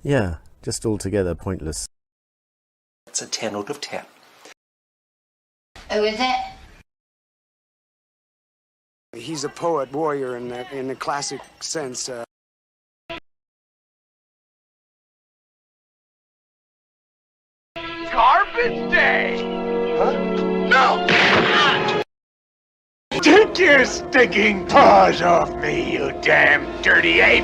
Yeah, just altogether pointless. It's a 10 out of 10. Oh, is it? He's a poet warrior in the classic sense. Garbage day! Huh? No! Take your stinking paws off me, you damn dirty ape!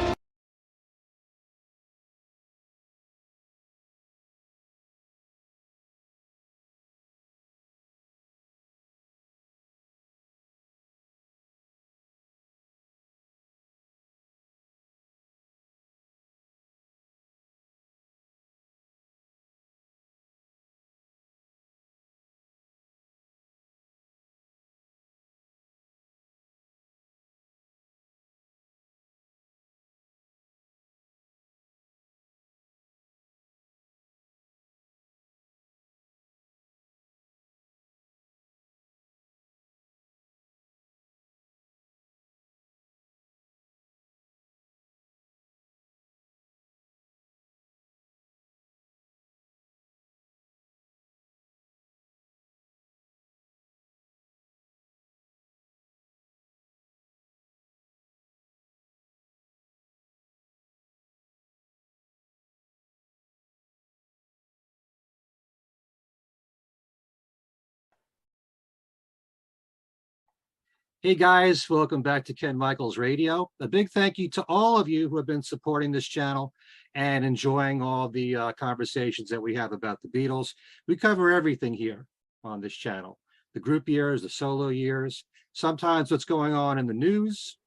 Hey guys, welcome back to Ken Michaels Radio. A big thank you to all of you who have been supporting this channel and enjoying all the conversations that we have about the Beatles. We cover everything here on this channel. The group years, the solo years, sometimes what's going on in the news,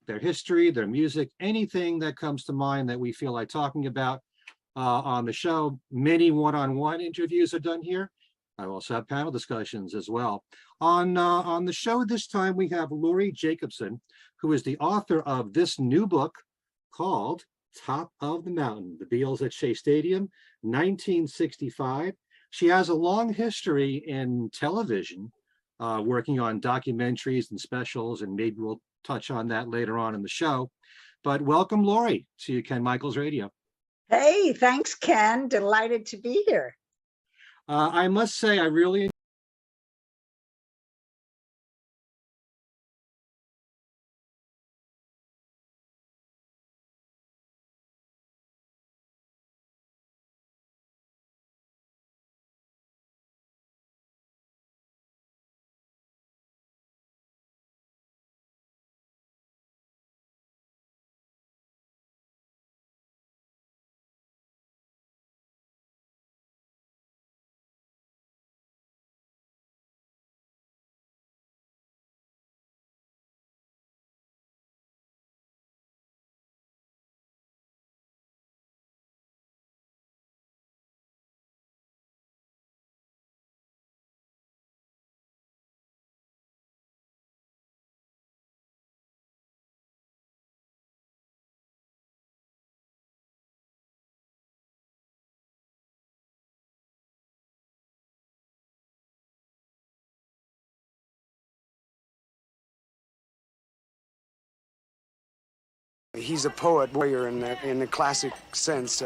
their history, their music, anything that comes to mind that we feel like talking about on the show. Many one-on-one interviews are done here. I also have panel discussions as well. On the show this time, we have Laurie Jacobson, who is the author of this new book called Top of the Mountain, The Beatles at Shea Stadium, 1965. She has a long history in television, working on documentaries and specials, and maybe we'll touch on that later on in the show. But welcome, Laurie, to Ken Michaels Radio. Hey, thanks, Ken. Delighted to be here. I must say, I really He's a poet warrior in the classic sense.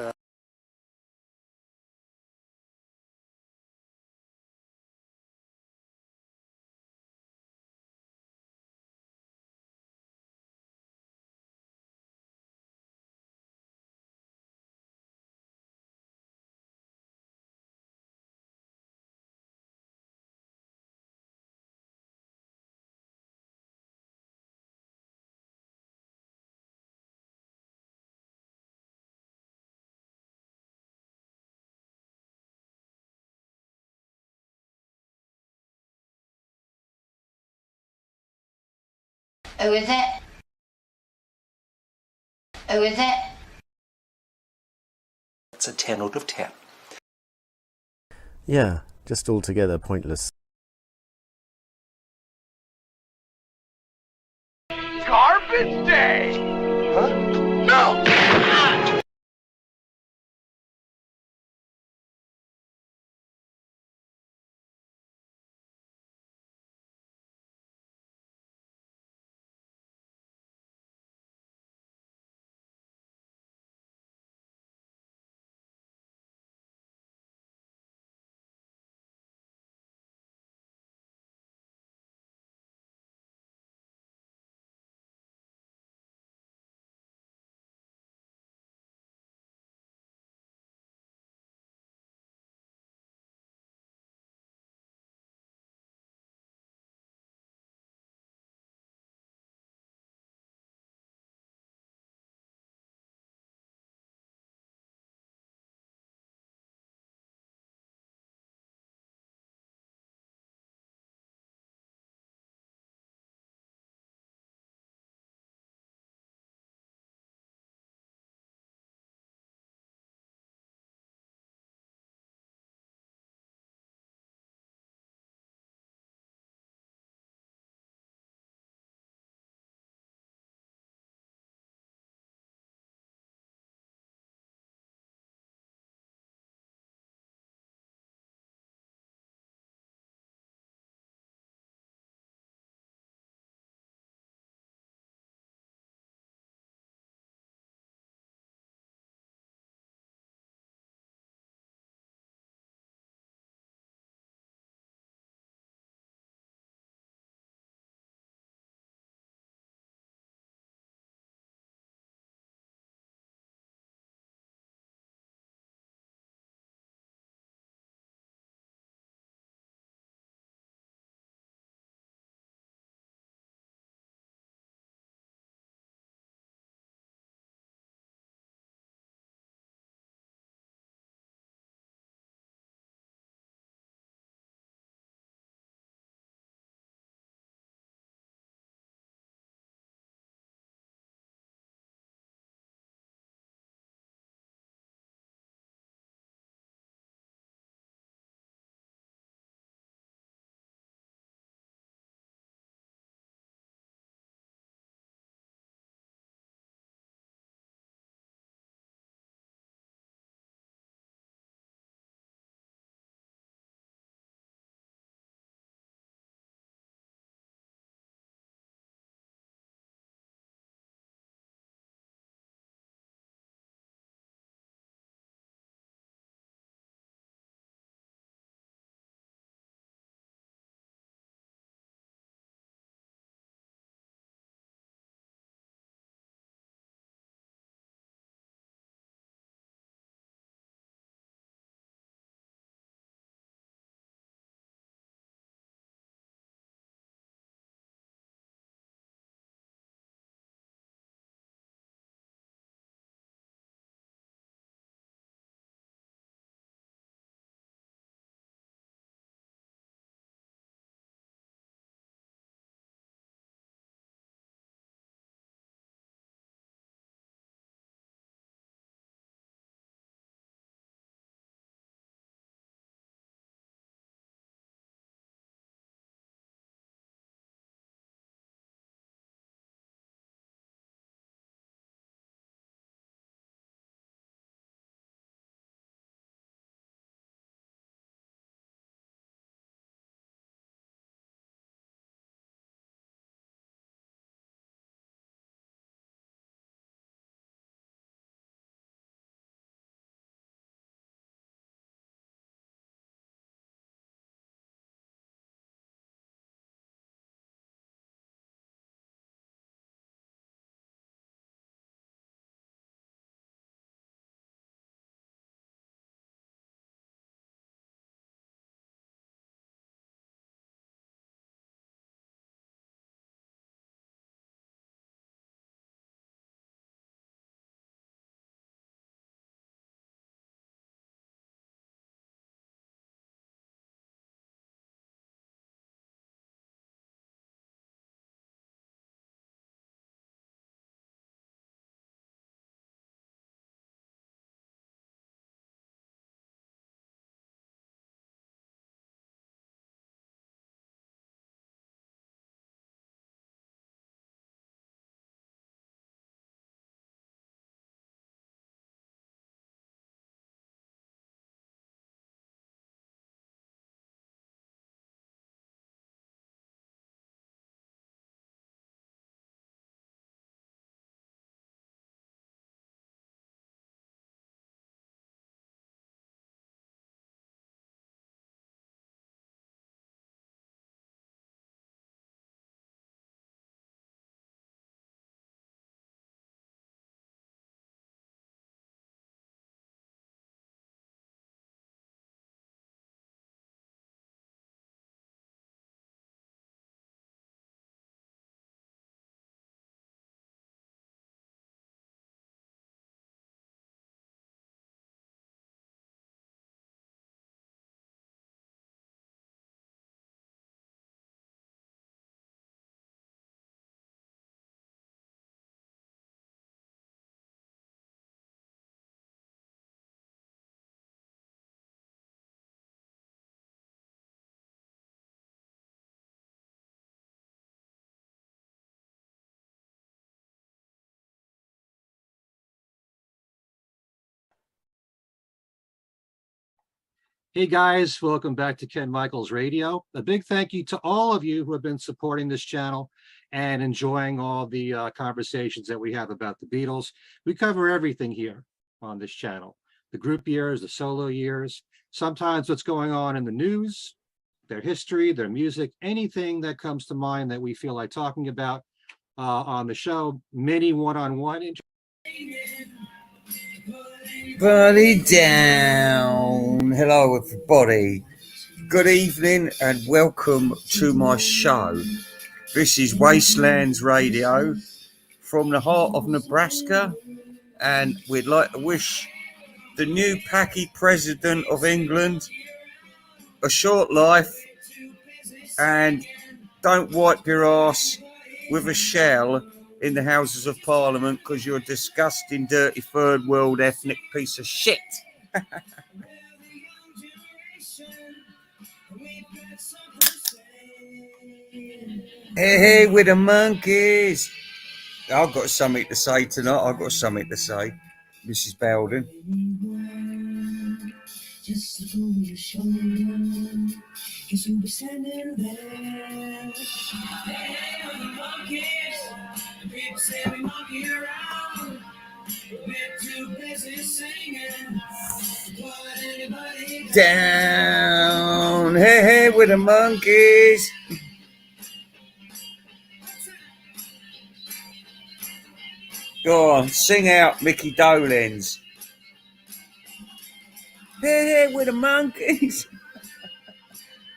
Oh, is it? Oh, is it? It's a 10 out of 10. Yeah, just altogether pointless. Garbage day! Huh? No! Hey guys, welcome back to Ken Michaels Radio. A big thank you to all of you who have been supporting this channel and enjoying all the conversations that we have about the Beatles. We cover everything here on this channel. The group years, the solo years, sometimes what's going on in the news, their history, their music, anything that comes to mind that we feel like talking about on the show, many one-on-one Buddy down. Hello, everybody. Good evening and welcome to my show. This is Wastelands Radio from the heart of Nebraska, and we'd like to wish the new Packy President of England a short life, and don't wipe your ass with a shell in the Houses of Parliament because you're a disgusting, dirty, third world ethnic piece of shit. Hey, with the monkeys. I've got something to say tonight. I've got something to say, Mrs. Bowden. Just look over your shoulder, guess who'll be standing there? Hey, the monkeys, the people say we monkey around. We're too busy singing, but anybody down. Hey, with the monkeys. Go on, sing out Mickey Dolenz. Hey, with the monkeys.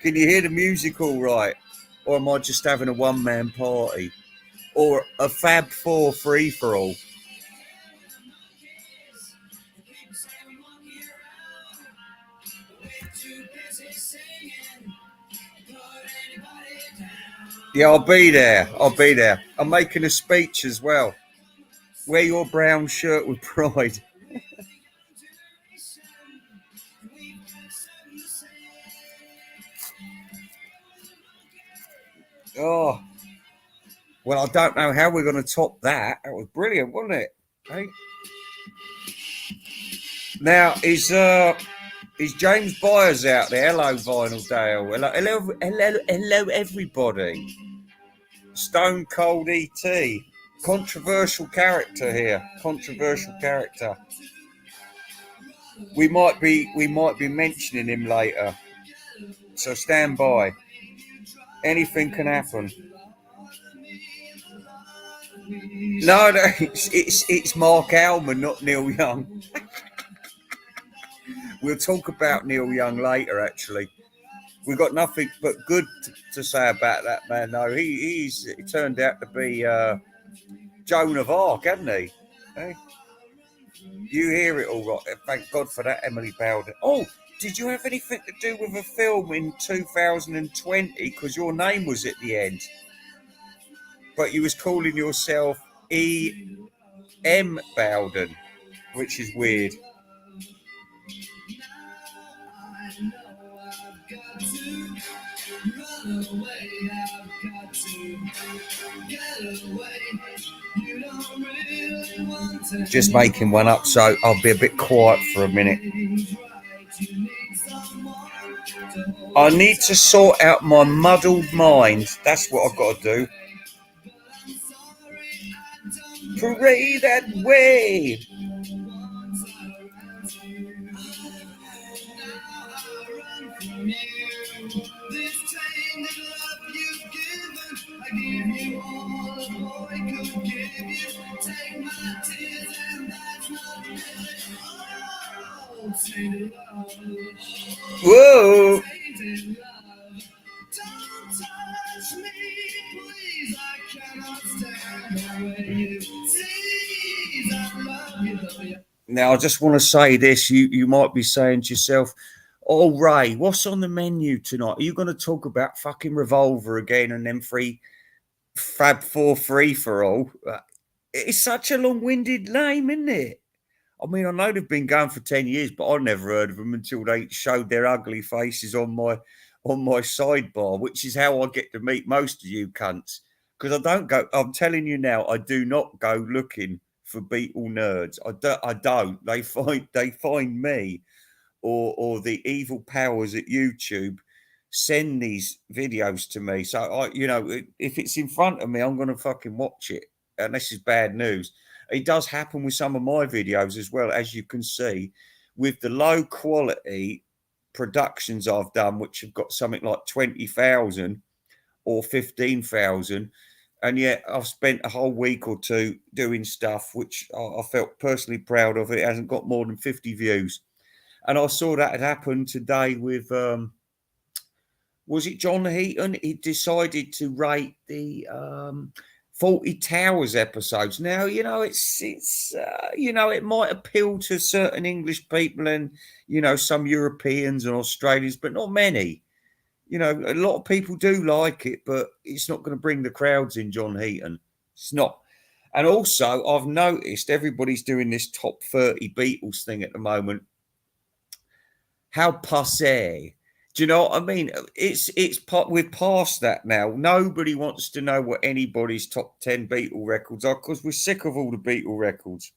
Can you hear the music all right? Or am I just having a one-man party? Or a Fab Four free-for-all? Yeah, I'll be there. I'll be there. I'm making a speech as well. Wear your brown shirt with pride. Oh, well, I don't know how we're going to top that. That was brilliant, wasn't it? Hey? Now, is James Byers out there? Hello, Vinyl Dale. Hello, everybody. Stone Cold E.T. Controversial character here. Controversial character. We might be mentioning him later. So stand by. Anything can happen. No, it's Mark Almond, not Neil Young. We'll talk about Neil Young later, actually. We've got nothing but good to say about that man, though. He turned out to be Joan of Arc, hasn't he? Hey? You hear it all right. Thank God for that, Emily Bowden. Oh, did you have anything to do with a film in 2020? Because your name was at the end. But you was calling yourself E.M. Bowden, which is weird. Just making one up, so I'll be a bit quiet for a minute. I need to sort out my muddled mind. That's what I've got to do. Pray that way. Whoa. Now, I just want to say this. You might be saying to yourself, oh, Ray, what's on the menu tonight? Are you going to talk about fucking Revolver again and then Fab Four free-for-all? It's such a long-winded name, isn't it? I mean, I know they've been going for 10 years, but I never heard of them until they showed their ugly faces on my sidebar, which is how I get to meet most of you cunts. Because I don't go, I'm telling you now, I do not go looking for Beatle nerds. I don't. They find me, or the evil powers at YouTube send these videos to me. So if it's in front of me, I'm going to fucking watch it. And this is bad news. It does happen with some of my videos as well, as you can see, with the low quality productions I've done, which have got something like 20,000 or 15,000. And yet I've spent a whole week or two doing stuff which I felt personally proud of. It hasn't got more than 50 views. And I saw that had happened today with, was it John Heaton? He decided to rate the 40 Towers episodes. Now, it's it might appeal to certain English people and, some Europeans and Australians, but not many. A lot of people do like it, but it's not going to bring the crowds in, John Heaton. It's not. And also, I've noticed everybody's doing this top 30 Beatles thing at the moment. How passé. Do you know what I mean? We're past that now. Nobody wants to know what anybody's top 10 Beatle records are because we're sick of all the Beatle records.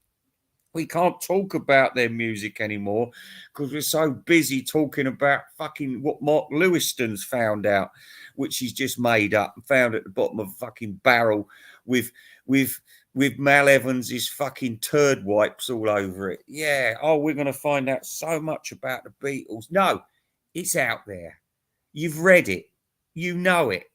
We can't talk about their music anymore because we're so busy talking about fucking what Mark Lewiston's found out, which he's just made up and found at the bottom of a fucking barrel with Mal Evans's fucking turd wipes all over it. Yeah. Oh, we're going to find out so much about the Beatles. No, it's out there. You've read it. You know it.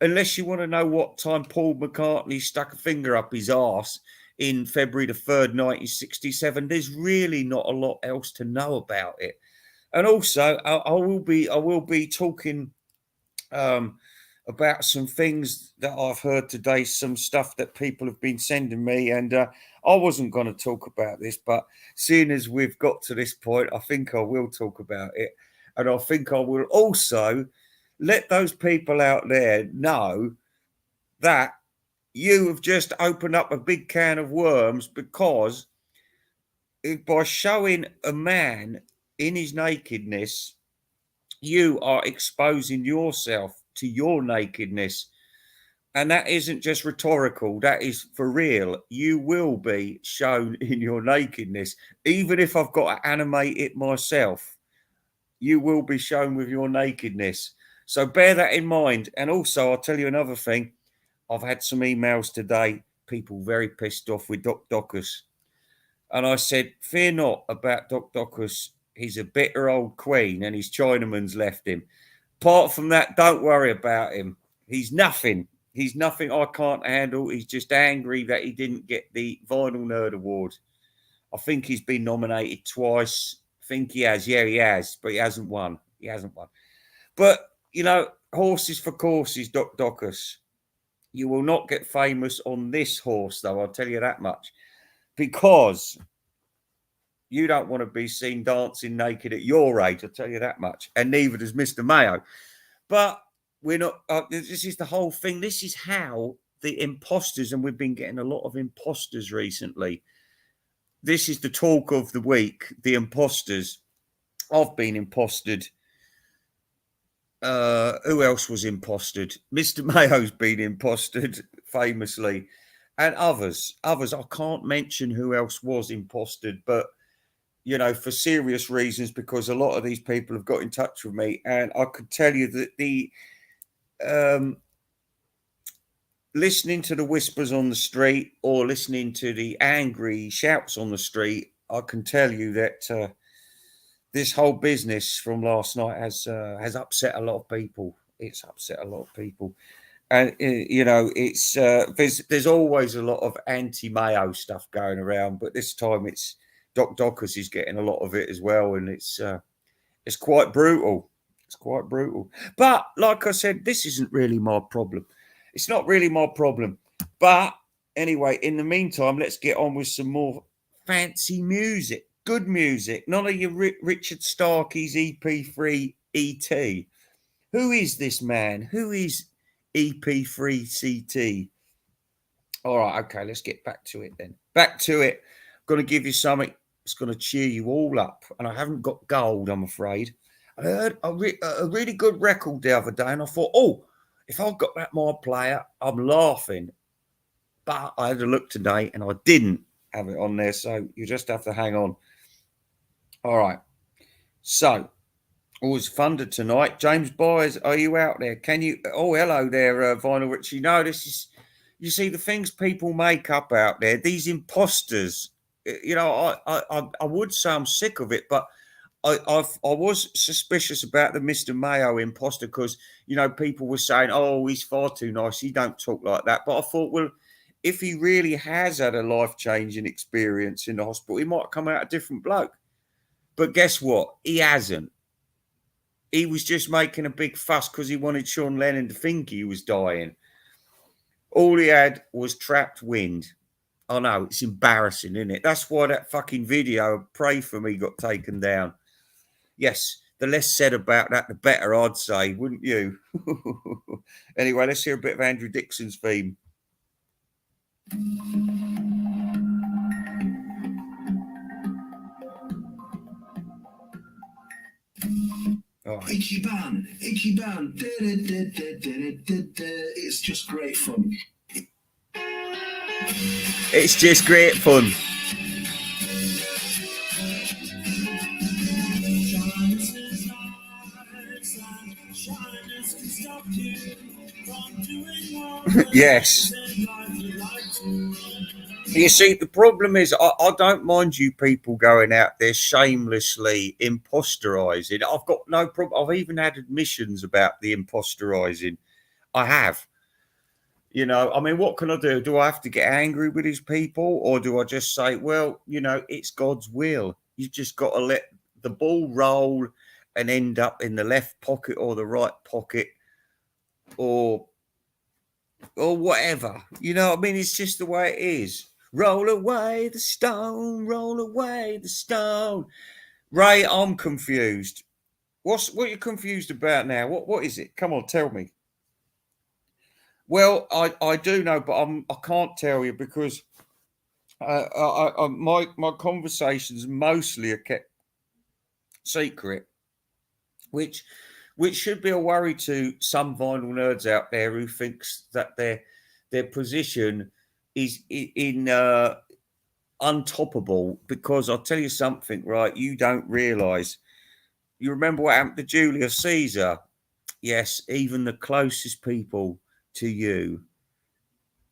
Unless you want to know what time Paul McCartney stuck a finger up his arse in February the 3rd, 1967, there's really not a lot else to know about it. And also, I will be talking about some things that I've heard today, some stuff that people have been sending me, and I wasn't going to talk about this, but seeing as we've got to this point, I think I will talk about it. And I think I will also let those people out there know that you have just opened up a big can of worms, because by showing a man in his nakedness, you are exposing yourself to your nakedness. And that isn't just rhetorical, that is for real. You will be shown in your nakedness. Even if I've got to animate it myself, you will be shown with your nakedness. So bear that in mind. And also, I'll tell you another thing. I've had some emails today, people very pissed off with Doc Docus. And I said, fear not about Doc Docus. He's a bitter old queen and his Chinaman's left him. Apart from that, don't worry about him. He's nothing. He's nothing I can't handle. He's just angry that he didn't get the Vinyl Nerd Award. I think he's been nominated twice. I think he has. Yeah, he has. But he hasn't won. He hasn't won. But, horses for courses, Doc Docus. You will not get famous on this horse, though, I'll tell you that much. Because you don't want to be seen dancing naked at your age, I'll tell you that much. And neither does Mr. Mayo. But we're not, this is the whole thing. This is how the imposters, and we've been getting a lot of imposters recently. This is the talk of the week, the imposters. I've been imposted. Who else was imposted? Mr. Mayo's been imposted famously, and others. I can't mention who else was imposted, but for serious reasons, because a lot of these people have got in touch with me, and I could tell you that the listening to the whispers on the street or listening to the angry shouts on the street, I can tell you that this whole business from last night has upset a lot of people. It's upset a lot of people. And, it's there's always a lot of anti-Mayo stuff going around, but this time it's Doc Docus is getting a lot of it as well. And it's quite brutal. It's quite brutal. But like I said, this isn't really my problem. It's not really my problem. But anyway, in the meantime, let's get on with some more fancy music. Good music. None of your Richard Starkey's EP3 ET. Who is this man? Who is EP3 CT? All right, okay, let's get back to it then. Back to it. I'm going to give you something that's going to cheer you all up. And I haven't got gold, I'm afraid. I heard a really good record the other day, and I thought, if I've got that my player, I'm laughing. But I had a look today, and I didn't have it on there, so you just have to hang on. All right. So, always thunder tonight. James Byers, are you out there? Can you? Oh, hello there, Vinyl Richie. No, this is, you see, the things people make up out there, these imposters. You know, I would say I'm sick of it, but I was suspicious about the Mr. Mayo imposter because, you know, people were saying, oh, he's far too nice. He don't talk like that. But I thought, well, if he really has had a life-changing experience in the hospital, he might come out a different bloke. But guess what? He hasn't. He was just making a big fuss because he wanted Sean Lennon to think he was dying. All he had was trapped wind. I know, it's embarrassing, isn't it? That's why that fucking video, Pray For Me, got taken down. Yes, the less said about that, the better, I'd say, wouldn't you? Anyway, let's hear a bit of Andrew Dixon's theme. Oh. Itchy bun, itchy bun. It's just great fun. It's just great fun. Yes. You see, the problem is I don't mind you people going out there shamelessly imposterizing. I've got no problem. I've even had admissions about the imposterizing. I have. You know, I mean, what can I do? Do I have to get angry with these people, or do I just say, well, you know, it's God's will. You've just got to let the ball roll and end up in the left pocket or the right pocket or whatever. You know what I mean? It's just the way it is. Roll away the stone, roll away the stone. Ray, I'm confused. What are you confused about now? What is it? Come on, tell me. Well, I do know, but I can't tell you because my conversations mostly are kept secret, which should be a worry to some vinyl nerds out there who thinks that their position is in untoppable. Because I'll tell you something, right? You don't realise. You remember what happened to Julius Caesar? Yes, even the closest people to you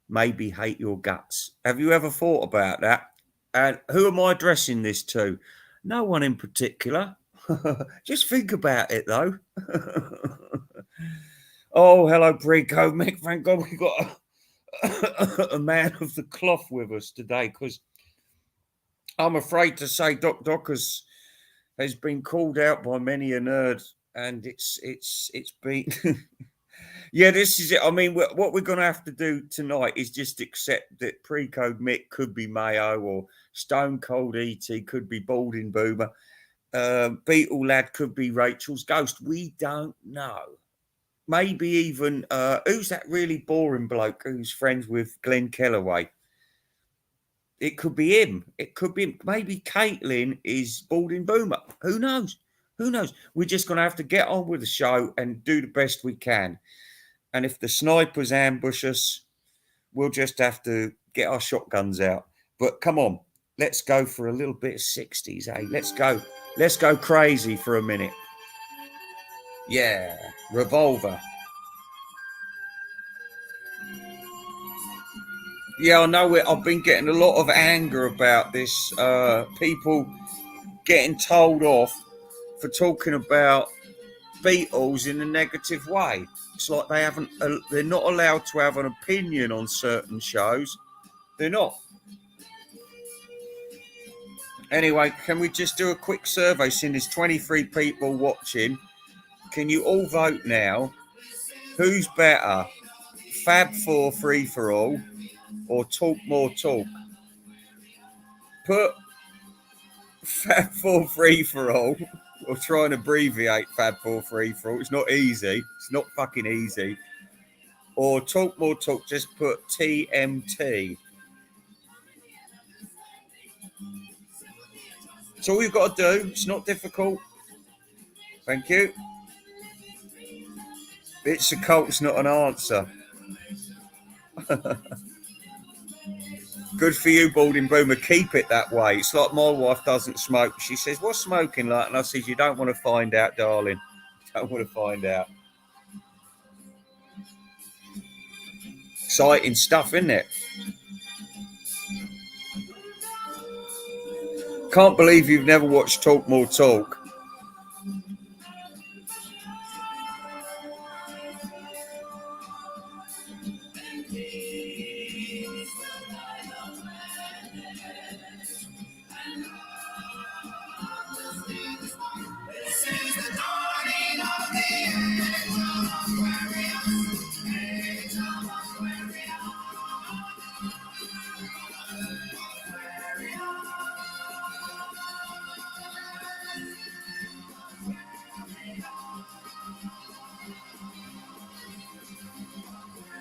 maybe hate your guts. Have you ever thought about that? And who am I addressing this to? No one in particular. Just think about it, though. Oh, hello, Preco. Mick, thank God we got a man of the cloth with us today, because I'm afraid to say Doc has been called out by many a nerd, and it's been... Yeah, this is it. I mean, what we're going to have to do tonight is just accept that Pre-Code Mick could be Mayo, or Stone Cold E.T. could be Balding Boomer. Beetle Lad could be Rachel's ghost. We don't know. Maybe even, who's that really boring bloke who's friends with Glenn Kellaway? It could be him. It could be him. Maybe Caitlin is Balding Boomer. Who knows? Who knows? We're just going to have to get on with the show and do the best we can. And if the snipers ambush us, we'll just have to get our shotguns out. But come on, let's go for a little bit of 60s, eh? Let's go crazy for a minute. Yeah, Revolver. Yeah, I know I've been getting a lot of anger about this. People getting told off for talking about Beatles in a negative way. It's like they're not allowed to have an opinion on certain shows. They're not. Anyway, can we just do a quick survey? Seeing there's 23 people watching, can you all vote now? Who's better, Fab 4 Free for All or Talk More Talk? Put Fab 4 Free for All. We'll try and abbreviate Fab 4 Free for All. It's not easy. It's not fucking easy. Or Talk More Talk, just put TMT. It's all you've got to do. It's not difficult. Thank you. It's a cult's not an answer. Good for you, Balding Boomer. Keep it that way. It's like my wife doesn't smoke. She says, what's smoking like? And I says, you don't want to find out, darling. You don't want to find out. Exciting stuff, isn't it? Can't believe you've never watched Talk More Talk.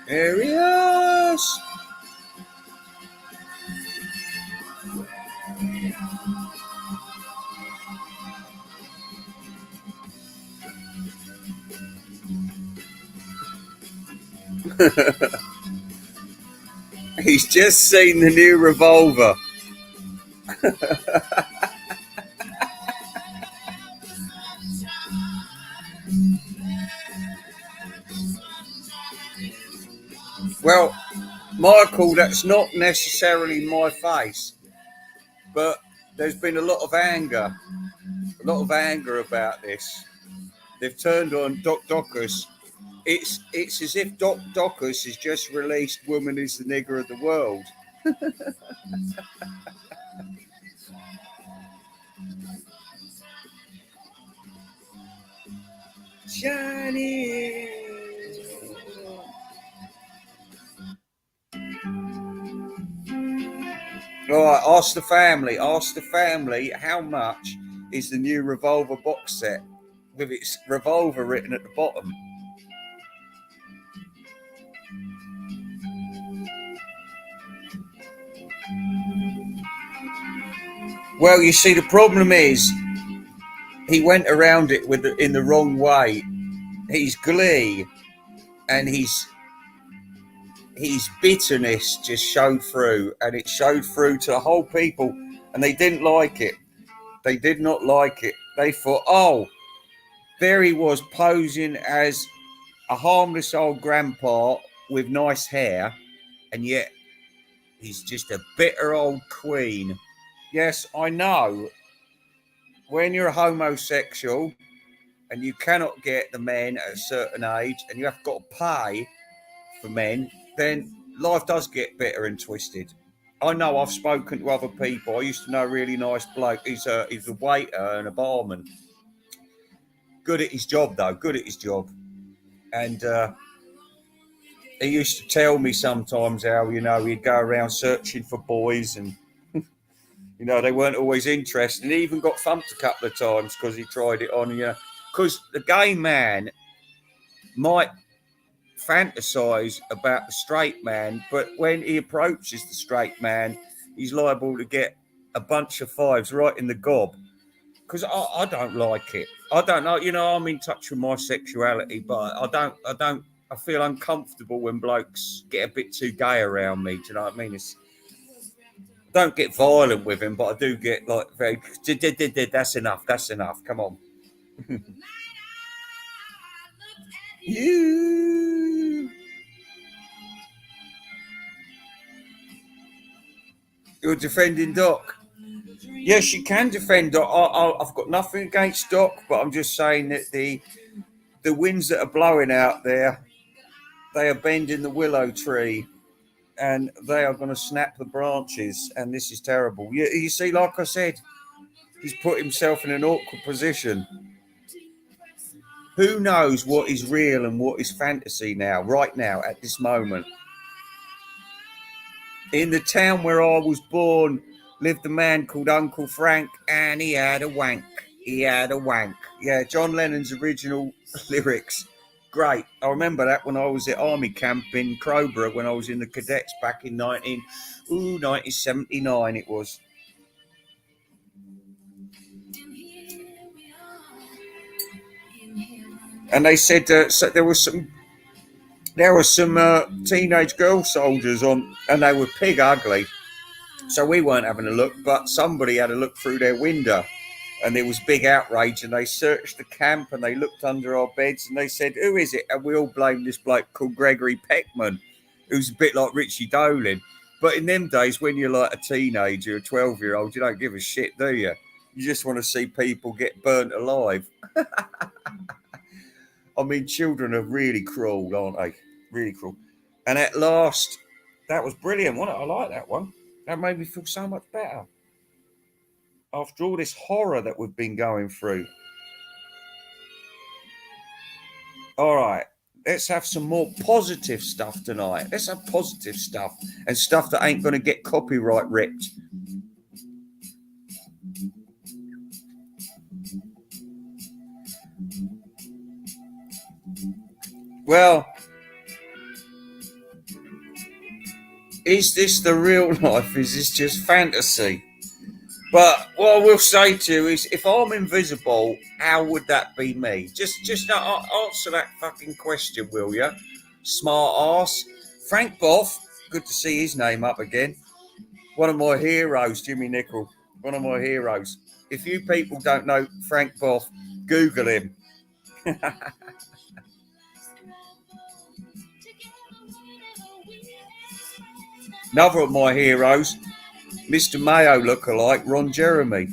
Arius! He's just seen the new Revolver. Well, Michael, that's not necessarily my face, but there's been a lot of anger about this. They've turned on Doc Docus. It's as if Doc Docus has just released Woman is the Nigger of the World. Johnny. All right, ask the family how much is the new Revolver box set with its Revolver written at the bottom. Well, you see, the problem is he went around it in the wrong way. His glee and his bitterness just showed through, and it showed through to the whole people, and they didn't like it. They did not like it. They thought, oh, there he was posing as a harmless old grandpa with nice hair, and yet he's just a bitter old queen. Yes, I know. When you're a homosexual and you cannot get the men at a certain age and you have got to pay for men, then life does get bitter and twisted. I know, I've spoken to other people. I used to know a really nice bloke. He's a waiter and a barman. Good at his job, though. Good at his job. And he used to tell me sometimes how, he'd go around searching for boys and, they weren't always interested. And he even got thumped a couple of times because he tried it on, because the gay man might fantasize about the straight man, but when he approaches the straight man, he's liable to get a bunch of fives right in the gob. Because I don't like it. I don't know. I'm in touch with my sexuality, but I feel uncomfortable when blokes get a bit too gay around me. Do you know what I mean? I don't get violent with him, but I do get like very. That's enough. Come on. You're defending Doc. Yes, you can defend Doc. I've got nothing against Doc, but I'm just saying that the winds that are blowing out there, they are bending the willow tree, and they are going to snap the branches, and this is terrible. You see, like I said, he's put himself in an awkward position. Who knows what is real and what is fantasy now, right now, at this moment? In the town where I was born lived a man called Uncle Frank, and he had a wank. Yeah, John Lennon's original lyrics. Great. I remember that when I was at army camp in Crowborough when I was in the cadets back in 1979 it was. And they said so there were some teenage girl soldiers on, and they were pig ugly. So we weren't having a look, but somebody had a look through their window, and there was big outrage, and they searched the camp and they looked under our beds and they said, "Who is it?" And we all blamed this bloke called Gregory Peckman, who's a bit like Richie Dolin. But in them days, when you're like a teenager, a 12-year-old, you don't give a shit, do you? You just want to see people get burnt alive. I mean, children are really cruel, aren't they? Really cruel. And at last, that was brilliant, wasn't it? I like that one. That made me feel so much better. After all this horror that we've been going through. All right, let's have some more positive stuff tonight. Let's have positive stuff and stuff that ain't going to get copyright ripped. Well, is this the real life? Is this just fantasy? But what I will say to you is, if I'm invisible, how would that be me? Just answer that fucking question, will you? Smart ass. Frank Boff, good to see his name up again. One of my heroes, Jimmy Nicol. One of my heroes. If you people don't know Frank Boff, Google him. Another of my heroes, Mr. Mayo lookalike, Ron Jeremy.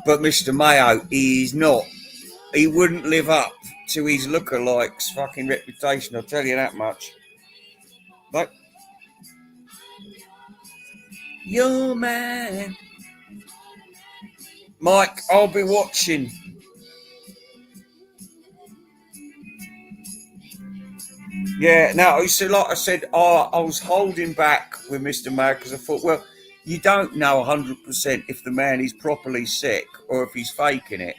But Mr. Mayo, he wouldn't live up to his lookalike's fucking reputation, I'll tell you that much. But your man. Mike, I'll be watching. Yeah, no, so like I said, I was holding back with Mr. Mayo because I thought, well, you don't know 100% if the man is properly sick or if he's faking it.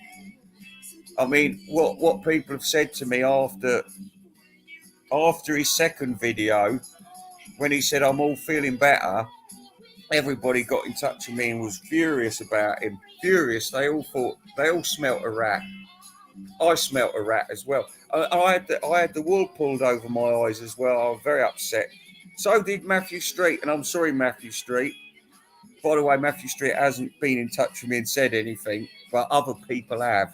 I mean, what people have said to me after his second video, when he said, "I'm all feeling better," everybody got in touch with me and was furious about him. Furious. They all smelt a rat. I smelt a rat as well. I had the wool pulled over my eyes as well. I was very upset. So did Matthew Street, and I'm sorry, Matthew Street. By the way, Matthew Street hasn't been in touch with me and said anything, but other people have.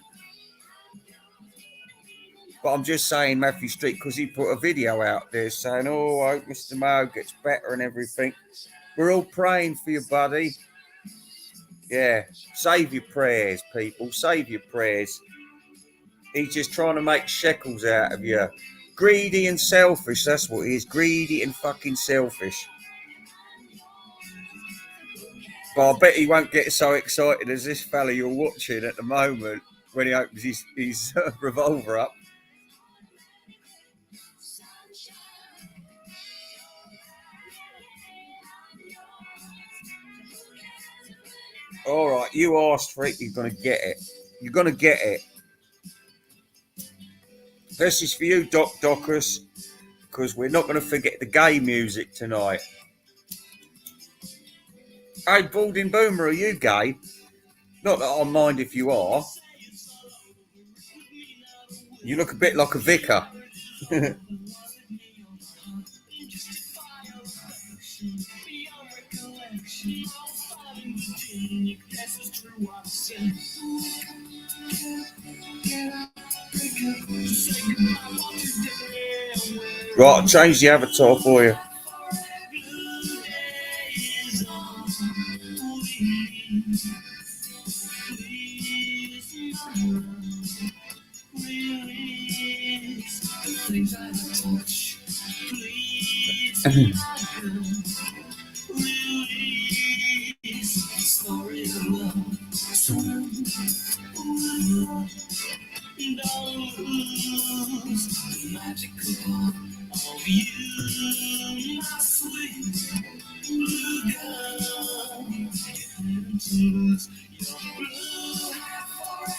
But I'm just saying Matthew Street because he put a video out there saying, "Oh, I hope Mr. Mayo gets better and everything." We're all praying for you, buddy. Yeah, save your prayers, people. Save your prayers. He's just trying to make shekels out of you. Greedy and selfish, that's what he is. Greedy and fucking selfish. But I bet he won't get so excited as this fella you're watching at the moment when he opens his revolver up. All right, you asked for it, you're going to get it. You're going to get it. This is for you, Doc Docus, because we're not going to forget the gay music tonight. Hey, Balding Boomer, are you gay? Not that I mind if you are. You look a bit like a vicar. Right, I'll change the avatar for you.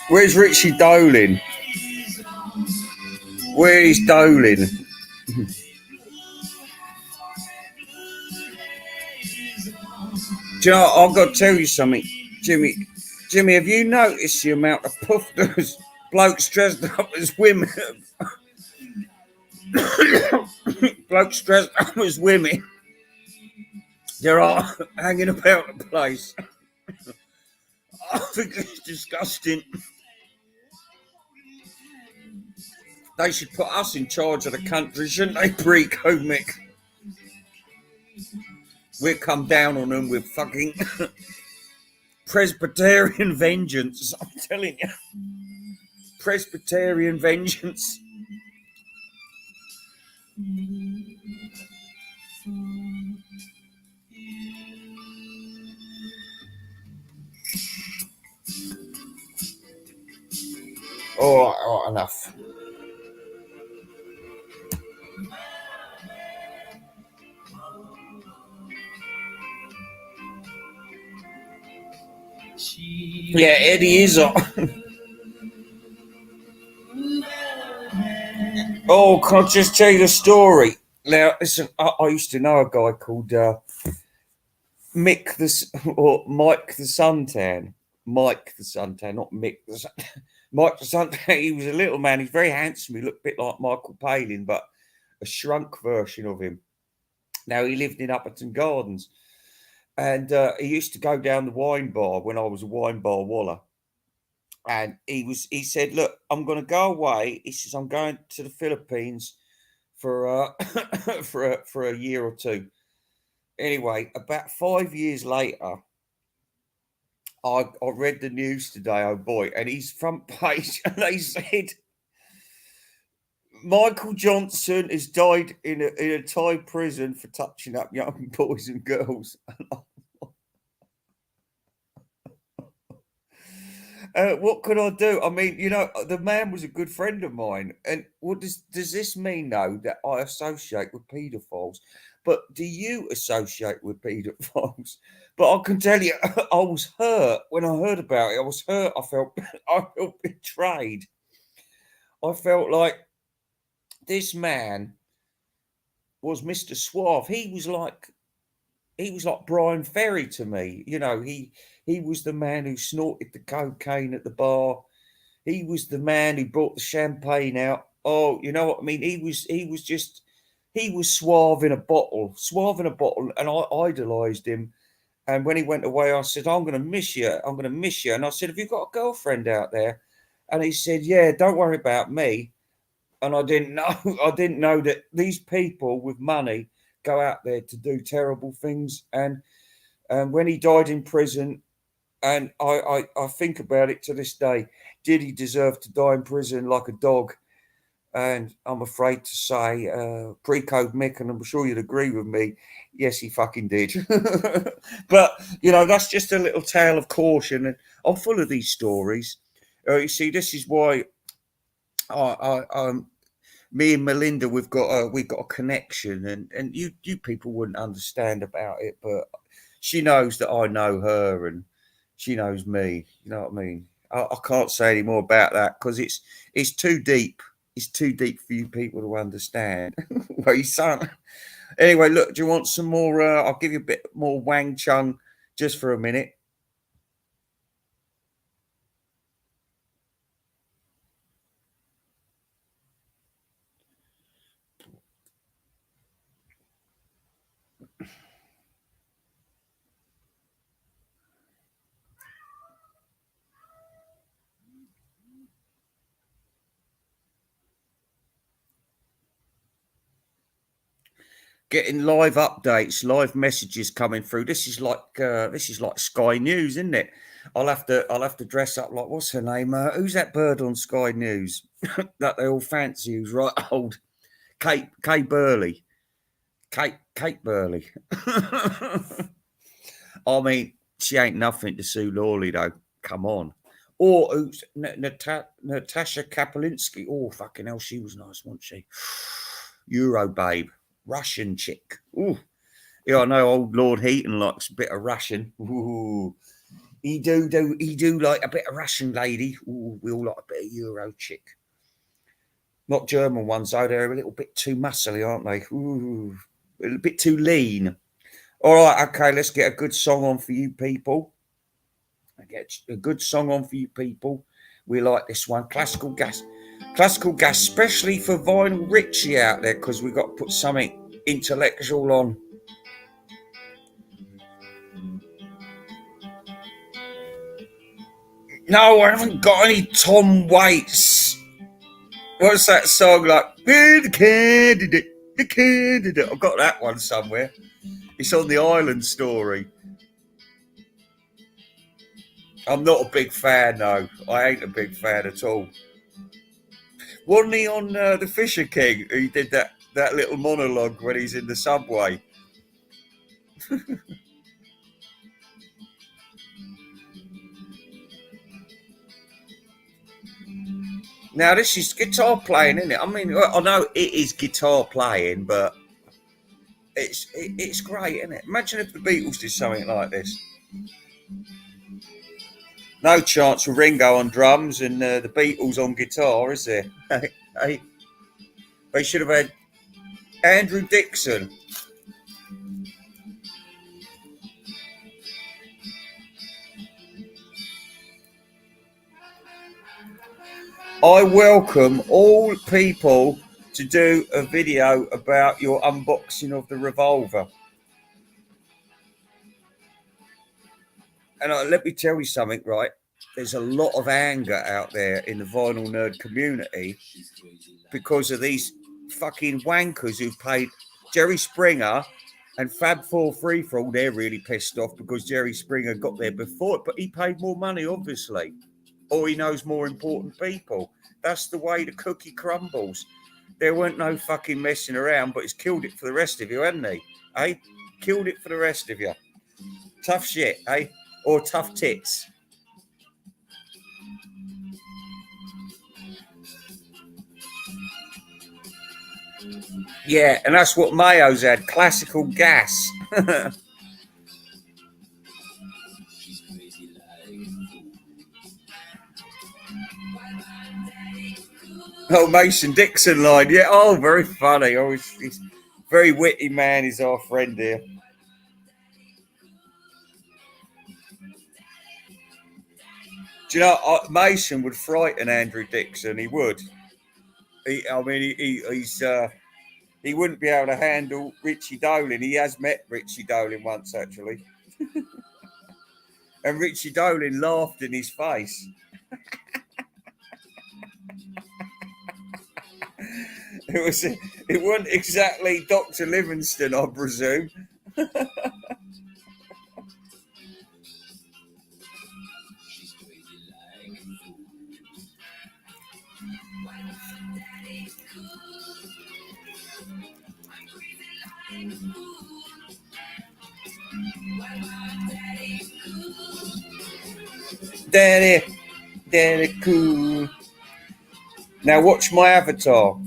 Where's Richie Dolin? Where is Dolin? Do you know, I've got to tell you something, Jimmy. Jimmy, have you noticed the amount of puffers blokes dressed up as women Blokes dressed up as women. They're all hanging about the place. I think it's disgusting. They should put us in charge of the country, shouldn't they, pre-COVID? We'll come down on them with fucking Presbyterian vengeance. I'm telling you. Presbyterian vengeance. All right, enough. Yeah, Eddie is on. Oh, can I just tell you the story? Now, listen, I used to know a guy called Mike the Suntan. Mike the Suntan, not Mick the Suntan. Mike the Suntan, he was a little man. He's very handsome. He looked a bit like Michael Palin, but a shrunk version of him. Now, he lived in Upperton Gardens. And he used to go down the wine bar when I was a wine bar waller. And he said, look, I'm going to go away. He says, I'm going to the Philippines for for a year or two. Anyway, about 5 years later, I read the news today, oh boy, and his front page, and they said, Michael Johnson has died in a Thai prison for touching up young boys and girls. What could I do? I mean, you know, the man was a good friend of mine. And what does this mean, though, that I associate with paedophiles? But do you associate with paedophiles? But I can tell you, I was hurt when I heard about it. I was hurt. I felt betrayed. I felt like this man was Mr. Suave. He was like Brian Ferry to me. You know, he was the man who snorted the cocaine at the bar. He was the man who brought the champagne out. Oh, you know what I mean? He was suave in a bottle, and I idolized him. And when he went away, I said, I'm going to miss you. And I said, have you got a girlfriend out there? And he said, yeah, don't worry about me. And I didn't know that these people with money go out there to do terrible things. And when he died in prison, and I think about it to this day, did he deserve to die in prison like a dog? And I'm afraid to say, pre-code Mick, and I'm sure you'd agree with me, yes, he fucking did. But, you know, that's just a little tale of caution. And I'm full of these stories. You see, this is why me and Melinda, we've got a connection, and you people wouldn't understand about it, but she knows that I know her, and she knows me. You know what I mean? I can't say any more about that because it's too deep. It's too deep for you people to understand. Well, you son. Anyway, look, do you want some more? I'll give you a bit more Wang Chung just for a minute. Getting live updates, live messages coming through. This is like Sky News, isn't it? I'll have to dress up like, what's her name? Who's that bird on Sky News that they all fancy? Who's right old? Kate Burley. Kate Burley. I mean, she ain't nothing to Sue Lawley though. Come on. Or who's Natasha Kapelinski? Oh, fucking hell, she was nice, wasn't she? Euro babe. Russian chick. Ooh. Yeah, I know old Lord Heaton likes a bit of Russian. Ooh. He do like a bit of Russian lady. Ooh, we all like a bit of Euro chick. Not German ones, though. They're a little bit too muscly, aren't they? Ooh, a little bit too lean. All right, okay, let's get a good song on for you people. We like this one. Classical gas. Classical gas, especially for vinyl Richie out there, because we've got to put something intellectual on. No, I haven't got any Tom Waits. What's that song like? The candidate, the candidate. I've got that one somewhere. It's on the Island Story. I'm not a big fan, though. I ain't a big fan at all. Wasn't he on The Fisher King? He did that little monologue when he's in the subway. Now, this is guitar playing, isn't it? I mean, I know it is guitar playing, but it's great, isn't it? Imagine if the Beatles did something like this. No chance with Ringo on drums and the Beatles on guitar, is there? Hey, they should have had Andrew Dixon. I welcome all people to do a video about your unboxing of the Revolver. And let me tell you something, right? There's a lot of anger out there in the vinyl nerd community because of these fucking wankers who paid Jerry Springer and Fab 4 Free for all. They're really pissed off because Jerry Springer got there before, but he paid more money, obviously. Or he knows more important people. That's the way the cookie crumbles. There weren't no fucking messing around, but he's killed it for the rest of you, hasn't he? Eh? Killed it for the rest of you. Tough shit, eh? Or tough tits. Yeah, and that's what Mayo's had. Classical gas. Oh, Mason Dixon line. Yeah, oh, very funny. Oh, he's very witty man. He's our friend here. Do you know, Mason would frighten Andrew Dixon. He would. He wouldn't be able to handle Richie Dolin. He has met Richie Dolin once, actually. And Richie Dolin laughed in his face. It wasn't exactly Dr. Livingston, I presume. Daddy cool. Now watch my avatar.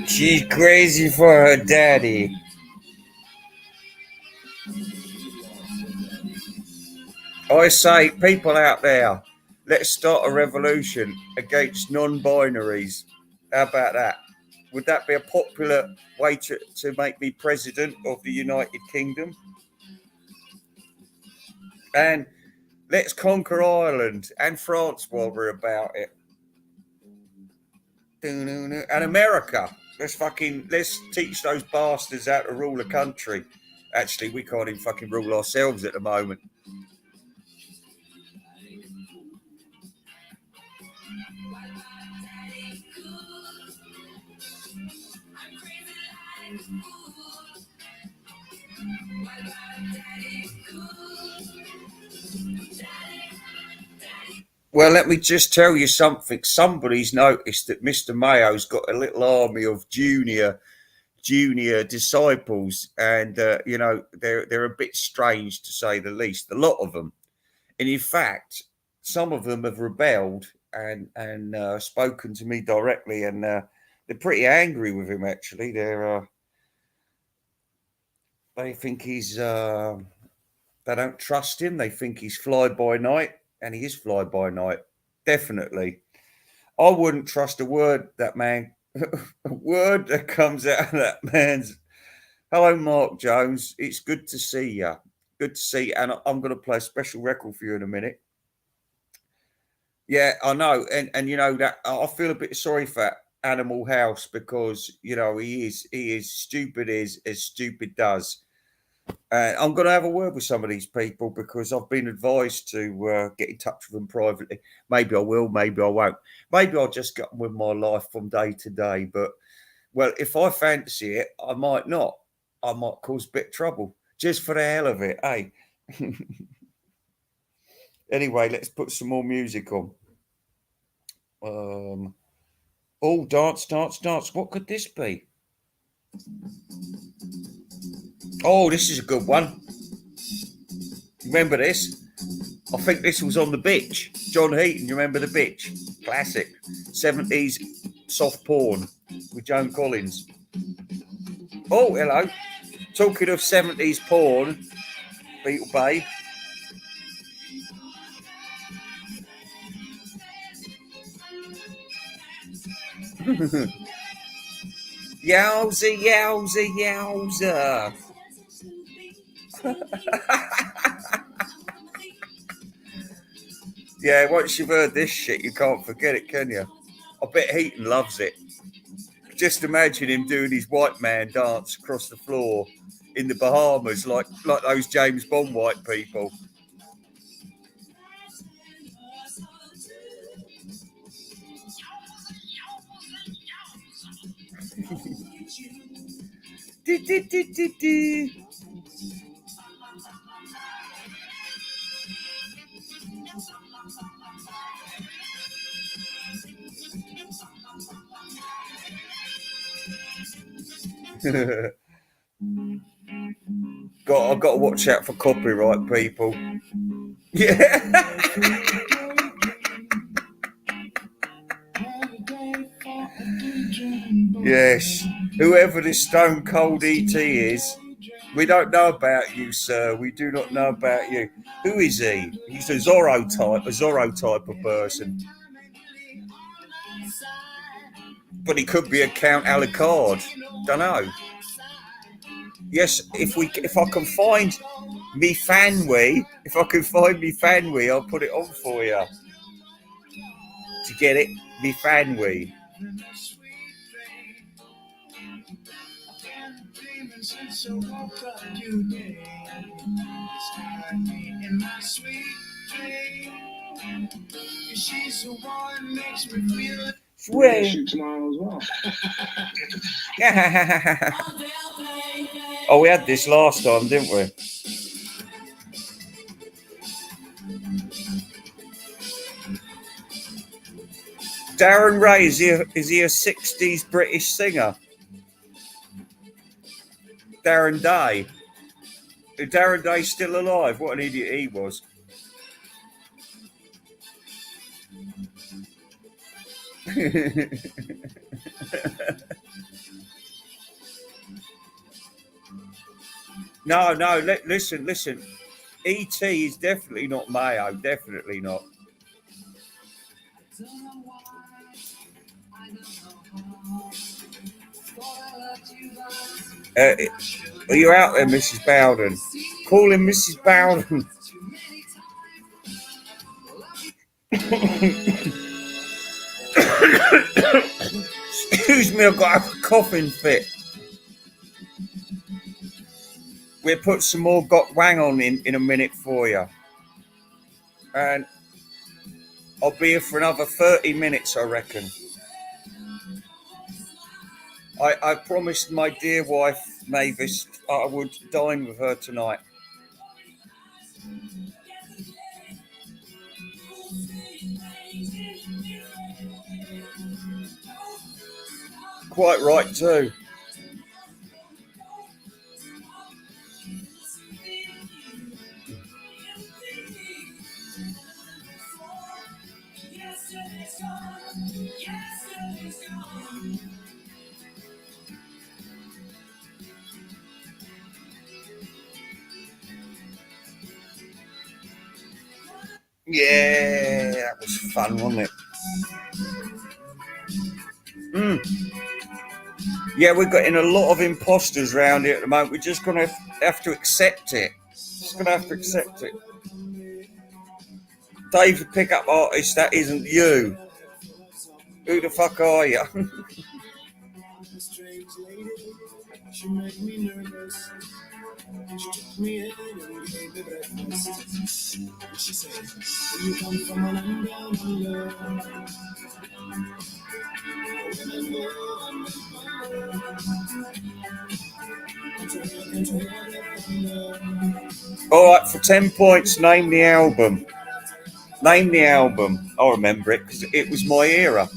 She's crazy for her daddy. I say, people out there, let's start a revolution against non-binaries. How about that? Would that be a popular way to make me president of the United Kingdom? And let's conquer Ireland and France while we're about it. And America. Let's teach those bastards how to rule a country. Actually, we can't even fucking rule ourselves at the moment. Well, let me just tell you something. Somebody's noticed that Mr. Mayo's got a little army of junior disciples, and they're a bit strange to say the least. A lot of them, and in fact, some of them have rebelled and spoken to me directly and they're pretty angry with him. Actually, they think he's they don't trust him. They think he's fly by night, and he is fly by night. Definitely, I wouldn't trust a word that man, a word that comes out of that man's. Hello, Mark Jones. It's good to see you. Good to see you. And I'm going to play a special record for you in a minute. Yeah, I know, and you know that I feel a bit sorry for Animal House because you know he is stupid as stupid does. I'm going to have a word with some of these people because I've been advised to get in touch with them privately. Maybe I will, maybe I won't. Maybe I'll just get on with my life from day to day. But well, if I fancy it, I might not. I might cause a bit of trouble just for the hell of it, eh? Anyway, let's put some more music on. Oh, dance, dance, dance. What could this be? Oh, this is a good one. Remember this? I think this was on The Bitch. John Heaton, you remember The Bitch? Classic. 70s soft porn with Joan Collins. Oh, hello. Talking of 70s porn, Beetle Babe. Yowza, yowza, yowza. Yeah, once you've heard this shit, you can't forget it, can you? I bet Heaton loves it. Just imagine him doing his white man dance across the floor in the Bahamas, like those James Bond white people. I've got to watch out for copyright, people. Yeah. Yes. Whoever this stone cold ET is, we don't know about you, sir. We do not know about you. Who is he? He's a Zorro type of person. But he could be a Count Alucard. Don't know. Yes, if I can find me Fanway, I'll put it on for you. To get it, me Fanway. Sweet. Tomorrow as well. Oh, we had this last time, didn't we? Darren Ray, is he a 60s British singer? Darren Day. Is Darren Day still alive? What an idiot he was. No, listen. E.T. is definitely not Mayo, definitely not. Are you out there, Mrs. Bowden? Call him Mrs. Bowden. Excuse me, I've got a coughing fit. We'll put some more Got Wang on in a minute for you. And I'll be here for another 30 minutes, I reckon. I promised my dear wife, Mavis, I would dine with her tonight. Quite right, too. Yeah, that was fun, wasn't it? Yeah, we're getting a lot of imposters around here at the moment. We're just going to have to accept it. Just going to have to accept it. Dave's a pickup artist, that isn't you. Who the fuck are you? She made me nervous. She took me in and gave me breakfast. She said, "Will you come from a land down under? Women go and All right, for 10 points, name the album. Name the album. I remember it because it was my era.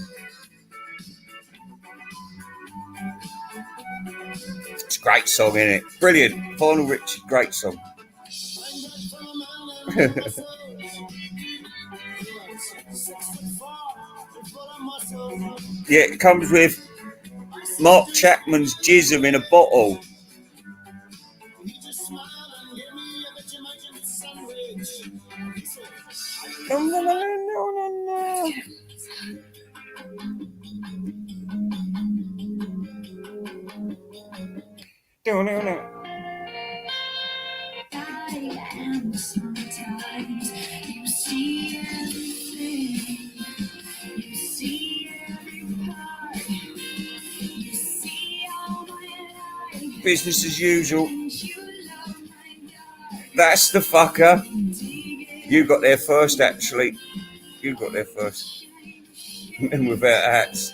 It's a great song, isn't it? Brilliant. Final Richie, great song. Yeah, it comes with Mark Chapman's Jism in a bottle. sometimes you see everything. You see every part. You see all my life. Business as usual. That's the fucker. You got there first, actually. You got there first. And without hats.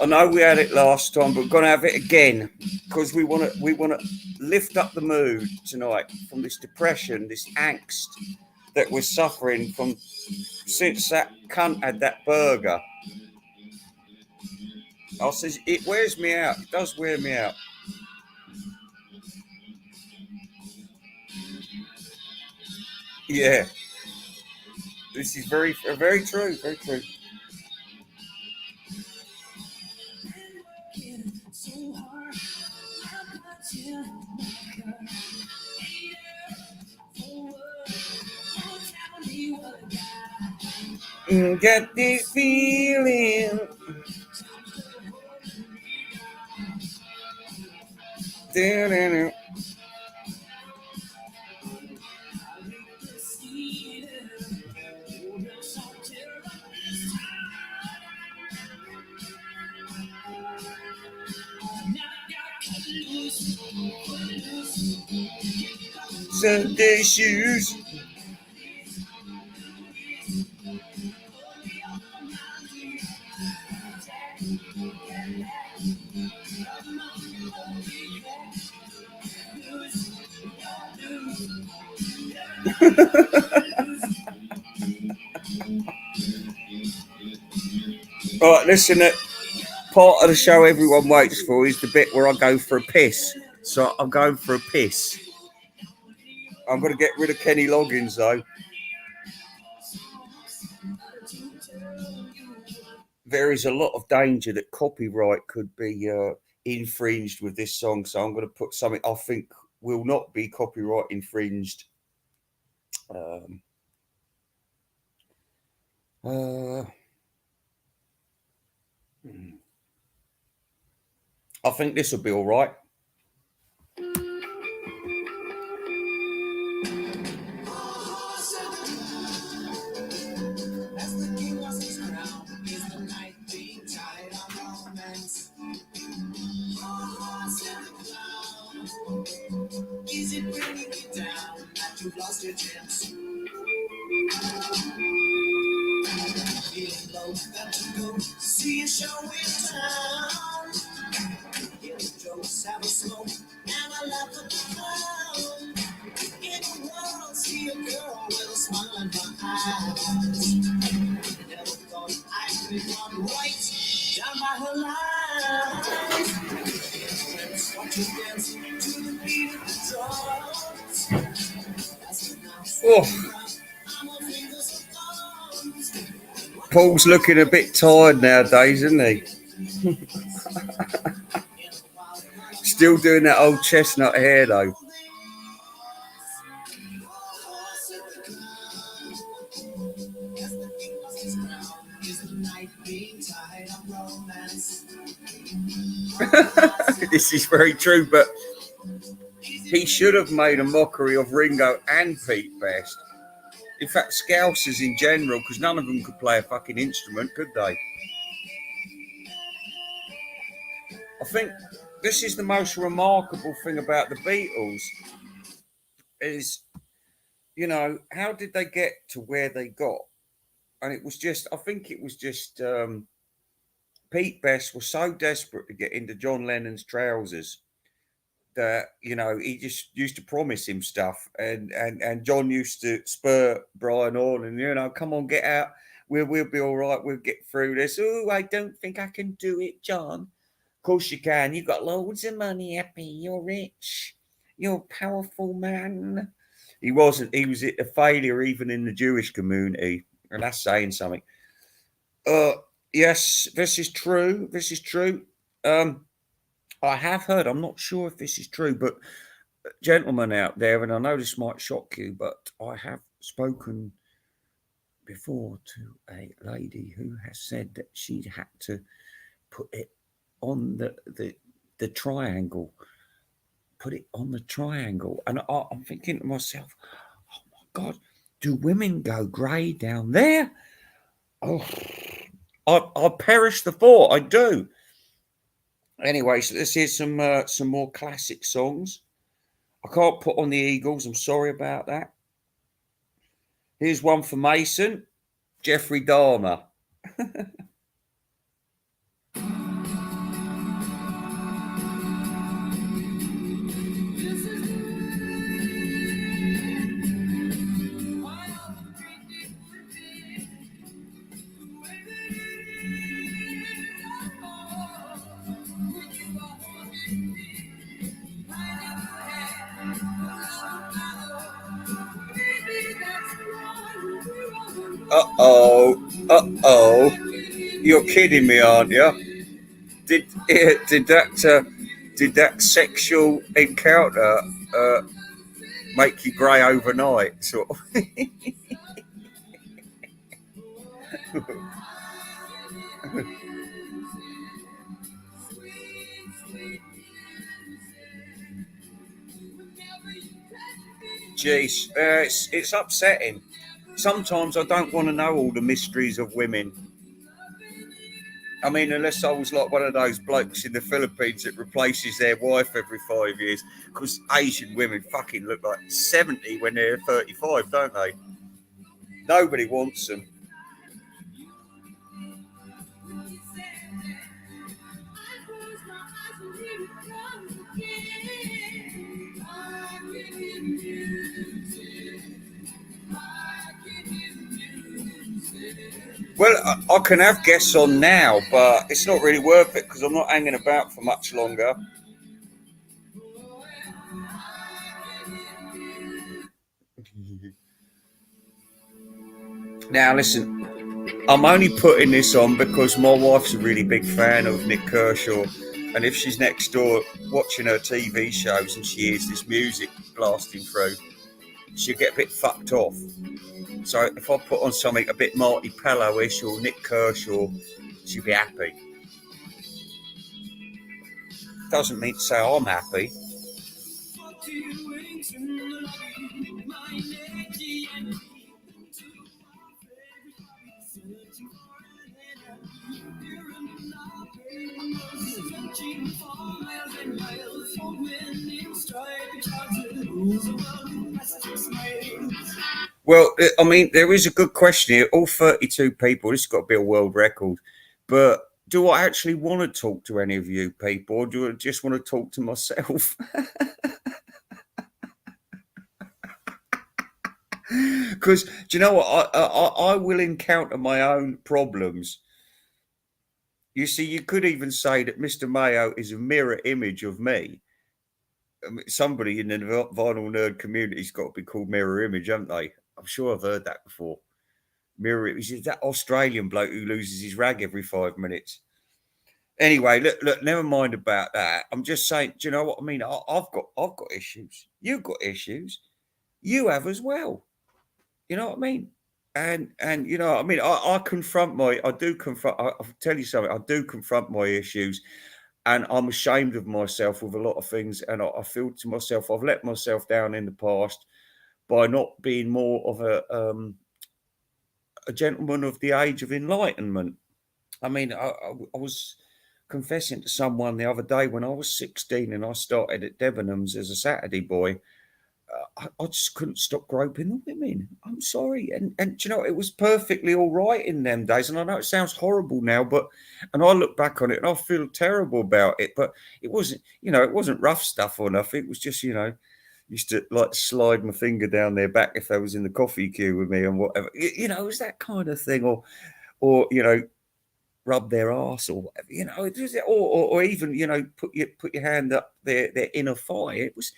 I know we had it last time, but we're gonna have it again because we want to lift up the mood tonight from this depression, this angst that we're suffering from since that cunt had that burger. I says it wears me out. It does wear me out. Yeah, this is very true. Very true. Get the feeling. Sunday shoes. All right, listen, part of the show everyone waits for is the bit where I go for a piss. So I'm going for a piss. I'm going to get rid of Kenny Loggins, though. There is a lot of danger that copyright could be infringed with this song. So I'm going to put something I think will not be copyright infringed. I think this will be all right. Is it bringing you down that you've lost your chance? Feeling low, got to go see a show in town. Hear the jokes, have a smoke, and I laugh at the clown. In the world, see a girl with a smile in her eyes. Never thought I'd be one right down by her life. Oh, Paul's looking a bit tired nowadays, isn't he? Still doing that old chestnut hair though. This is very true, but he should have made a mockery of Ringo and Pete Best. In fact, Scousers in general, because none of them could play a fucking instrument, could they? I think this is the most remarkable thing about the Beatles is, you know, how did they get to where they got? And it was just, I think it was just Pete Best was so desperate to get into John Lennon's trousers that, you know, he just used to promise him stuff, and John used to spur Brian on, and, you know, come on, get out, we'll be all right, we'll get through this. Oh, I don't think I can do it, John. Of course you can. You've got loads of money, Happy. You're rich. You're a powerful man. He wasn't. He was a failure even in the Jewish community, and that's saying something. Yes, this is true. This is true. I have heard, I'm not sure if this is true, but gentlemen out there, and I know this might shock you, but I have spoken before to a lady who has said that she'd had to put it on the triangle, put it on the triangle. And I'm thinking to myself, oh my God, do women go grey down there? Oh, I perish the thought, I do. Anyway, so let's hear some more classic songs. I can't put on the Eagles. I'm sorry about that. Here's one for Mason, Jeffrey Dahmer. Uh-oh. You're kidding me, aren't you? Did that sexual encounter make you grey overnight, sort of? Jeez, it's upsetting. Sometimes I don't want to know all the mysteries of women. I mean, unless I was like one of those blokes in the Philippines that replaces their wife every 5 years, because Asian women fucking look like 70 when they're 35, don't they? Nobody wants them. Well, I can have guests on now, but it's not really worth it because I'm not hanging about for much longer. Now, listen, I'm only putting this on because my wife's a really big fan of Nick Kershaw, and if she's next door watching her TV shows and she hears this music blasting through, she'll get a bit fucked off. So if I put on something a bit Marty Pellow-ish or Nick Kershaw, she'll be happy. Doesn't mean to say I'm happy. Well, I mean, there is a good question here. All 32 people, this has got to be a world record. But do I actually want to talk to any of you people, or do I just want to talk to myself? Because, do you know what? I will encounter my own problems. You see, you could even say that Mr. Mayo is a mirror image of me. I mean, somebody in the vinyl nerd community's got to be called Mirror Image, haven't they? I'm sure I've heard that before. Mirror Image is that Australian bloke who loses his rag every 5 minutes. Anyway, look, never mind about that. I'm just saying, do you know what I mean? I've got issues. You've got issues. You have as well. You know what I mean? And you know, I mean, I do confront. I'll tell you something. I do confront my issues, and I'm ashamed of myself with a lot of things. And I feel to myself, I've let myself down in the past by not being more of a gentleman of the age of enlightenment. I mean, I was confessing to someone the other day when I was 16 and I started at Debenhams as a Saturday boy. I just couldn't stop groping the women. I'm sorry. And you know, it was perfectly all right in them days. And I know it sounds horrible now, and I look back on it and I feel terrible about it. But it wasn't, you know, it wasn't rough stuff or nothing. It was just, you know, used to like slide my finger down their back if they was in the coffee queue with me and whatever. You know, it was that kind of thing. Or you know, rub their arse or whatever, you know, or even, you know, put your hand up their inner thigh. It was,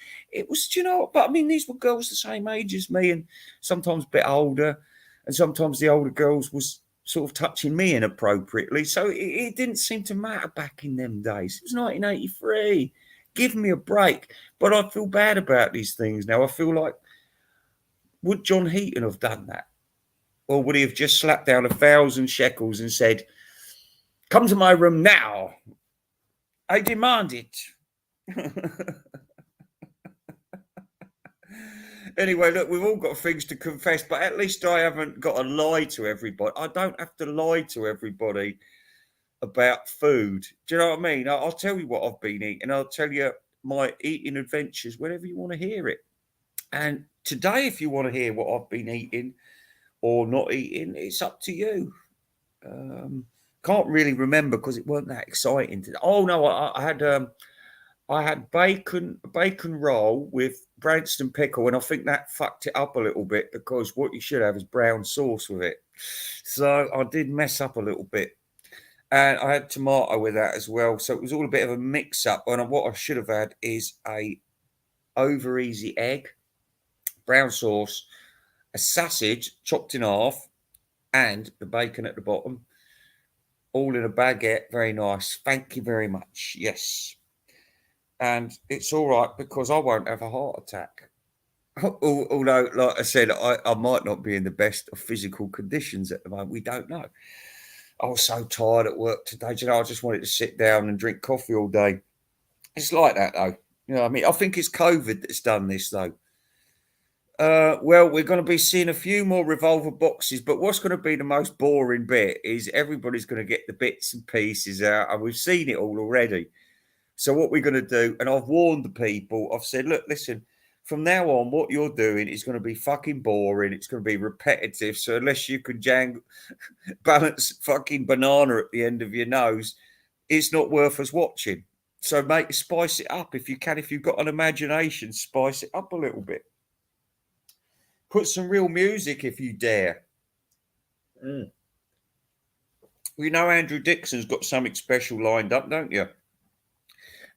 you know, but I mean, these were girls the same age as me and sometimes a bit older, and sometimes the older girls was sort of touching me inappropriately. So it didn't seem to matter back in them days. It was 1983. Give me a break. But I feel bad about these things now. I feel like, would John Heaton have done that? Or would he have just slapped down 1,000 shekels and said, "Come to my room now. I demand it." Anyway, look, we've all got things to confess, but at least I haven't got to lie to everybody. I don't have to lie to everybody about food. Do you know what I mean? I'll tell you what I've been eating. I'll tell you my eating adventures whenever you want to hear it. And today, if you want to hear what I've been eating or not eating, it's up to you. Can't really remember because it weren't that exciting today. Oh no, I had bacon roll with Branston pickle, and I think that fucked it up a little bit because what you should have is brown sauce with it. So I did mess up a little bit, and I had tomato with that as well. So it was all a bit of a mix up. And what I should have had is a over easy egg, brown sauce, a sausage chopped in half, and the bacon at the bottom. All in a baguette. Very nice. Thank you very much. Yes. And it's all right because I won't have a heart attack. Although, like I said, I might not be in the best of physical conditions at the moment. We don't know. I was so tired at work today. You know, I just wanted to sit down and drink coffee all day. It's like that, though. You know what I mean? I think it's COVID that's done this, though. Well, we're going to be seeing a few more Revolver boxes, but what's going to be the most boring bit is everybody's going to get the bits and pieces out, and we've seen it all already. So what we're going to do, and I've warned the people, I've said, look, listen, from now on, what you're doing is going to be fucking boring. It's going to be repetitive. So unless you can balance fucking banana at the end of your nose, it's not worth us watching. So spice it up if you can. If you've got an imagination, spice it up a little bit. Put some real music if you dare. You know Andrew Dixon's got something special lined up, don't you?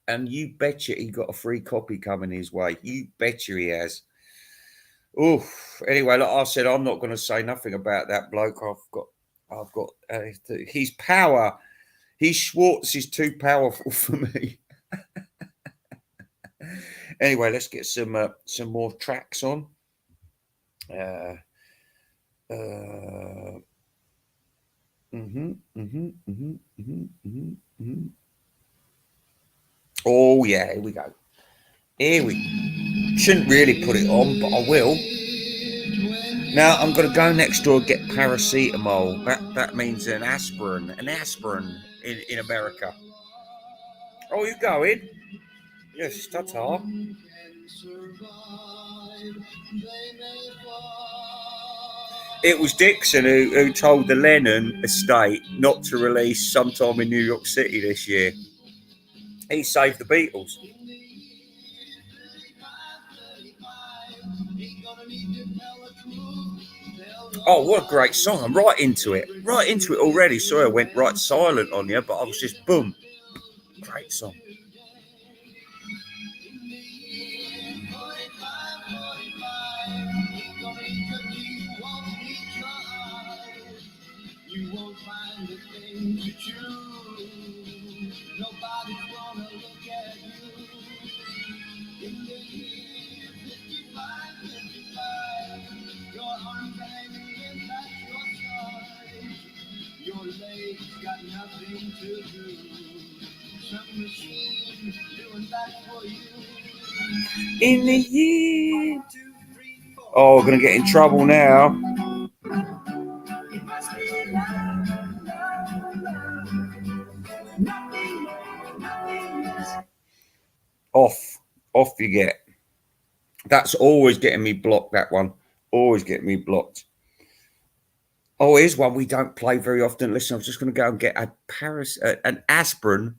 And you betcha he got a free copy coming his way. You betcha he has. Oh, anyway, like I said, I'm not going to say nothing about that bloke. I've got his power. His Schwartz is too powerful for me. Anyway, let's get some more tracks on. Oh yeah, here we go. Shouldn't really put it on, but I will. Now I'm going to go next door and get paracetamol. That means an aspirin in America. Oh, you going? Yes, ta-ta. It was Dixon who told the Lennon estate not to release Sometime in New York City this year. He saved the Beatles. Oh, what a great song. I'm right into it already. Sorry I went right silent on you, but I was just boom. Great song. In the year. Oh, we're going to get in trouble now. Off you get. That's always getting me blocked, that one. Always getting me blocked. Oh, here's one we don't play very often. Listen, I'm just going to go and get an aspirin.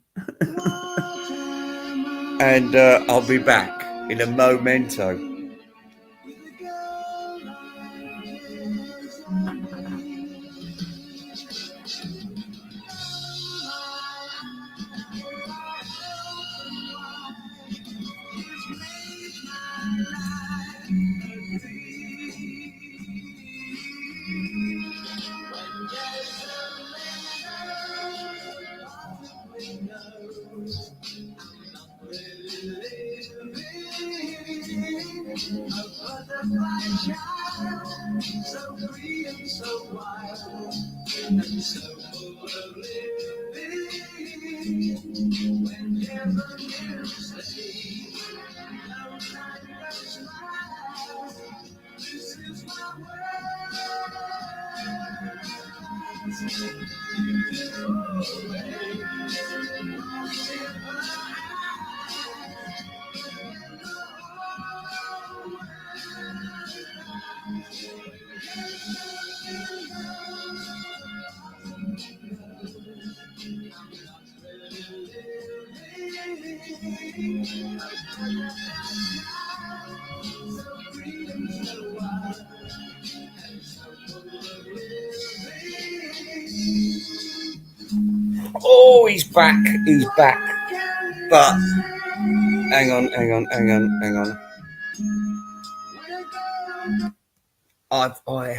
And I'll be back in a momento. So free and so wild and so full of living. Whenever you say no time goes by, this is my world. Oh, he's back. He's back. But hang on.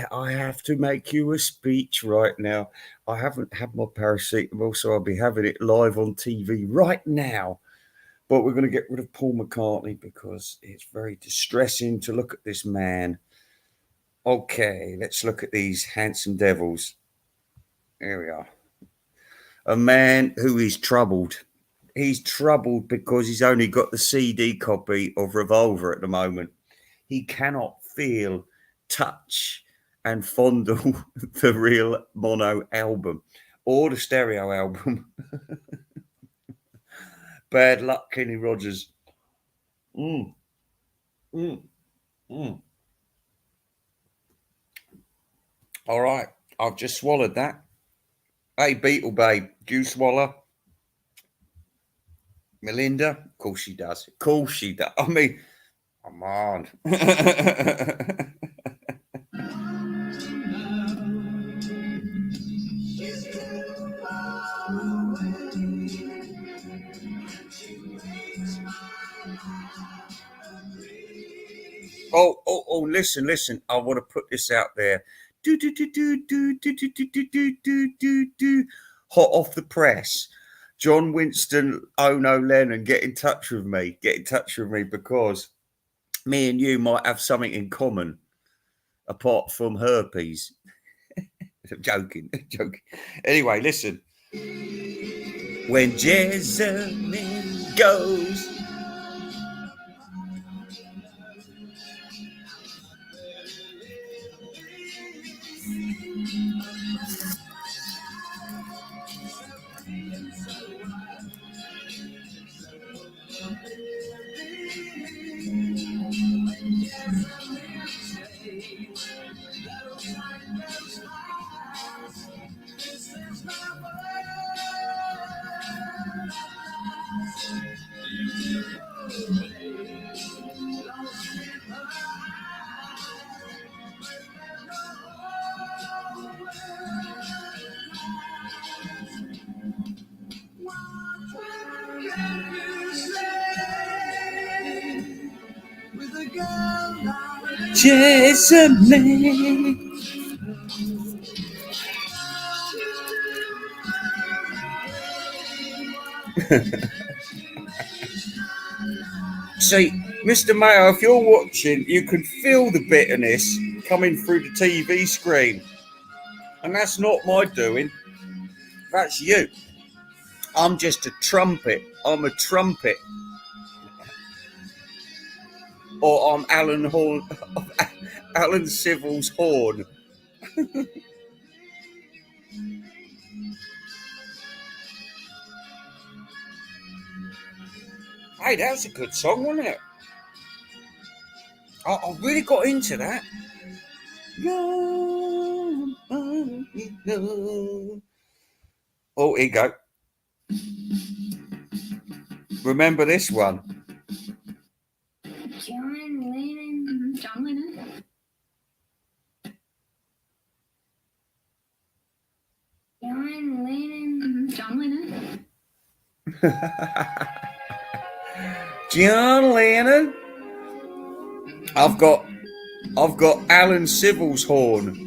I have to make you a speech right now. I haven't had my paracetamol, so I'll be having it live on TV right now. But we're going to get rid of Paul McCartney because it's very distressing to look at this man. Okay, let's look at these handsome devils. Here we are. A man who is troubled. He's troubled because he's only got the CD copy of Revolver at the moment. He cannot feel, touch, and fondle the real mono album or the stereo album. Bad luck, Kenny Rogers. All right, I've just swallowed that. Hey, Beetle Babe, do you swallow? Melinda? Of course she does. Of course she does. I mean, come on. Oh, listen. I want to put this out there. Do. Hot off the press. John Winston, Oh No Lennon, get in touch with me. Get in touch with me because me and you might have something in common apart from herpes. I'm joking. Anyway, listen. When Jessamine goes. Jessamine. See, Mr. Mayo, if you're watching, you can feel the bitterness coming through the TV screen. And that's not my doing. That's you. I'm just a trumpet. I'm a trumpet. Or I'm Alan Horn, Alan Civil's horn. Hey, that was a good song, wasn't it? I really got into that. Oh, here you go. Remember this one? John Lennon. John Lennon. John Lennon. John Lennon. John Lennon. I've got Alan Civil's horn.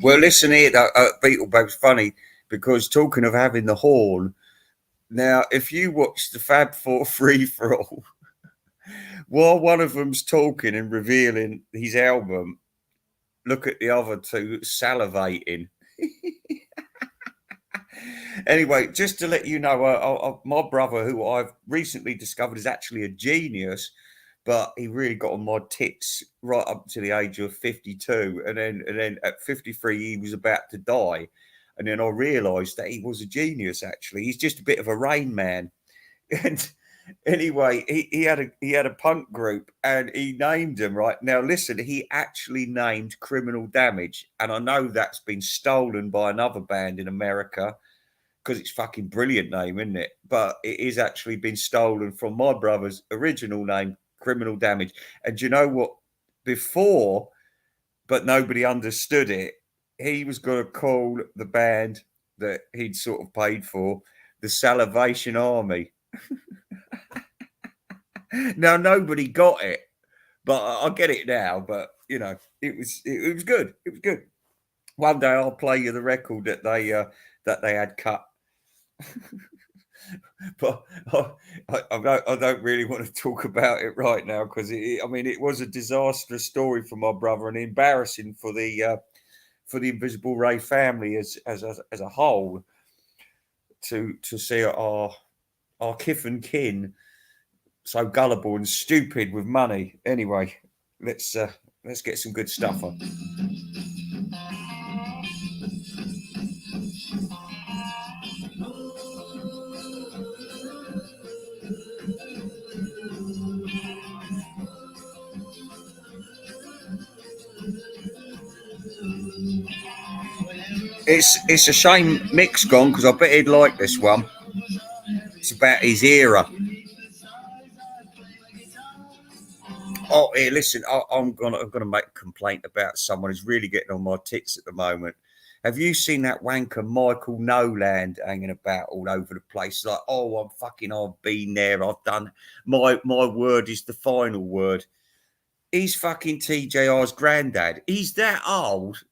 Well, listen here, Beetlebabe's funny because talking of having the horn, now if you watch the Fab Four free for all, while one of them's talking and revealing his album, look at the other two salivating. Anyway, just to let you know, my brother, who I've recently discovered is actually a genius, but he really got on my tits right up to the age of 52. And then at 53, he was about to die. And then I realised that he was a genius, actually. He's just a bit of a Rain Man. And anyway, he had a punk group and he named them, right? Now, listen, he actually named Criminal Damage. And I know that's been stolen by another band in America, because it's fucking brilliant name, isn't it? But it is actually been stolen from my brother's original name, Criminal Damage. And do you know what? Before, but nobody understood it, he was going to call the band that he'd sort of paid for the Salvation Army. Now, nobody got it, but I get it now. But, you know, it was good. It was good. One day I'll play you the record that they had cut. But I don't really want to talk about it right now because it was a disastrous story for my brother and embarrassing for the Invisible Ray family as a whole to see our kith and kin so gullible and stupid with money. Anyway, let's get some good stuff on. It's a shame Mick's gone because I bet he'd like this one. It's about his era. Oh, here, listen, I'm gonna make a complaint about someone who's really getting on my tits at the moment. Have you seen that wanker Michael Noland hanging about all over the place? Like, oh, I've been there, I've done my word is the final word. He's fucking TJR's granddad. He's that old.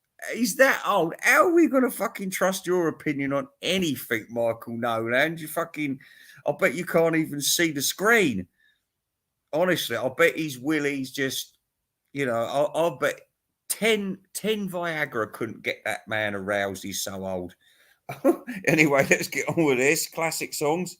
How are we going to fucking trust your opinion on anything, Michael Noland? I bet you can't even see the screen. Honestly, I bet his willy's just, I bet 10 Viagra couldn't get that man aroused. He's so old. Anyway, let's get on with this. Classic songs.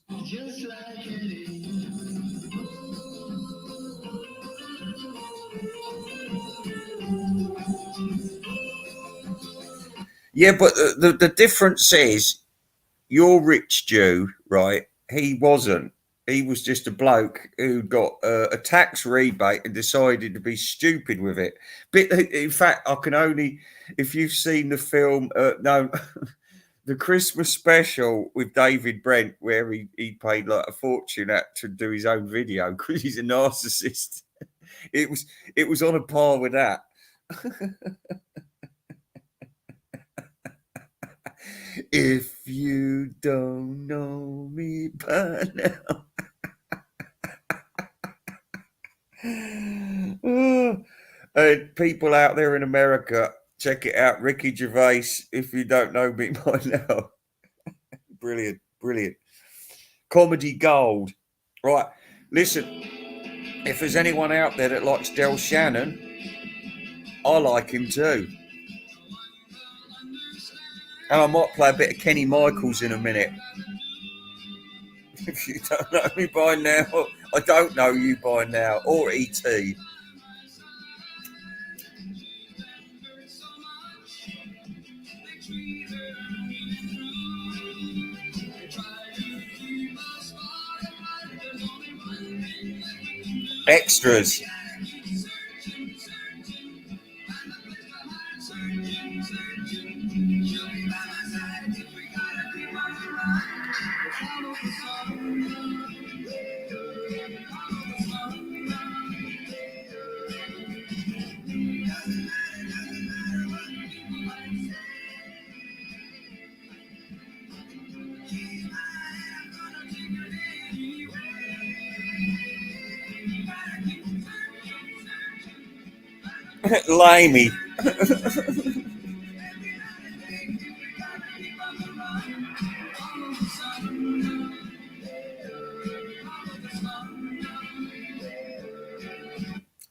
Yeah, but the difference is you're Rich Jew, right? He wasn't. He was just a bloke who got a tax rebate and decided to be stupid with it. But in fact, I can only, if you've seen the film, the Christmas special with David Brent, where he paid like a fortune to do his own video because he's a narcissist. It was on a par with that. If you don't know me by now. And people out there in America, check it out. Ricky Gervais, if you don't know me by now. Brilliant. Comedy gold. Right, listen. If there's anyone out there that likes Del Shannon, I like him too. And I might play a bit of Kenny Michaels in a minute. If you don't know me by now, I don't know you by now, or E.T. Extras. Limey.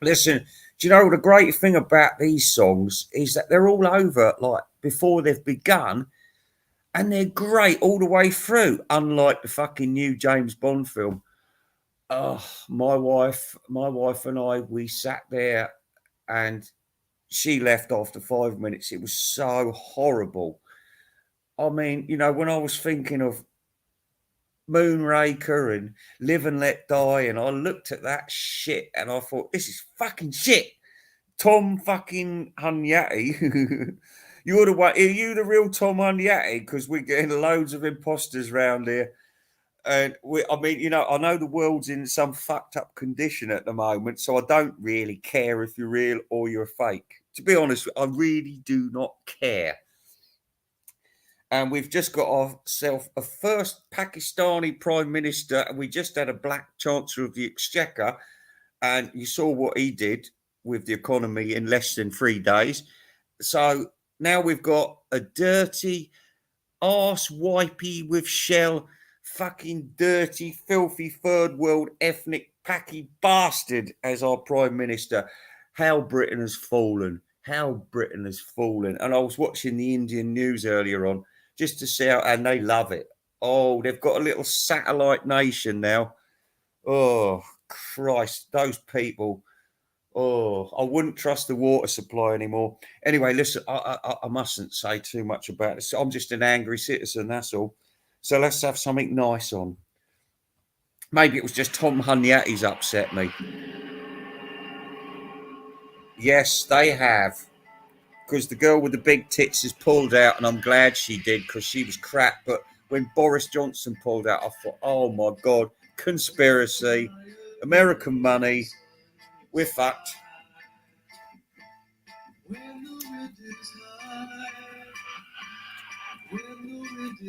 Listen, do you know the great thing about these songs is that they're all over like before they've begun, and they're great all the way through, unlike the fucking new James Bond film. Oh, my wife and I, we sat there and she left after 5 minutes. It was so horrible. I mean, you know, when I was thinking of Moonraker and Live and Let Die, and I looked at that shit and I thought, this is fucking shit. Tom fucking Hunyadi. You're the one, are you the real Tom Hunyadi? Because we're getting loads of imposters around here. And I mean, you know, I know the world's in some fucked up condition at the moment, so I don't really care if you're real or you're fake. To be honest, I really do not care. And we've just got ourselves a first Pakistani Prime Minister, and we just had a black Chancellor of the Exchequer, and you saw what he did with the economy in less than 3 days. So now we've got a dirty, arse-wipey with shell, fucking dirty, filthy, third world, ethnic, packy bastard as our Prime Minister. How Britain has fallen. How Britain has fallen. And I was watching the Indian news earlier on, just to see how, and they love it. Oh, they've got a little satellite nation now. Oh, Christ, those people. Oh, I wouldn't trust the water supply anymore. Anyway, listen, I mustn't say too much about this. I'm just an angry citizen, that's all. So let's have something nice on. Maybe it was just Tom Hunyadi's upset me. Yes, they have. Because the girl with the big tits has pulled out, and I'm glad she did because she was crap. But when Boris Johnson pulled out, I thought, oh my God, conspiracy, American money, we're fucked.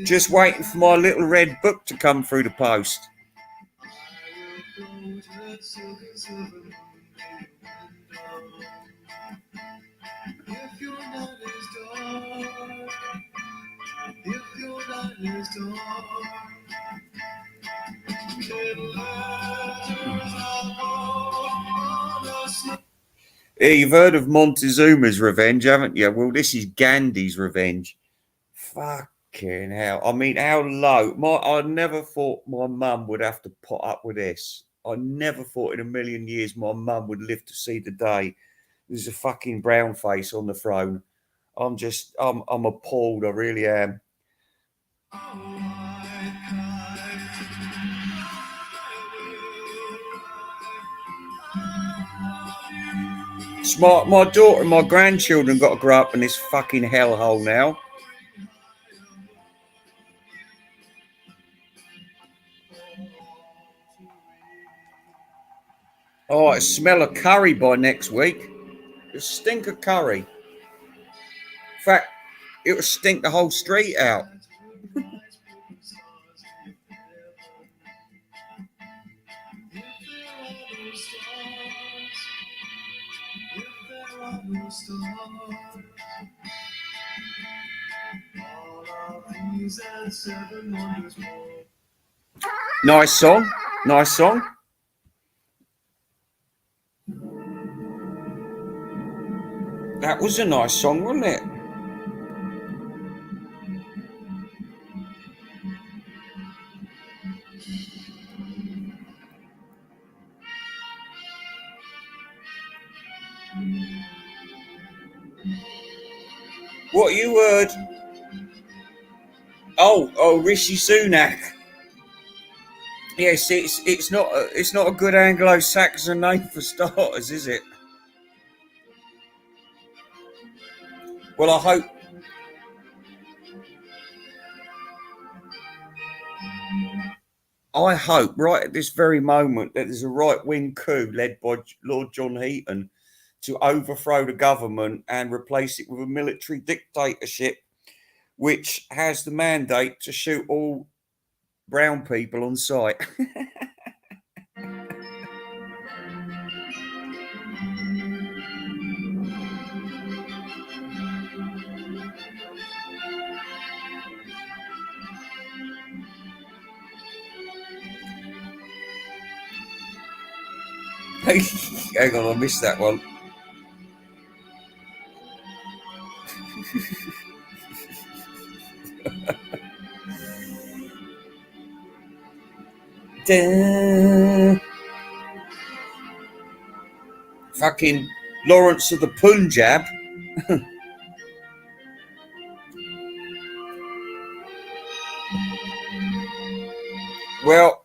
Just waiting for my little red book to come through the post. Yeah, you've heard of Montezuma's revenge, haven't you? Well, this is Gandhi's revenge. Fucking hell. I mean, how low. I never thought my mum would have to put up with this. I never thought in a million years my mum would live to see the day there's a fucking brown face on the throne. I'm appalled. I really am. My daughter and my grandchildren got to grow up in this fucking hellhole now. Oh, I smell a curry by next week. It'll stink of curry. In fact, it will stink the whole street out. Nice song. Nice song. That was a nice song, wasn't it? What you heard? Oh, Rishi Sunak. Yes, it's not a good Anglo-Saxon name for starters, is it? Well, I hope right at this very moment that there's a right-wing coup led by Lord John Heaton to overthrow the government and replace it with a military dictatorship, which has the mandate to shoot all brown people on sight. Hang on, I missed that one. Fucking Lawrence of the Punjab. Well,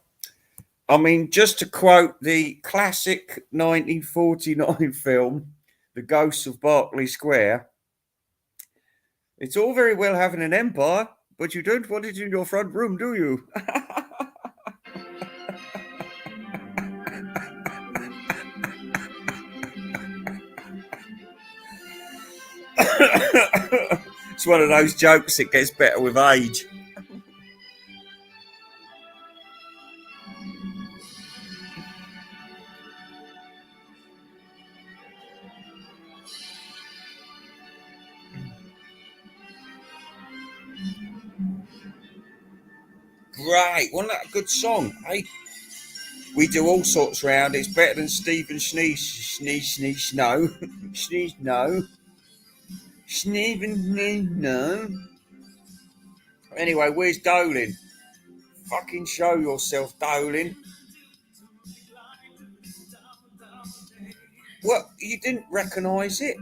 I mean, just to quote the classic 1949 film, The Ghosts of Berkeley Square, it's all very well having an empire, but you don't want it in your front room, do you? It's one of those jokes that gets better with age. Great, wasn't that a good song? Hey, we do all sorts round. It's better than Stephen Snow. Stephen No. Anyway, where's Dolin? Fucking show yourself, Dolin. What? You didn't recognise it?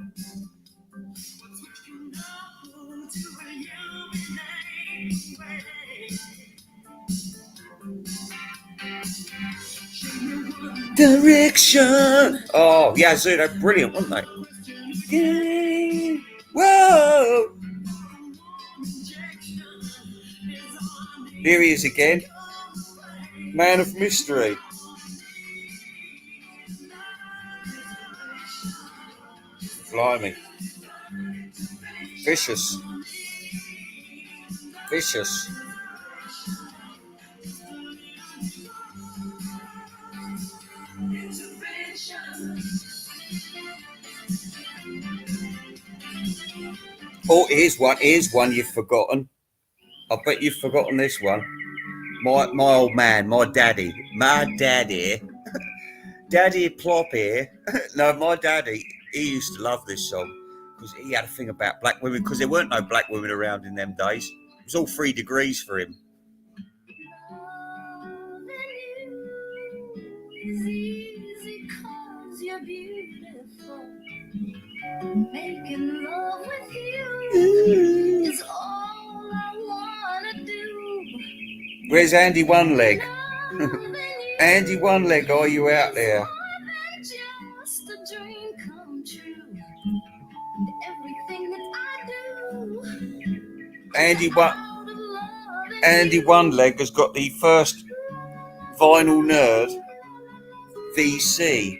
Direction. Oh, yeah, so they're brilliant, weren't they? Whoa. Here he is again. Man of mystery. Blimey. Vicious. Vicious. Oh, here's one you've forgotten. I bet you've forgotten this one. My old man, my daddy, Daddy Plop here. No, my daddy, he used to love this song because he had a thing about black women, because there weren't no black women around in them days. It was all 3 degrees for him. Making love with you is all I wanna do. Where's Andy One Leg? Andy One Leg, are you out there? Just a dream come true. Everything that I do. Andy One Leg has got the first vinyl nerd VC.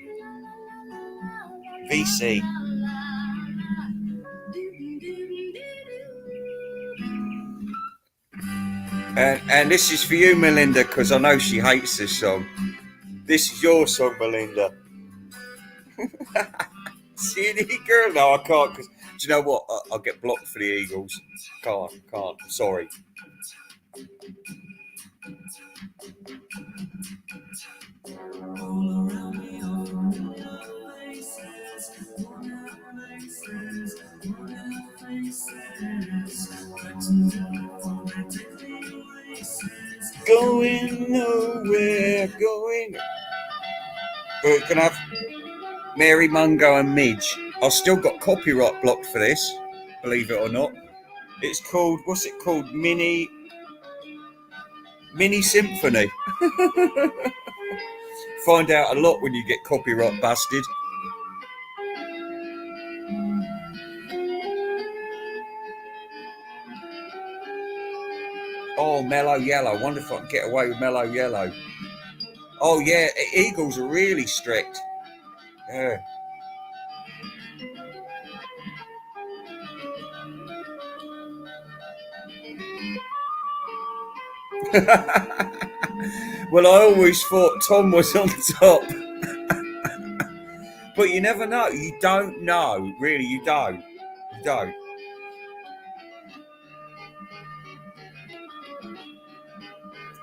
And this is for you, Melinda, because I know she hates this song. This is your song, Melinda. City girl? No, I can't, because do you know what? I'll get blocked for the Eagles. Can't. Sorry. Going nowhere, going. We're gonna have Mary Mungo and Midge. I've still got copyright blocked for this, believe it or not. It's called, what's it called? Mini Symphony. Find out a lot when you get copyright busted. Oh, Mellow Yellow. Wonder if I can get away with Mellow Yellow. Oh yeah, Eagles are really strict. Yeah. Well, I always thought Tom was on top. But you never know. You don't know. Really, you don't. You don't.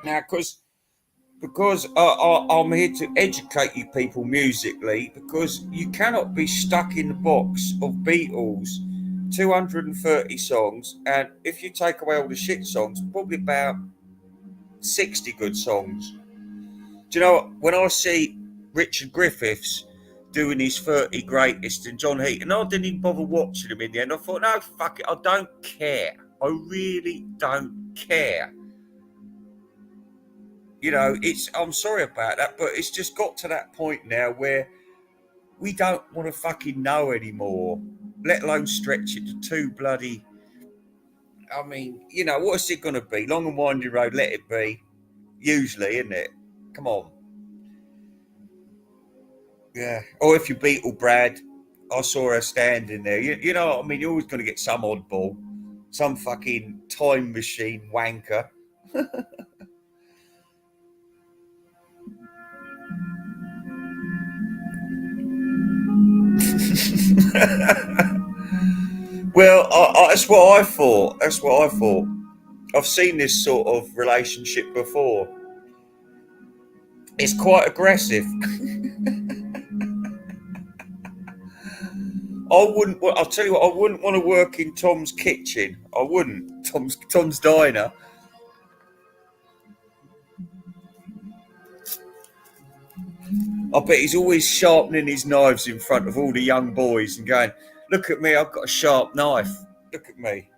Now, because I'm here to educate you people musically, because you cannot be stuck in the box of Beatles, 230 songs, and if you take away all the shit songs, probably about 60 good songs. Do you know, when I see Richard Griffiths doing his 30 greatest and John Heaton, I didn't even bother watching him in the end. I thought, no, fuck it, I don't care. I really don't care. You know, I'm sorry about that, but it's just got to that point now where we don't want to fucking know anymore, let alone stretch it to too bloody. I mean, you know, what is it going to be? Long and winding road, let it be. Usually, isn't it? Come on. Yeah. Or if you Beatle Brad, I saw her standing there. You know what I mean? You're always going to get some oddball, some fucking time machine wanker. Well, that's what I thought. That's what I thought. I've seen this sort of relationship before. It's quite aggressive. I'll tell you what, I wouldn't want to work in Tom's kitchen. I wouldn't. Tom's diner. I bet he's always sharpening his knives in front of all the young boys and going, look at me, I've got a sharp knife. Look at me.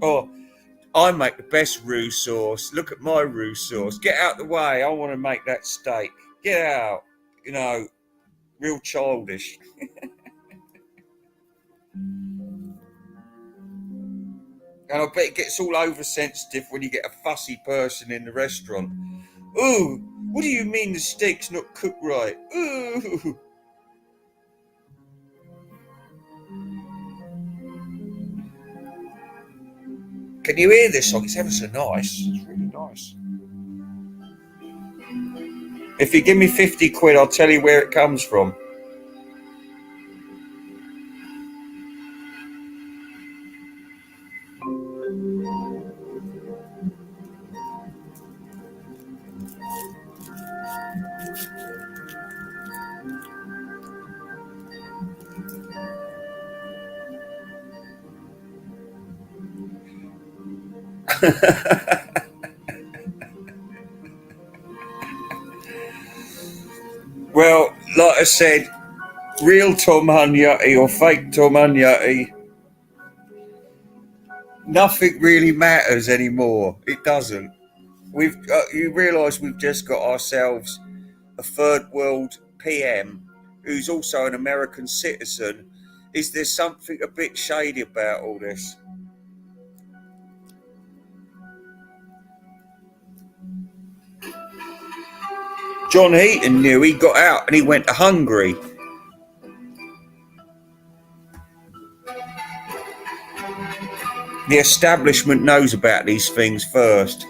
Oh, I make the best roux sauce. Look at my roux sauce. Get out the way. I want to make that steak. Get out. You know, real childish. And I bet it gets all oversensitive when you get a fussy person in the restaurant. Ooh, what do you mean the steak's not cooked right? Ooh. Can you hear this song? It's ever so nice. It's really nice. If you give me 50 quid, I'll tell you where it comes from. Well, like I said, real Tom Hunyutty or fake Tom Hunyutty, nothing really matters anymore. It doesn't. You realise we've just got ourselves a third world PM who's also an American citizen. Is there something a bit shady about all this? John Heaton knew. He got out and he went to Hungary. The establishment knows about these things first.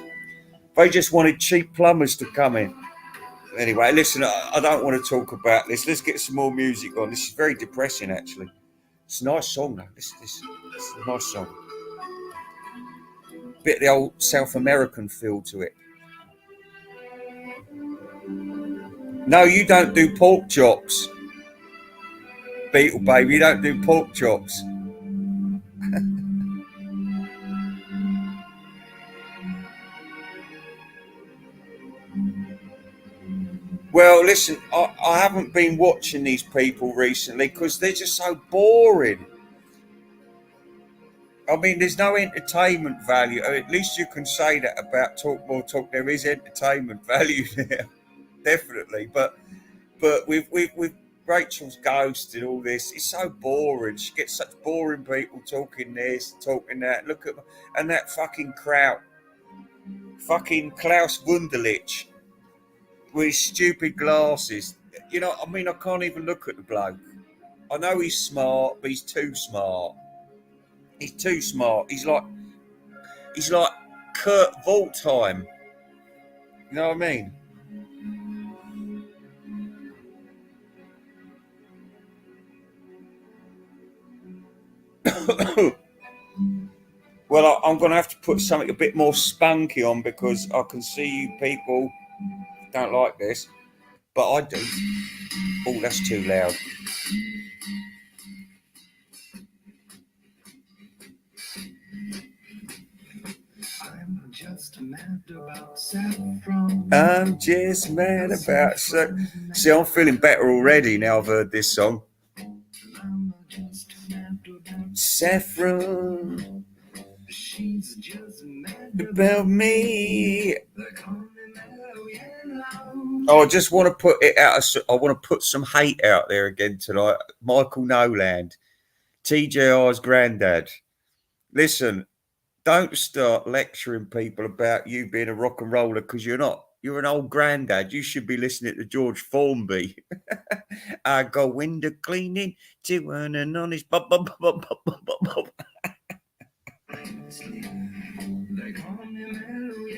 They just wanted cheap plumbers to come in. Anyway, listen, I don't want to talk about this. Let's get some more music on. This is very depressing, actually. It's a nice song, though. This is a nice song. Bit of the old South American feel to it. No, you don't do pork chops. Beetle baby, you don't do pork chops. Well, listen, I haven't been watching these people recently because they're just so boring. I mean, there's no entertainment value. At least you can say that about Talk More Talk. There is entertainment value there, definitely. But with Rachel's ghost and all this, it's so boring. She gets such boring people talking this, talking that. Look at and that fucking crowd, fucking Klaus Wunderlich with his stupid glasses. You know, I mean, I can't even look at the bloke. I know he's smart, but he's too smart. He's too smart. He's like Kurt Voltheim. You know what I mean? Well, I'm going to have to put something a bit more spunky on because I can see you people don't like this, but I do. Oh, that's too loud. I'm just mad about See, I'm feeling better already now I've heard this song. Saffron, she's just mad about me. Oh, I just want to put it out. I want to put some hate out there again tonight. Michael Noland, TJR's Grandad. Listen, don't start lecturing people about you being a rock and roller because you're not. You're an old granddad. You should be listening to George Formby. I go window cleaning to earn an honest bob.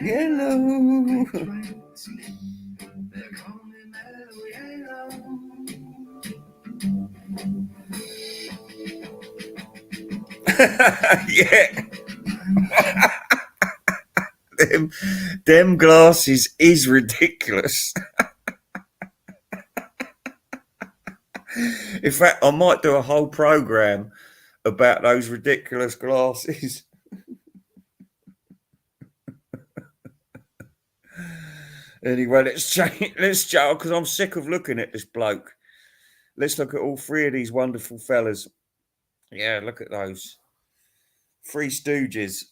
Yellow. Yeah. them glasses is ridiculous. In fact, I might do a whole program about those ridiculous glasses. Anyway, let's change because I'm sick of looking at this bloke. Let's look at all three of these wonderful fellas. Yeah, look at those. Three Stooges.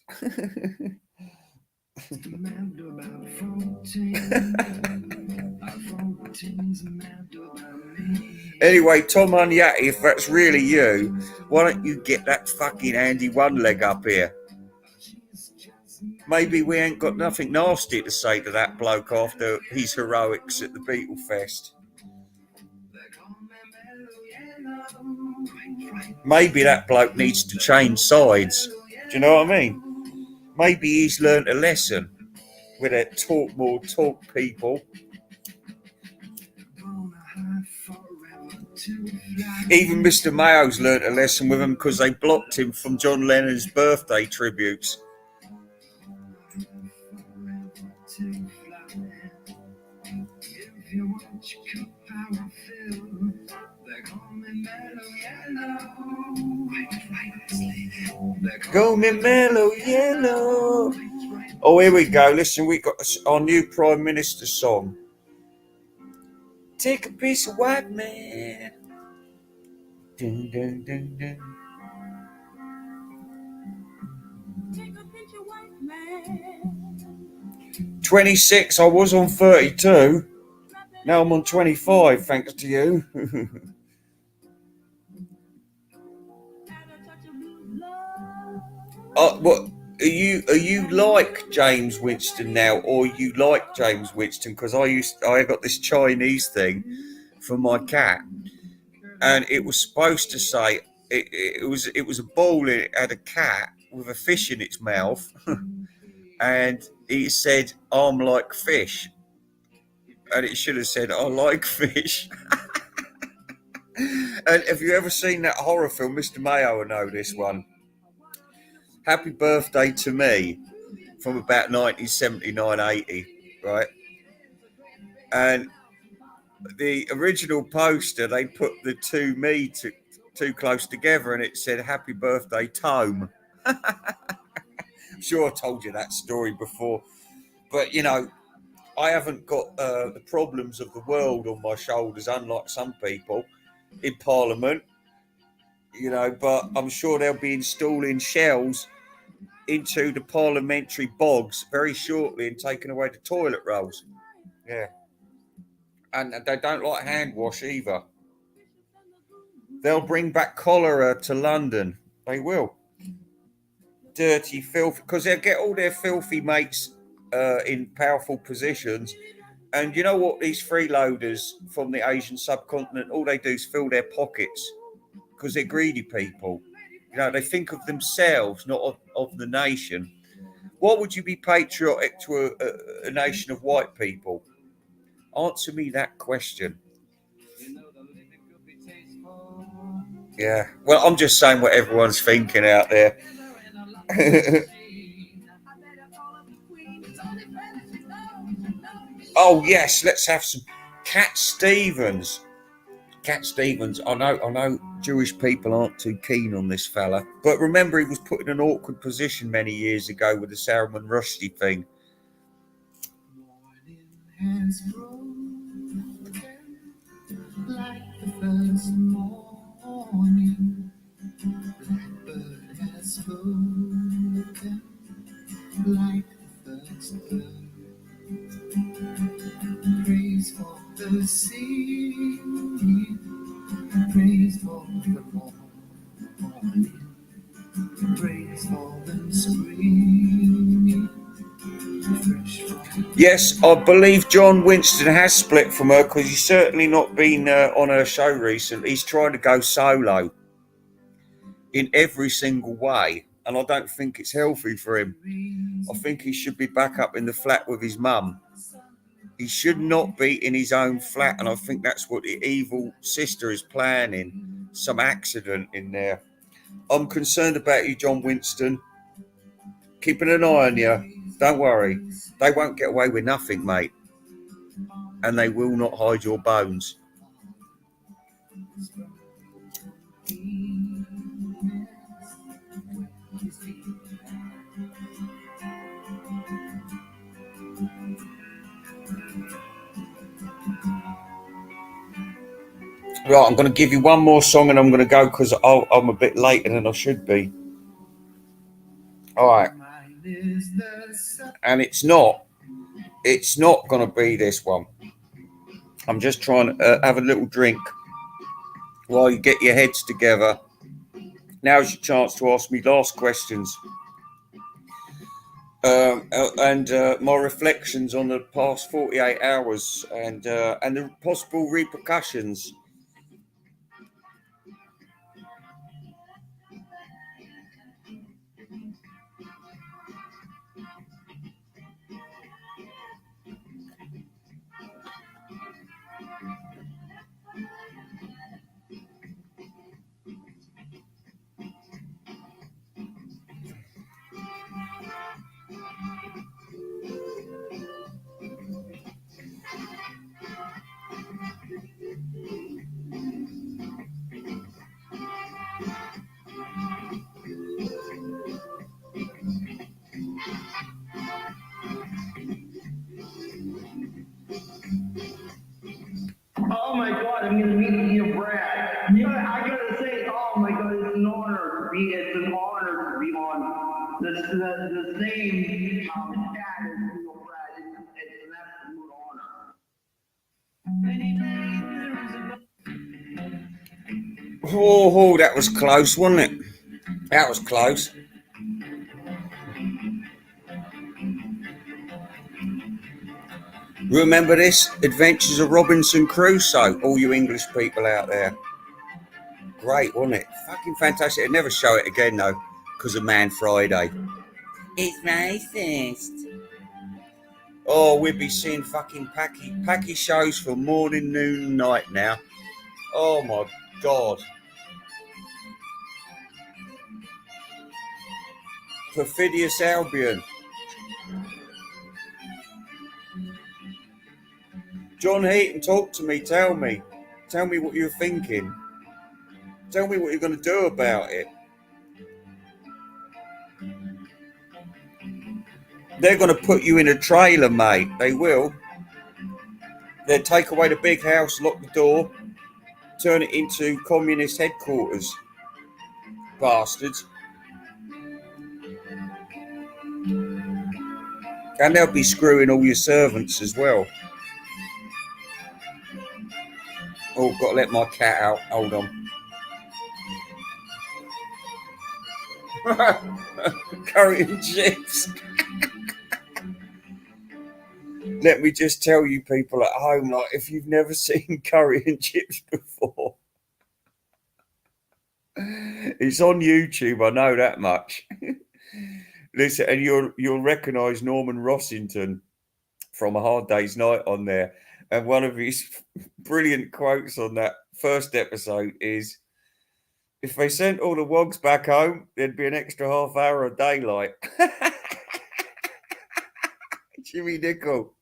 Anyway, Tom Unyati, if that's really you, why don't you get that fucking Andy One Leg up here? Maybe we ain't got nothing nasty to say to that bloke after his heroics at the Beatle Fest. Maybe that bloke needs to change sides. Do you know what I mean? Maybe he's learned a lesson with that Talk More Talk people. Even Mr. Mayo's learnt a lesson with him because they blocked him from John Lennon's birthday tributes. Go me mellow yellow. Oh, here we go. Listen, we got our new Prime Minister song. Take a piece of white man. Dun, dun, dun, dun. Take a picture, white man. 26. I was on 32. Now I'm on 25, thanks to you. What are you like James Winston now, or you like James Winston? Because I got this Chinese thing for my cat, and it was supposed to say it was a ball and it had a cat with a fish in its mouth, and it said I'm like fish, and it should have said I like fish. And have you ever seen that horror film? Mr. Mayo will know this one. Happy Birthday to Me, from about 1979-80, right? And the original poster, they put the to me too close together, and it said "Happy Birthday, Tome." I'm sure I told you that story before, but you know, I haven't got the problems of the world on my shoulders, unlike some people in Parliament. You know, but I'm sure they'll be installing shells into the parliamentary bogs very shortly and taking away the toilet rolls. Yeah. And they don't like hand wash either. They'll bring back cholera to London. They will. Dirty, filthy, because they'll get all their filthy mates in powerful positions. And you know what? These freeloaders from the Asian subcontinent, all they do is fill their pockets because they're greedy people. You know, they think of themselves, not of the nation. Why would you be patriotic to a nation of white people? Answer me that question. Yeah, well, I'm just saying what everyone's thinking out there. Oh yes, let's have some Cat Stevens. Cat Stevens. I know Jewish people aren't too keen on this fella, but remember he was put in an awkward position many years ago with the Salman Rushdie thing. Like the first morning, blackbird has spoken. Like the first bird, praise for the singing, praise for the morning, praise for the spring. Yes, I believe John Winston has split from her because he's certainly not been on her show recently. He's trying to go solo in every single way, and I don't think it's healthy for him. I think he should be back up in the flat with his mum. He should not be in his own flat, and I think that's what the evil sister is planning, some accident in there. I'm concerned about you, John Winston. Keeping an eye on you. Don't worry. They won't get away with nothing, mate. And they will not hide your bones. Right, I'm going to give you one more song and I'm going to go because I'm a bit later than I should be. All right. And it's not going to be this one. I'm just trying to have a little drink while you get your heads together. Now's your chance to ask me last questions. And my reflections on the past 48 hours and the possible repercussions. Oh my God, I'm gonna meet you, Brad. Yeah, I gotta say, oh my God, it's an honor to be. It's an honor to be on the same status as you, Brad. It's an absolute honor. Oh, that was close, wasn't it? That was close. Remember this? Adventures of Robinson Crusoe, all you English people out there. Great, wasn't it? Fucking fantastic. I'd never show it again, though, because of Man Friday. It's racist. Oh, we'll be seeing fucking packy shows for morning, noon, and night now. Oh, my God. Perfidious Albion. John Heaton, talk to me. Tell me what you're thinking. Tell me what you're going to do about it. They're going to put you in a trailer, mate. They will. They'll take away the big house, lock the door, turn it into communist headquarters. Bastards. And they'll be screwing all your servants as well. Oh, got to let my cat out. Hold on. Curry and chips. Let me just tell you people at home, like, if you've never seen curry and chips before, it's on YouTube, I know that much. Listen, and you'll recognise Norman Rossington from A Hard Day's Night on there. And one of his brilliant quotes on that first episode is, if they sent all the wogs back home, there'd be an extra half hour of daylight. Jimmy Nicol.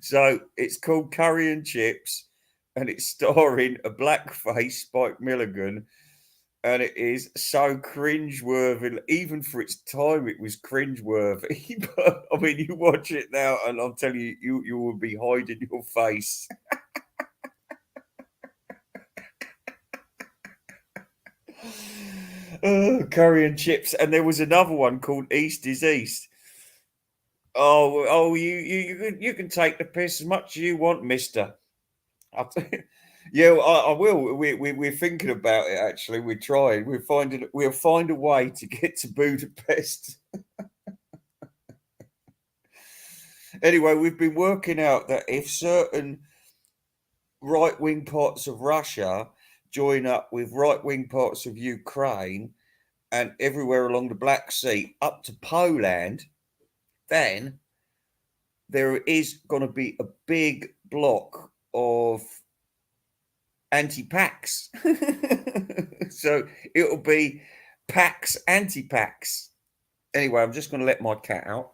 So it's called Curry and Chips, and it's starring a blackface Spike Milligan, and it is so cringeworthy. Even for its time, it was cringeworthy. But I mean, you watch it now, and I'll tell you, you will be hiding your face. Oh, Curry and Chips, and there was another one called East is East. Oh, you can take the piss as much as you want, mister. Yeah, I will. We're thinking about it, actually. We're trying. We'll find a way to get to Budapest. Anyway, we've been working out that if certain right-wing parts of Russia join up with right-wing parts of Ukraine and everywhere along the Black Sea up to Poland, then there is going to be a big block of anti-Pax. So it'll be Pax, anti-Pax. Anyway, I'm just going to let my cat out.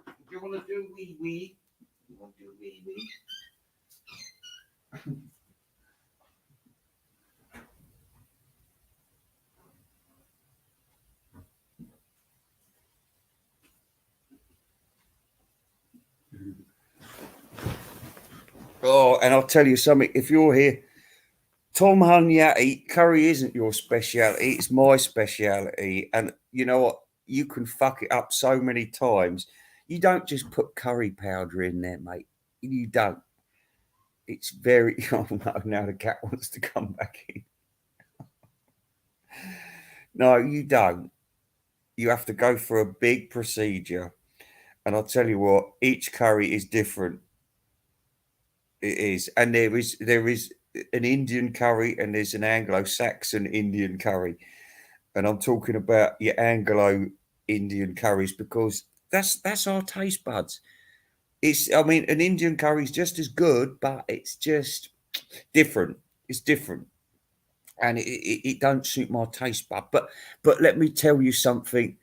Do you want to do wee-wee? You want to do wee-wee? Oh, and I'll tell you something. If you're here, Tom Hunyati, curry isn't your speciality. It's my speciality. And you know what? You can fuck it up so many times. You don't just put curry powder in there, mate. You don't. It's very... Oh, no, now the cat wants to come back in. No, you don't. You have to go for a big procedure. And I'll tell you what, each curry is different. It is. And there is an Indian curry and there's an Anglo-Saxon Indian curry. And I'm talking about your Anglo-Indian curries because that's our taste buds. I mean, an Indian curry is just as good, but it's just different. It's different. And it don't suit my taste bud. But let me tell you something.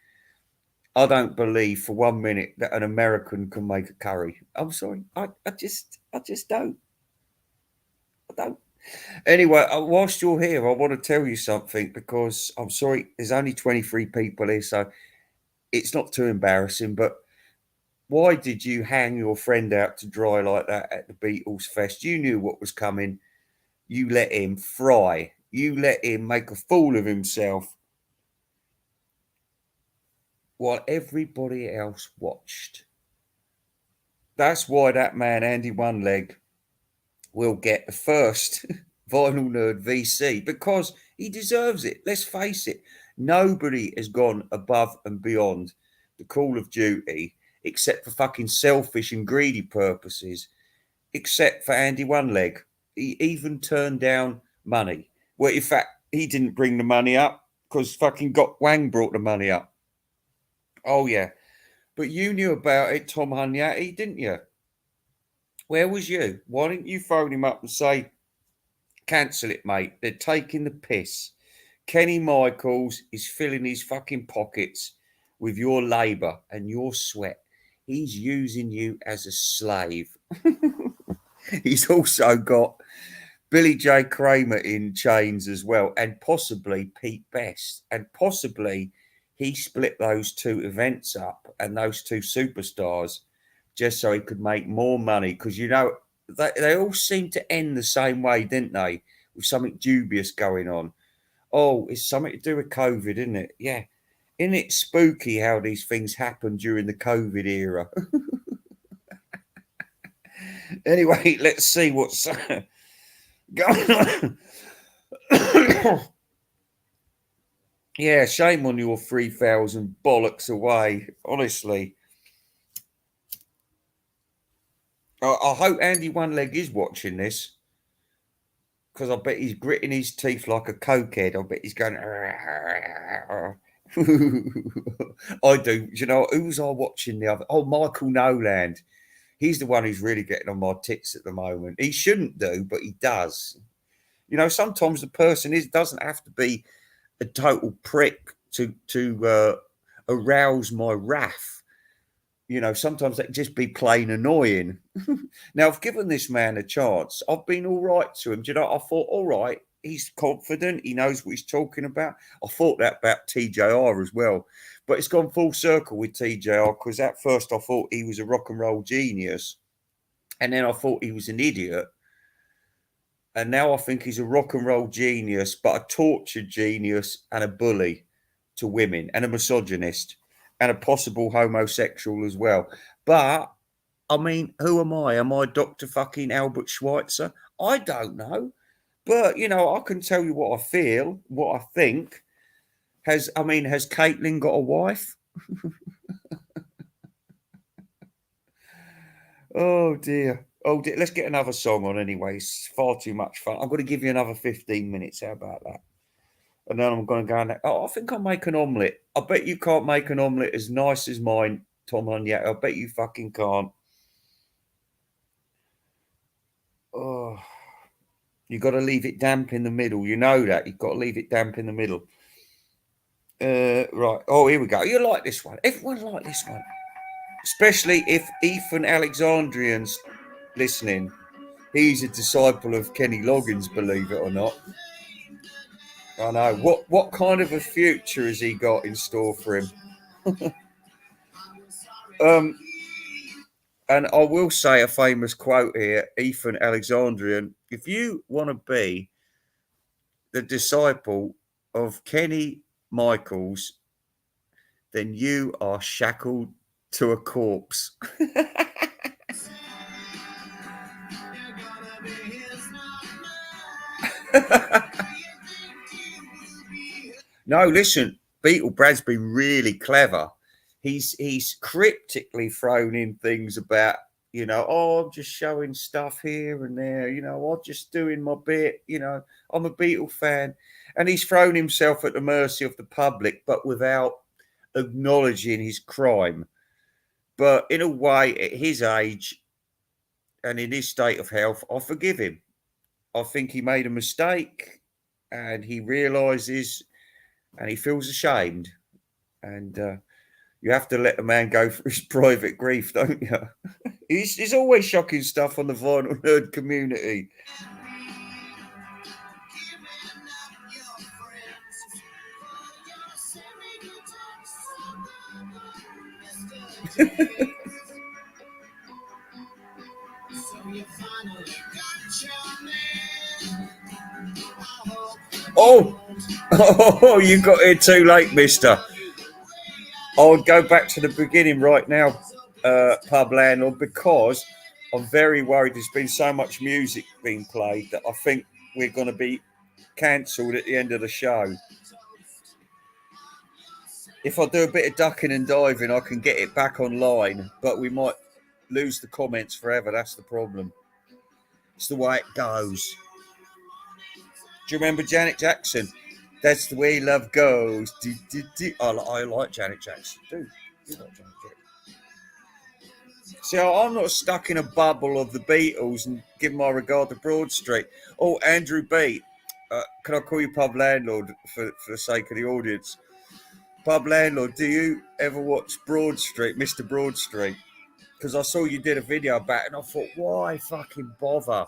I don't believe for 1 minute that an American can make a curry. I'm sorry. I just don't. I don't. Anyway, whilst you're here, I want to tell you something because I'm sorry, there's only 23 people here, so it's not too embarrassing. But why did you hang your friend out to dry like that at the Beatles Fest? You knew what was coming. You let him fry. You let him make a fool of himself while everybody else watched. That's why that man, Andy One Leg, will get the first Vinyl Nerd VC because he deserves it. Let's face it. Nobody has gone above and beyond the Call of Duty except for fucking selfish and greedy purposes, except for Andy One Leg. He even turned down money. Well, in fact, he didn't bring the money up because fucking Got Wang brought the money up. Oh, yeah. But you knew about it, Tom Hunyati, didn't you? Where was you? Why didn't you phone him up and say, cancel it, mate? They're taking the piss. Kenny Michaels is filling his fucking pockets with your labour and your sweat. He's using you as a slave. He's also got Billy J. Kramer in chains as well, and possibly Pete Best, and possibly he split those two events up and those two superstars just so he could make more money. Because, you know, they all seem to end the same way, didn't they? With something dubious going on. Oh, it's something to do with COVID, isn't it? Yeah. Isn't it spooky how these things happen during the COVID era? Anyway, let's see what's going on. Yeah, shame on your 3,000 bollocks away, honestly. I hope Andy One Leg is watching this, because I bet he's gritting his teeth like a cokehead. I bet he's going. I do. You know, who was I watching the other? Oh, Michael Noland. He's the one who's really getting on my tits at the moment. He shouldn't do, but he does. You know, sometimes the person doesn't have to be a total prick to arouse my wrath. You know, sometimes that just be plain annoying. Now, I've given this man a chance. I've been all right to him. Do you know, I thought, all right, he's confident. He knows what he's talking about. I thought that about TJR as well. But it's gone full circle with TJR, because at first I thought he was a rock and roll genius. And then I thought he was an idiot. And now I think he's a rock and roll genius, but a tortured genius and a bully to women and a misogynist and a possible homosexual as well. But, I mean, who am I? Am I Dr. fucking Albert Schweitzer? I don't know. But, you know, I can tell you what I feel, what I think. Has Caitlin got a wife? Oh, dear. Oh, dear. Let's get another song on anyway. It's far too much fun. I'm going to give you another 15 minutes. How about that? And then I'm going to go and... I think I'll make an omelette. I bet you can't make an omelette as nice as mine, Tom Hunyat. I bet you fucking can't. Oh, you got to leave it damp in the middle. You know that. You've got to leave it damp in the middle. Right. Oh, here we go. You like this one. Everyone like this one. Especially if Ethan Alexandrian's listening. He's a disciple of Kenny Loggins, believe it or not. I know. What kind of a future has he got in store for him? And I will say a famous quote here, Ethan Alexandrian. If you want to be the disciple of Kenny Michaels, then you are shackled to a corpse. No, listen, Beetle Brad's been really clever. He's cryptically thrown in things about, you know, oh, I'm just showing stuff here and there, you know, I'm just doing my bit, you know, I'm a Beatle fan. And he's thrown himself at the mercy of the public, but without acknowledging his crime. But in a way, at his age and in his state of health, I forgive him. I think he made a mistake and he realises and he feels ashamed. And you have to let the man go for his private grief, don't you? He's always shocking stuff on the vinyl nerd community. Oh, you got here too late, mister. I'll go back to the beginning right now, pub landlord, because I'm very worried. There's been so much music being played that I think we're going to be cancelled at the end of the show. If I do a bit of ducking and diving, I can get it back online, but we might lose the comments forever. That's the problem. It's the way it goes. Do you remember Janet Jackson? That's the way love goes. I like Janet Jackson. You like Janet Jackson. See, I'm not stuck in a bubble of the Beatles and give my regard to Broad Street. Oh, Andrew B. Can I call you pub landlord for the sake of the audience? Pub landlord, do you ever watch Broad Street, Mr. Broad Street? Because I saw you did a video about it and I thought, why fucking bother?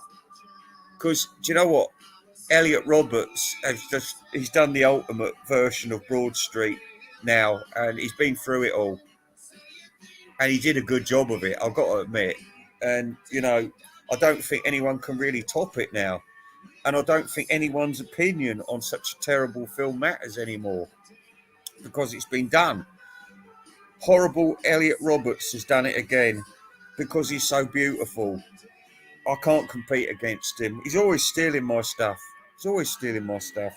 Because do you know what? Elliot Roberts he's done the ultimate version of Broad Street now, and he's been through it all. And he did a good job of it, I've got to admit. And, you know, I don't think anyone can really top it now. And I don't think anyone's opinion on such a terrible film matters anymore, because it's been done. Horrible Elliot Roberts has done it again because he's so beautiful. I can't compete against him. He's always stealing my stuff. He's always stealing my stuff.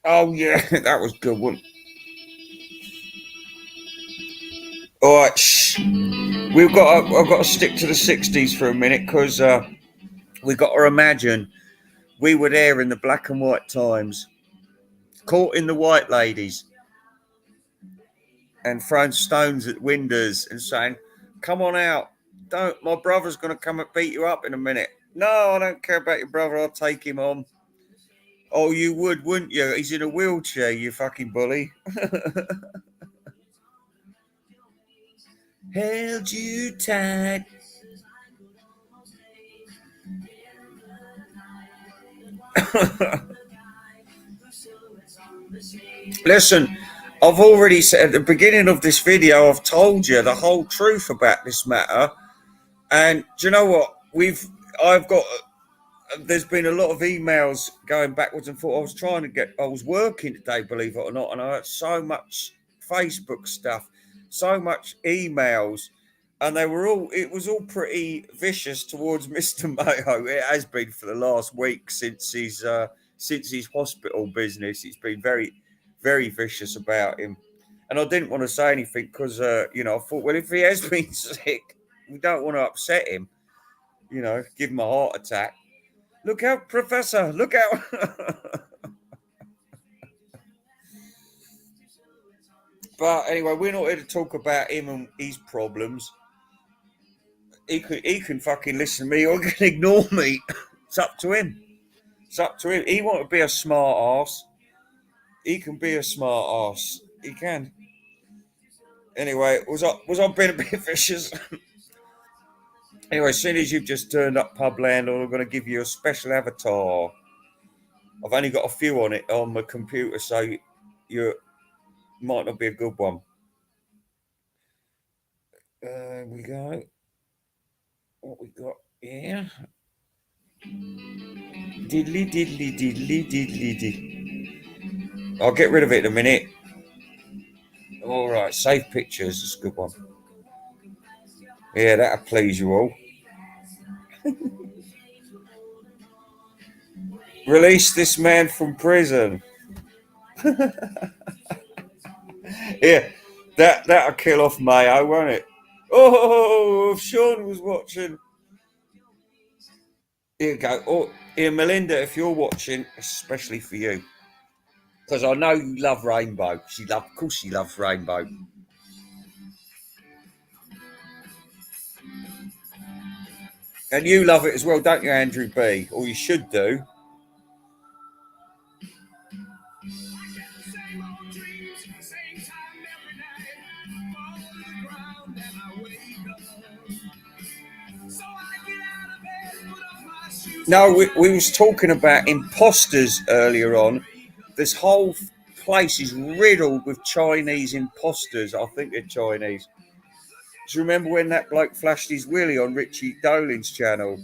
Oh yeah, that was good one. All right, shh. I've got to stick to the 60s for a minute, because we've got to imagine we were there in the black and white times, caught in the white ladies, and throwing stones at windows and saying, "Come on out! Don't! My brother's going to come and beat you up in a minute." "No, I don't care about your brother. I'll take him on." "Oh, you would, wouldn't you? He's in a wheelchair, you fucking bully." Held you tight. Listen, I've already said at the beginning of this video, I've told you the whole truth about this matter. And do you know what? There's been a lot of emails going backwards and forwards. I was working today, believe it or not, and I had so much Facebook stuff, so much emails, and it was all pretty vicious towards Mr. Mayo. It has been for the last week since his hospital business. It's been very, very vicious about him. And I didn't want to say anything because, I thought, well, if he has been sick, we don't want to upset him, give him a heart attack. Look out, Professor, look out. But anyway, we're not here to talk about him and his problems. He can fucking listen to me or he can ignore me. It's up to him. It's up to him. He wants to be a smart ass. He can be a smart ass. He can. Anyway, was I being a bit vicious? Anyway, as soon as you've just turned up Publand, I'm going to give you a special avatar. I've only got a few on it on my computer, so you might not be a good one. There we go. What we got here? Diddly, diddly, diddly, diddly, diddly. I'll get rid of it in a minute. All right, save pictures. That's a good one. Yeah, that'll please you all. Release this man from prison. Yeah, that'll kill off Mayo, won't it? Oh, if Sean was watching. Here you go. Oh, here, Melinda, if you're watching, especially for you, because I know you love Rainbow. Of course, she loves Rainbow. And you love it as well, don't you, Andrew B? Or you should do. No, we was talking about imposters earlier on. This whole place is riddled with Chinese imposters. I think they're Chinese. Do you remember when that bloke flashed his willy on Richie Dolin's channel?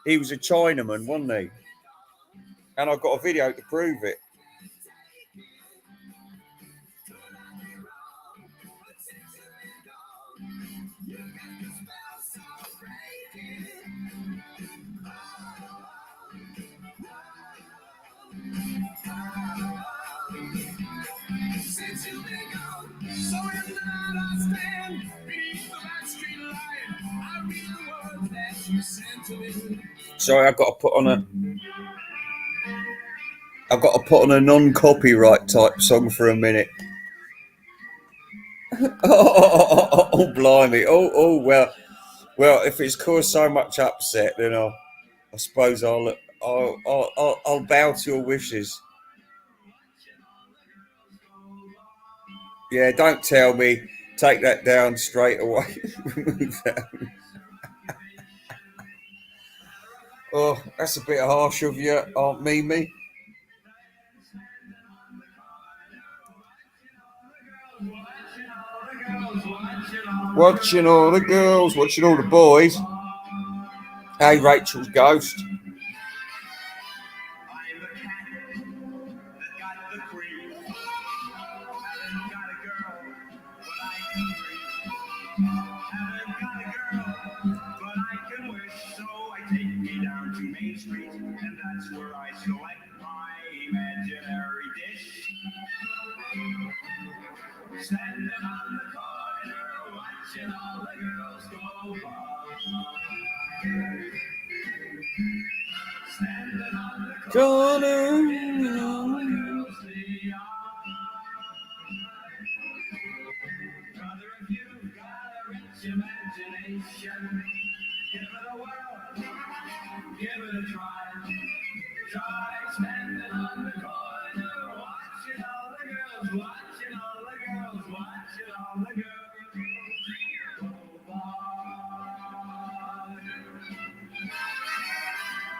He was a Chinaman, wasn't he? And I've got a video to prove it. Sorry, I've got to put on a non-copyright type song for a minute. Oh, blimey. Oh, well, if it's caused so much upset, then I suppose I'll bow to your wishes. Yeah, don't tell me. Take that down straight away. Remove that. Oh, that's a bit harsh of you, Aunt Mimi. Watching all the girls, watching all the boys. Hey, Rachel's ghost.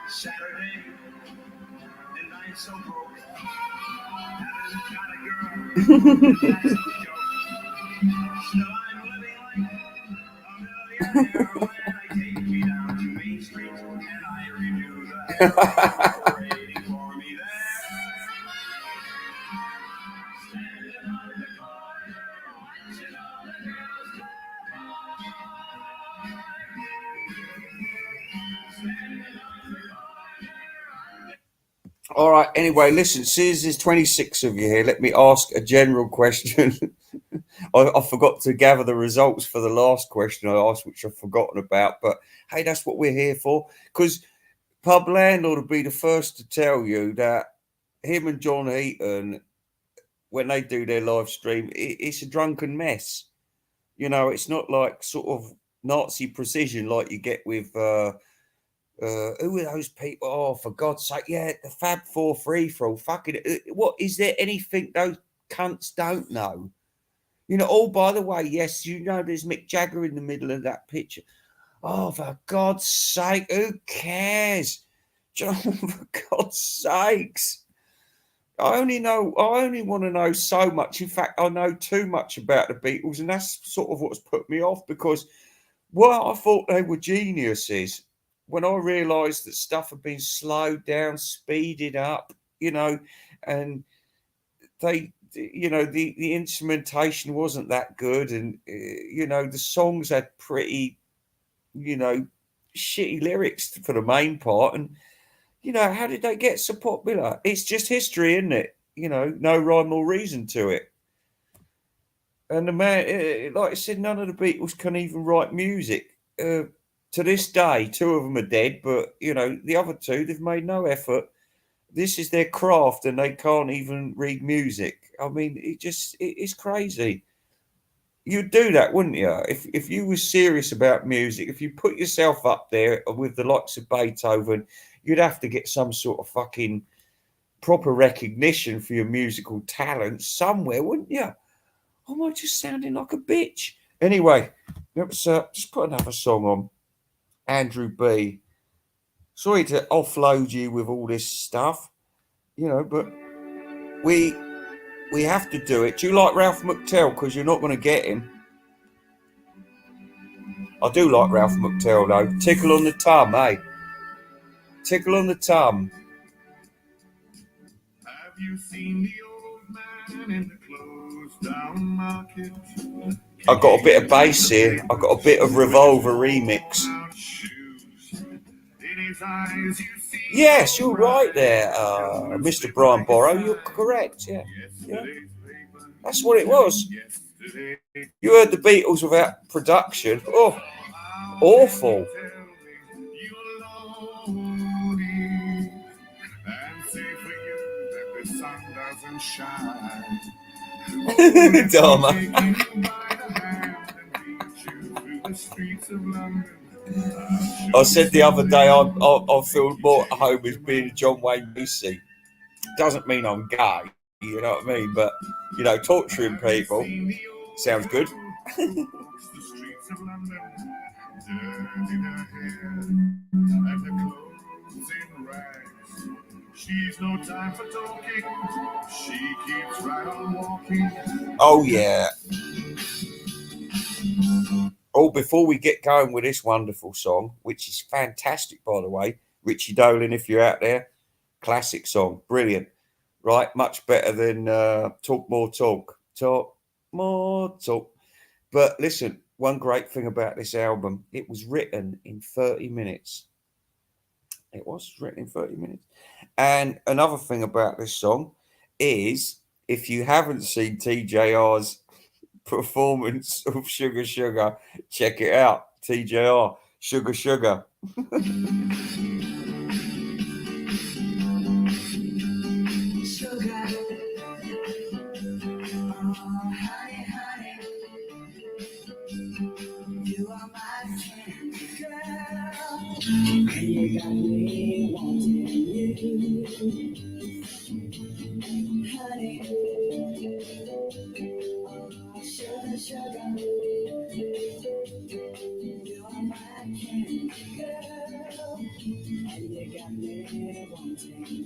Saturday, and I'm so broke. Haven't got a girl, that's no joke. Still I'm living like a millionaire when I take me down to Main Street and I renew the hair waiting for me there. Standing on the corner, watching all the girls go by. Standing on the corner. All right. Anyway, listen, since there's 26 of you here, let me ask a general question. I forgot to gather the results for the last question I asked, which I've forgotten about. But hey, that's what we're here for. Because Pub Landlord will be the first to tell you that him and John Heaton, when they do their live stream, it's a drunken mess. You know, it's not like sort of Nazi precision like you get with who are those people? Oh, for God's sake, yeah, the Fab Four free for all. Fucking what is there anything those cunts don't know? You know, oh, by the way, yes, you know there's Mick Jagger in the middle of that picture. Oh, for God's sake, who cares? John, for God's sakes. I only want to know so much. In fact, I know too much about the Beatles, and that's sort of what's put me off, because while I thought they were geniuses, when I realised that stuff had been slowed down, speeded up, you know, and they, you know, the instrumentation wasn't that good, and you know, the songs had pretty, you know, shitty lyrics for the main part, and you know, how did they get so popular? It's just history, isn't it? You know, no rhyme or reason to it. And the man, like I said, none of the Beatles can even write music. To this day, two of them are dead, but you know, the other two, they've made no effort. This is their craft, and they can't even read music. I mean, it's crazy. You'd do that, wouldn't you? If you were serious about music, if you put yourself up there with the likes of Beethoven, you'd have to get some sort of fucking proper recognition for your musical talent somewhere, wouldn't you? Am I just sounding like a bitch? Anyway, let's just put another song on. Andrew B. Sorry to offload you with all this stuff, you know, but we have to do it. Do you like Ralph McTell? Because you're not going to get him. I do like Ralph McTell, though. Tickle on the tum, eh? Tickle on the tum. Have you seen the old man in the closed down market? I've got a bit of bass here. I've got a bit of Revolver remix. Yes, you're right there, Mr. Brian Borrow. You're correct, yeah. That's what it was. You heard the Beatles without production. Oh, awful. Dharma. I said the other day I feel more at home as being John Wayne Gacy. Doesn't mean I'm gay, you know what I mean? But, you know, torturing people sounds good. She's no time for talking. She keeps right on walking. Oh, yeah. Oh, before we get going with this wonderful song, which is fantastic, by the way, Richie Dolin, if you're out there, classic song, brilliant. Right, much better than Talk More Talk. Talk More Talk. But listen, one great thing about this album, it was written in 30 minutes. It was written in 30 minutes. And another thing about this song is, if you haven't seen TJR's performance of Sugar Sugar, check it out. TJR, Sugar Sugar. You are my candy girl, and you got me wanting you, honey. Sugar, sugar, you are my candy girl, and you got me wanting you.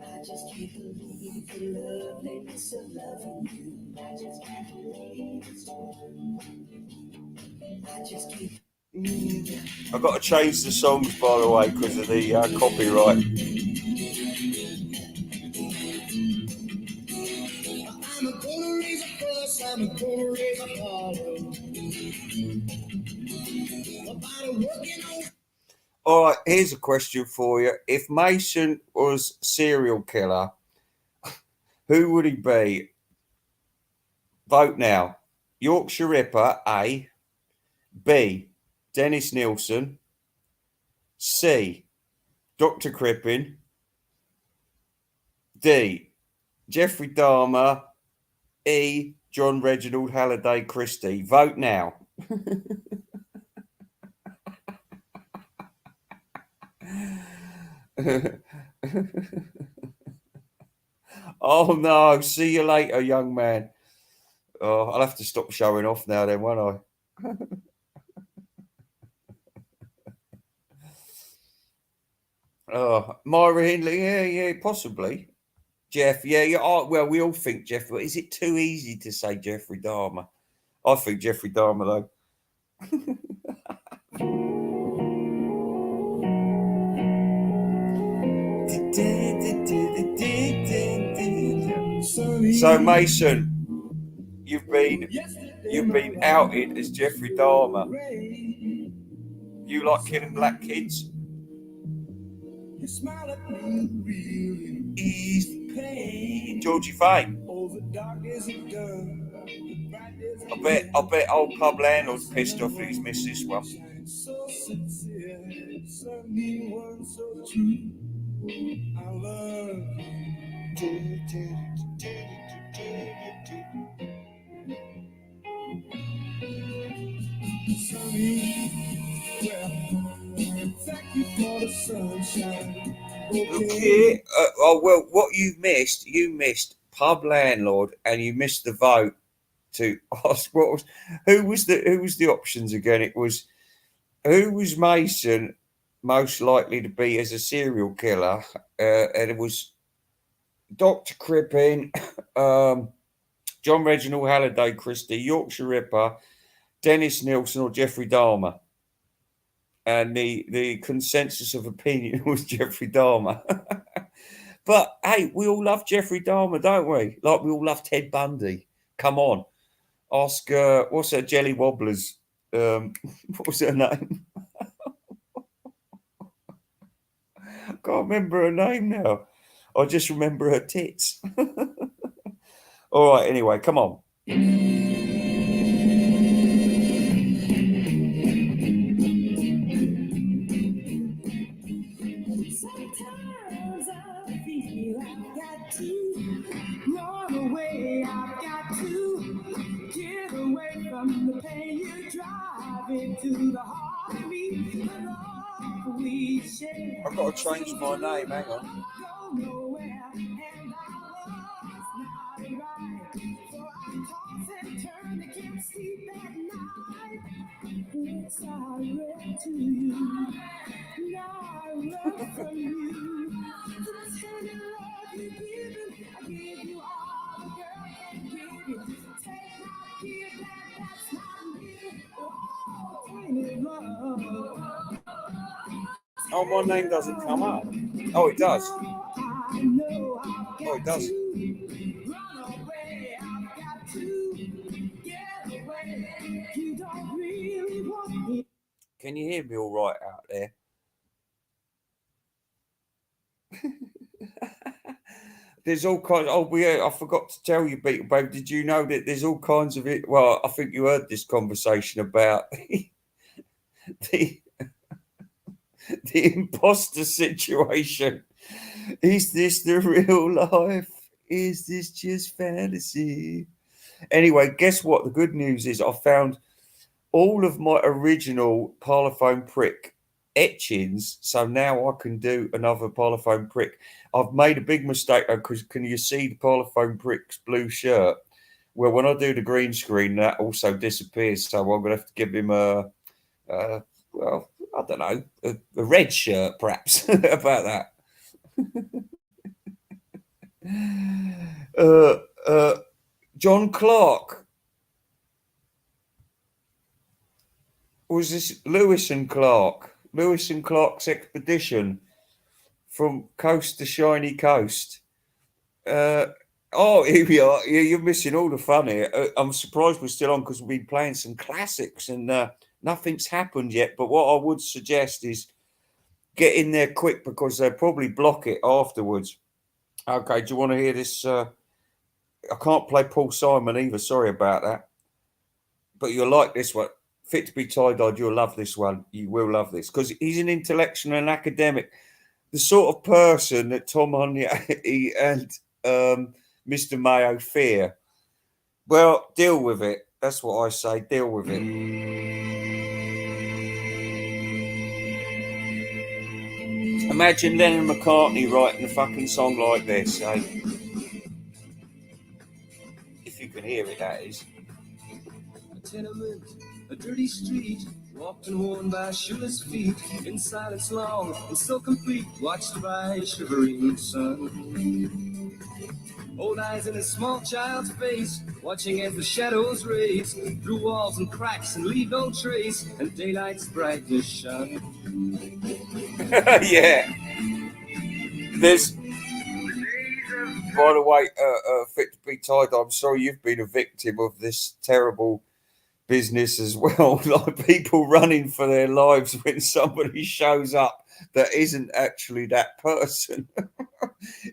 I just can't believe the loveliness of loving you. I just can't believe it's true. I just can't. I've got to change the songs, by the way, because of the copyright. I'm gonna raise a fuss, I'm gonna raise a hollow. About a working on. All right, here's a question for you. If Mason was serial killer, who would he be? Vote now. Yorkshire Ripper, A. B. Dennis Nielsen. C. Dr. Crippen. D. Jeffrey Dahmer. E. John Reginald Halliday Christie. Vote now. Oh no, see you later, young man. Oh, I'll have to stop showing off now then, won't I? Oh, Myra Hindley, yeah, possibly. Jeff, yeah. Oh, well, we all think Jeff, but is it too easy to say Jeffrey Dahmer? I think Jeffrey Dahmer, though. So Mason, you've been outed as Jeffrey Dahmer. You like killing black kids? Ease the pain. Georgie Fame. I bet old pub landlord's pissed off that he's missed this one. I love thank you for the sunshine. Okay. Oh well, what you missed pub landlord, and you missed the vote to ask who was the options again? It was who was Mason most likely to be as a serial killer, and it was Dr. Crippen, John Reginald Halliday Christie, Yorkshire Ripper, Dennis Nielsen, or Jeffrey Dahmer. And the consensus of opinion was Jeffrey Dahmer. But hey, we all love Jeffrey Dahmer, don't we? Like we all love Ted Bundy. Come on. Ask, what's her Jelly Wobblers? What was her name? I can't remember her name now. I just remember her tits. All right, anyway, come on. Sometimes I feel I've got to run away. I've got to get away. I've got to change my name, hang on. Oh, my name doesn't come up. Oh, it does. Oh, it does. Can you hear me all right out there? There's all kinds. Oh, I forgot to tell you, Beetle Babe. Did you know that there's all kinds of it? Well, I think you heard this conversation about the imposter situation. Is this the real life? Is this just fantasy? Anyway, guess what? The good news is I found all of my original Parlophone Prick etchings, so now I can do another Parlophone Prick. I've made a big mistake though, because can you see the Parlophone Prick's blue shirt? Well, when I do the green screen, that also disappears, so I'm going to have to give him well, I don't know, a red shirt, perhaps. About that. John Clark. Was this Lewis and Clark? Lewis and Clark's expedition from coast to shiny coast. Oh, here we are. You're missing all the fun here. I'm surprised we're still on because we've been playing some classics and nothing's happened yet. But what I would suggest is get in there quick because they'll probably block it afterwards. Okay, do you want to hear this? I can't play Paul Simon either. Sorry about that. But you'll like this one. Fit to be tie-dyed, you'll love this one. You will love this because he's an intellectual and academic. The sort of person that Tom Hunyadi and Mr. Mayo fear. Well, deal with it. That's what I say. Deal with it. Imagine Lennon McCartney writing a fucking song like this, eh? If you can hear it, that is. A tenement, a dirty street, walked and worn by shoeless feet, in silence long and so complete, watched by a shivering sun. Old eyes in a small child's face, watching as the shadows race through walls and cracks and leave no trace, and daylight's brightness shone. Yeah. There's, by the way, Fit to be tied, I'm sorry you've been a victim of this terrible business as well. Like people running for their lives when somebody shows up that isn't actually that person.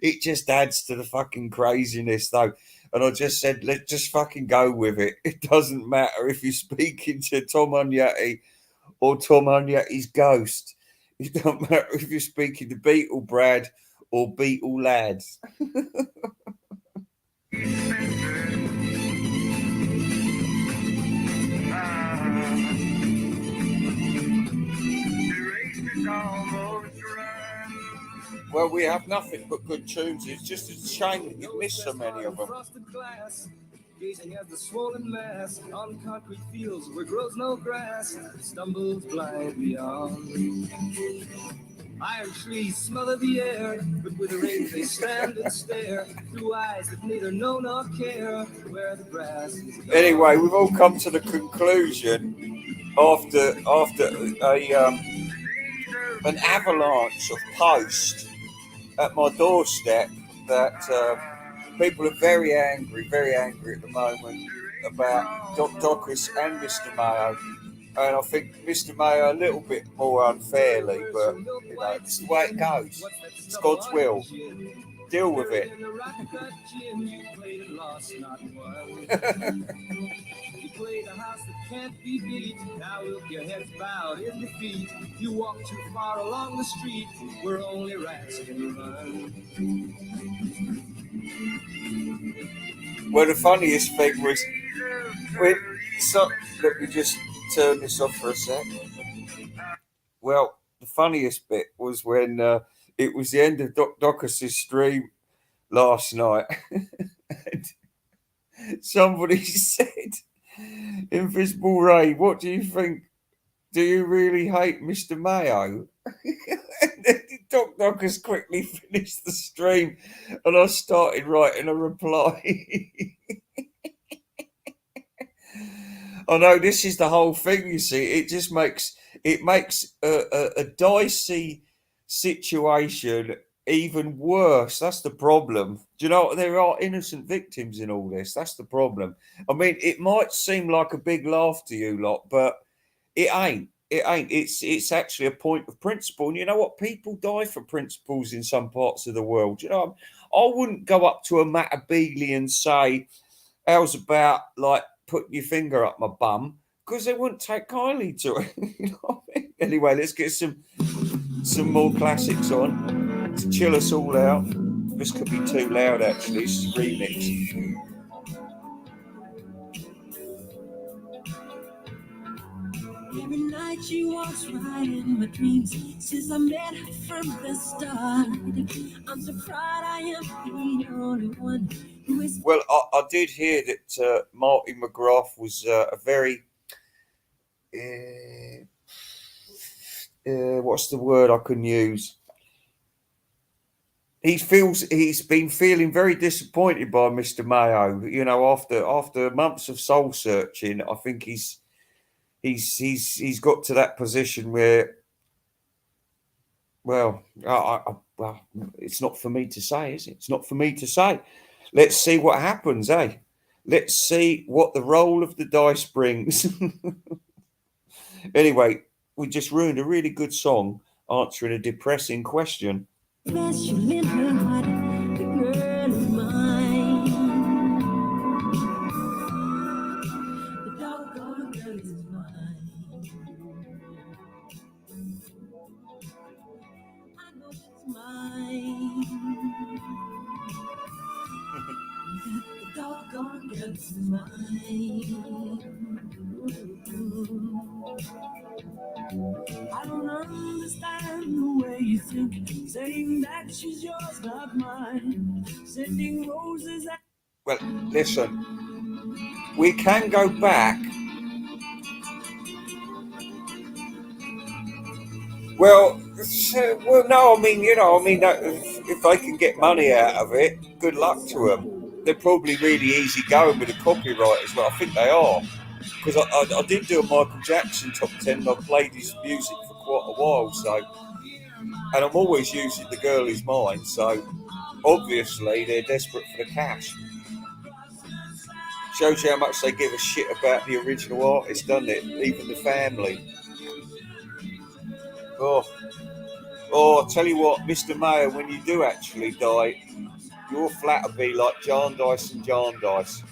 It just adds to the fucking craziness though. And I just said, let's just fucking go with it. It doesn't matter if you're speaking to Tom Hunyadi or Tom Hunyadi's ghost. It don't matter if you're speaking to Beetle Brad or Beetle Lads. Well, we have nothing but good tunes. It's just a shame that you missed so many of them. Gazing at the swollen mass on concrete fields where grows no grass, stumbles blindly on. Iron trees smother the air, but with the rain they stand and stare through eyes that neither know nor care where the grass is gone. Anyway, we've all come to the conclusion after an avalanche of posts at my doorstep that people are very angry at the moment about Doc Docris and Mr. Mayo. And I think Mr. Mayo a little bit more unfairly, but you know, it's the way it goes. It's God's will. Deal with it. You played a house that can't be beat. Now with your heads bowed in defeat, you walk too far along the street where only rats can run. Well, the funniest thing was when let me just turn this off for a sec. Well, the funniest bit was when it was the end of Doc Docus's stream last night. And somebody said, Invisible Ray, what do you think? Do you really hate Mr. Mayo? And then Doc Docus quickly finished the stream and I started writing a reply. I know this is the whole thing, you see. It makes a dicey situation even worse. That's the problem. Do you know, there are innocent victims in all this. That's the problem. I mean, it might seem like a big laugh to you lot, but it ain't. It ain't. It's actually a point of principle. And you know what? People die for principles in some parts of the world. You know, I wouldn't go up to a Matabele and say, how's about, like, putting your finger up my bum, because they wouldn't take kindly to it. You know what I mean? Anyway, let's get some more classics on to chill us all out. This could be too loud, actually. This is a remix. Every night she walks right in my dreams since I met her from the start. I'm so proud I am the only one who is. Well, I did hear that Marty McGrath was a very what's the word I can use? He's been feeling very disappointed by Mr. Mayo. You know, after months of soul searching, I think he's got to that position where, well, well, it's not for me to say, is it? It's not for me to say. Let's see what happens, eh? Let's see what the roll of the dice brings. Anyway, we just ruined a really good song answering a depressing question. Special in her heart, the girl is mine. The doggone girl is mine. I know she's mine. The doggone girl is mine. I don't understand the way you think, saying that she's yours, not mine. Sending roses at. Well, listen, we can go back. Well, no, I mean, you know, if they can get money out of it, good luck to them. They're probably really easy going with the copyright as well. I think they are. Because I did do a Michael Jackson top 10 and I played his music for quite a while, so, and I'm always using The Girl Is Mine, so obviously they're desperate for the cash. Shows you how much they give a shit about the original artist, doesn't it? Even the family. Oh, I'll tell you what, Mr. Mayo, when you do actually die, your flat will be like Jarndyce and Jarndyce.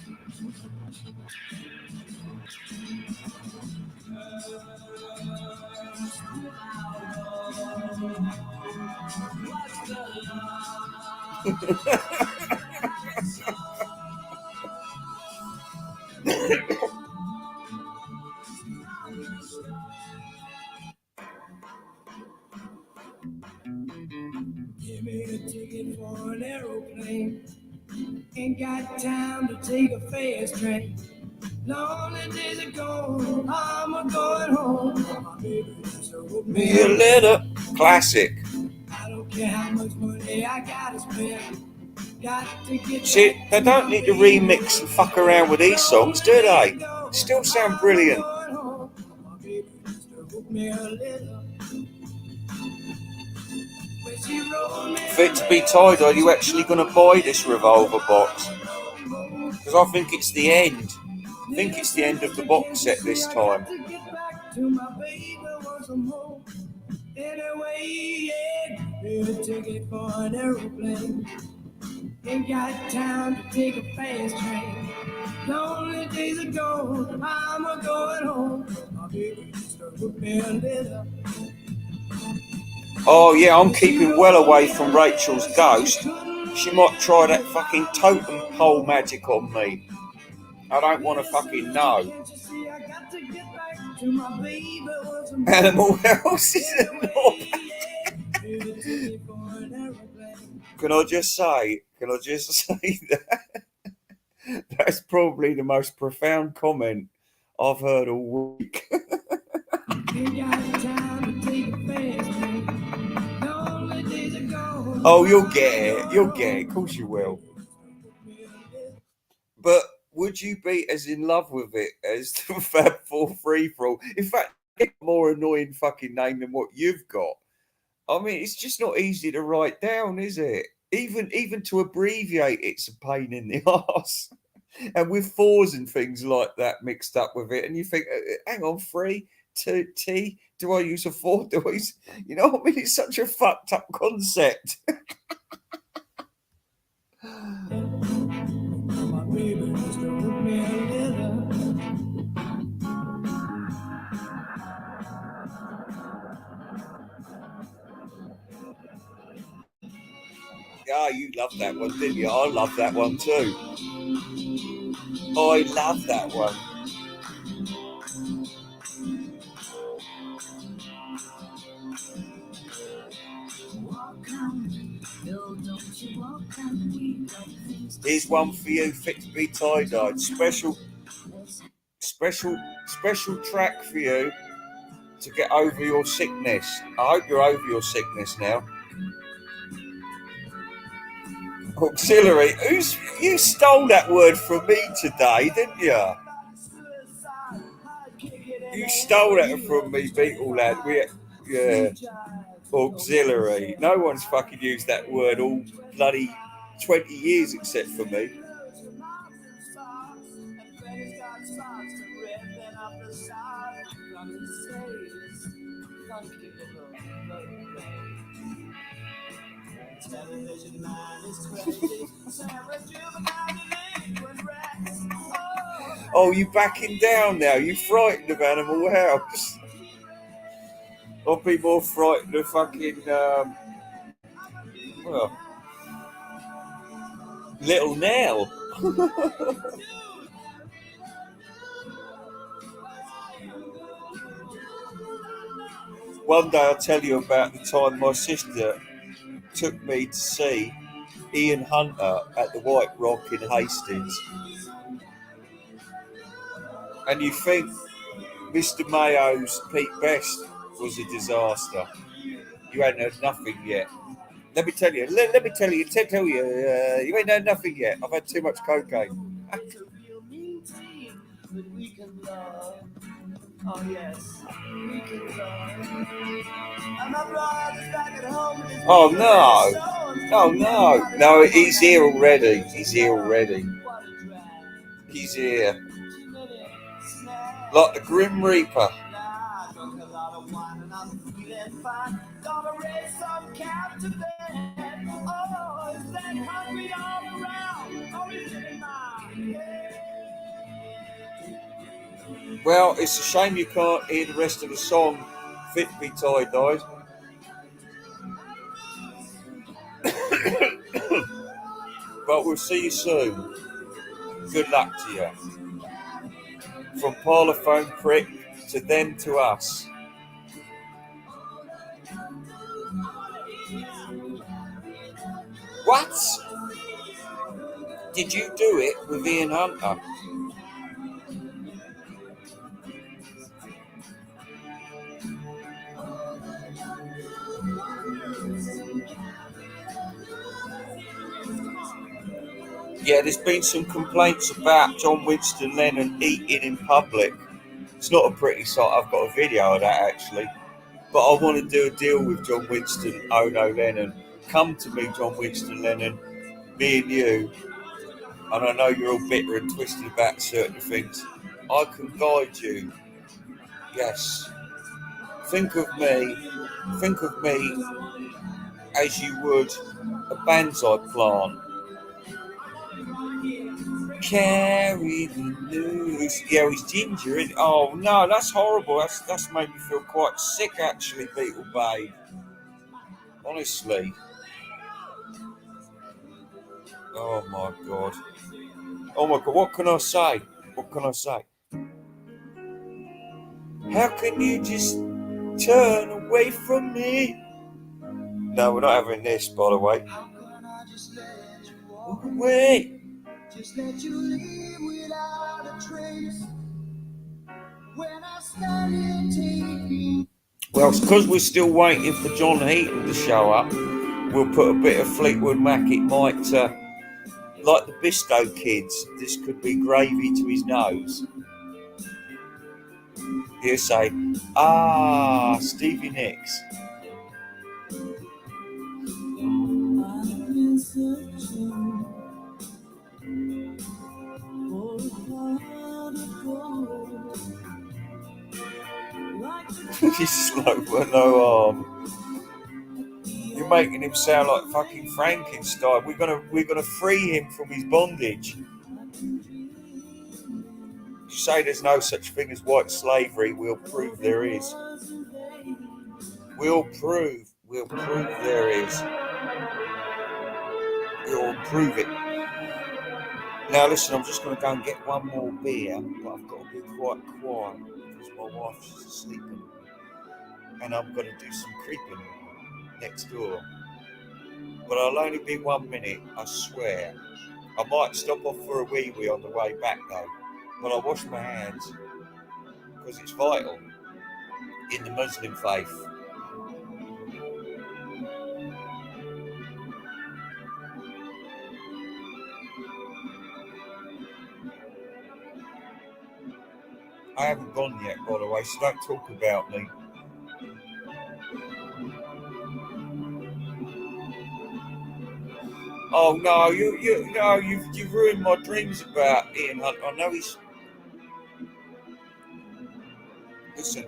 Give me a ticket for an aeroplane. Ain't got time to take a fast train. Lonely days are gone, I'm a going home. My baby just wrote Me a letter. Classic. I don't care how much money I gotta spend. Got to get. See, they don't need to remix and fuck around with these songs, do they? Still sound brilliant. My baby just wrote me a letter. When she wrote me For it to be tied, are you actually going to buy this Revolver box? Because I think it's the end. I think it's the end of the box set this time. Anyway, yeah, a ticket for an aeroplane. Ain't got time to take a fast train. Lonely days are gone, I'm a going home. My baby just wrote me a letter. Oh yeah, I'm keeping well away from Rachel's ghost. She might try that fucking totem pole magic on me. I don't want to fucking know. Animal House is not. Can I just say that that's probably the most profound comment I've heard all week. Oh, you'll get it. You'll get it. Of course you will. But would you be as in love with it as the Fab Four Free For All? In fact, it's a more annoying fucking name than what you've got. I mean, it's just not easy to write down, is it? Even to abbreviate, it's a pain in the arse. And with fours and things like that mixed up with it, and you think, hang on, 3, 2, T. Do I use a 4? Do I use, you know what I mean? It's such a fucked up concept. Yeah, you love that one, didn't you? I love that one too. I love that one. Here's one for you, fit to be tie-dyed. Special track for you to get over your sickness. I hope you're over your sickness now. Auxiliary. You stole that word from me today, didn't you? You stole that from me, Beetle lad. Yeah. Auxiliary. No one's fucking used that word all bloody 20 years except for me. Oh, you backing down now? You frightened of Animal House? I'll be more frightened of fucking Little Nell. One day I'll tell you about the time my sister took me to see Ian Hunter at the White Rock in Hastings. And you think Mr. Mayo's Pete Best was a disaster. You ain't heard nothing yet. Let me tell you, you ain't heard nothing yet. I've had too much cocaine. Oh yes, we can Oh no, he's here already. He's here. Like the Grim Reaper. Well, it's a shame you can't hear the rest of the song, Fit to be Tie-Dyed. But we'll see you soon. Good luck to you. From Parlophone Prick to them to us. What? Did you do it with Ian Hunter? Yeah, there's been some complaints about John Winston Lennon eating in public. It's not a pretty sight. I've got a video of that actually. But I want to do a deal with John Winston, Ono Lennon. Come to me, John Winston Lennon, me and you. And I know you're all bitter and twisted about certain things. I can guide you. Yes. Think of me as you would a bonsai plant. Carry the news. Yeah, he's ginger, isn't it? Oh no, that's horrible. That's made me feel quite sick actually, Beetle Babe. Honestly. Oh my god. What can I say? How can you just turn away from me? No, we're not having this, by the way. Walk away. Just let you leave without a trace. When I started taking. Well, it's because we're still waiting for John Heaton to show up. We'll put a bit of Fleetwood Mac. It might, like the Bisco Kids, this could be gravy to his nose. He'll say, "Ah, Stevie Nicks." He's slow but no arm. You're making him sound like fucking Frankenstein. We're gonna free him from his bondage. You say there's no such thing as white slavery. We'll prove there is. We'll prove there is. We'll prove it. Now listen, I'm just going to go and get one more beer, but I've got to be quite quiet because my wife's sleeping, and I'm going to do some creeping next door. But I'll only be 1 minute, I swear. I might stop off for a wee on the way back though, but I'll wash my hands because it's vital in the Muslim faith. I haven't gone yet, by the way, so don't talk about me. Oh no, you've ruined my dreams about Ian Hunt. I know he's. Listen,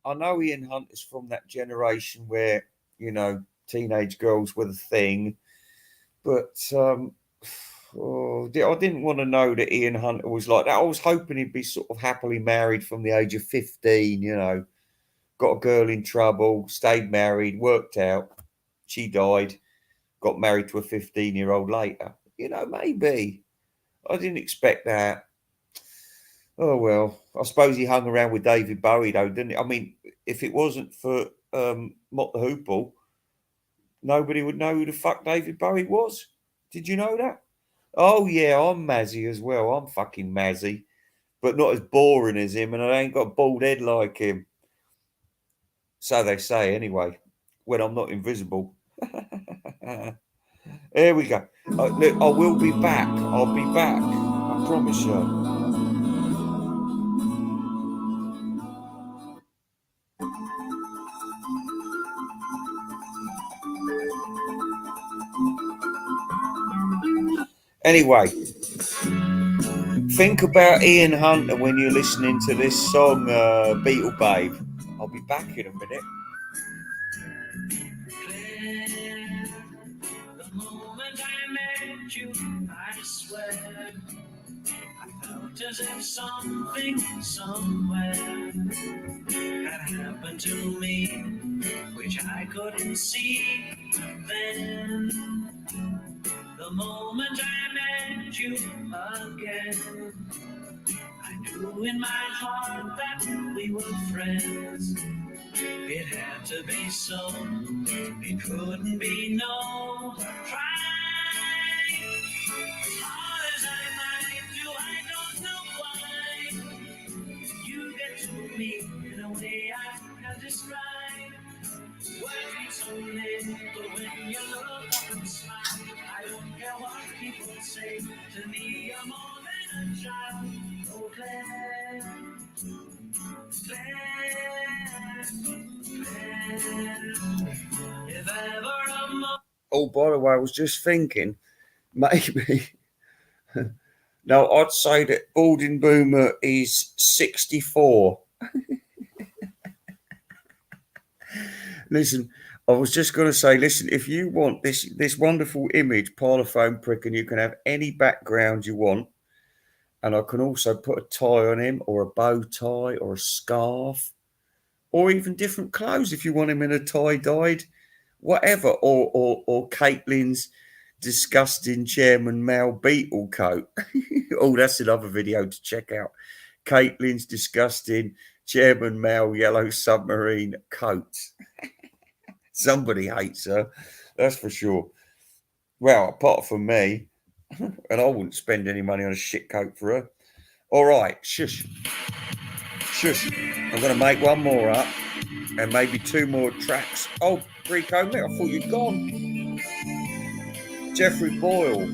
I know Ian Hunt is from that generation where teenage girls were the thing, but I didn't want to know that Ian Hunter was like that. I was hoping he'd be sort of happily married from the age of 15, got a girl in trouble, stayed married, worked out. She died, got married to a 15-year-old later. Maybe. I didn't expect that. Oh, well, I suppose he hung around with David Bowie, though, didn't he? I mean, if it wasn't for Mott the Hoople, nobody would know who the fuck David Bowie was. Did you know that? Oh, yeah, I'm Mazzy as well. I'm fucking Mazzy, but not as boring as him, and I ain't got a bald head like him. So they say, anyway, when I'm not invisible. There we go. Look, I will be back. I'll be back. I promise you. Anyway, think about Ian Hunter when you're listening to this song, Beetle Babe. I'll be back in a minute. The moment I met you, I swear, I felt as if something somewhere had happened to me, which I couldn't see then. The moment I met you again, I knew in my heart that we were friends. It had to be so, it couldn't be no try. As hard as I might do, I don't know why. You get to me in a way I can't describe. Words mean so little when you look up and smile. I don't care what people say, to me you're more than a child. Oh, Claire, if ever a oh, by the way, I was just thinking, maybe, no, I'd say that Balding Boomer is 64. Listen, I was just going to say, listen, if you want this wonderful image, parlophone prick, and you can have any background you want, and I can also put a tie on him, or a bow tie, or a scarf, or even different clothes if you want him in a tie-dyed, whatever, or Caitlin's disgusting Chairman Mao Beetle coat. Oh, that's another video to check out. Caitlin's disgusting Chairman Mao Yellow Submarine coat. Somebody hates her, that's for sure. Well, apart from me, and I wouldn't spend any money on a shit coat for her. All right, shush. Shush. I'm going to make one more up and maybe two more tracks. Oh, Rico, mate, I thought you'd gone. Jeffrey Boyle.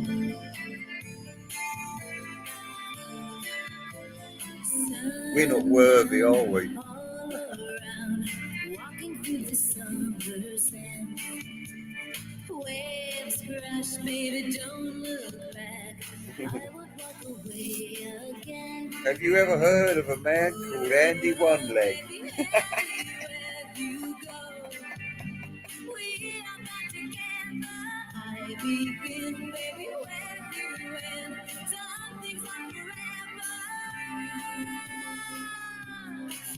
We're not worthy, are we? Waves crash, baby, don't look back. I would walk away again. Have you ever heard of a man called Andy One Leg?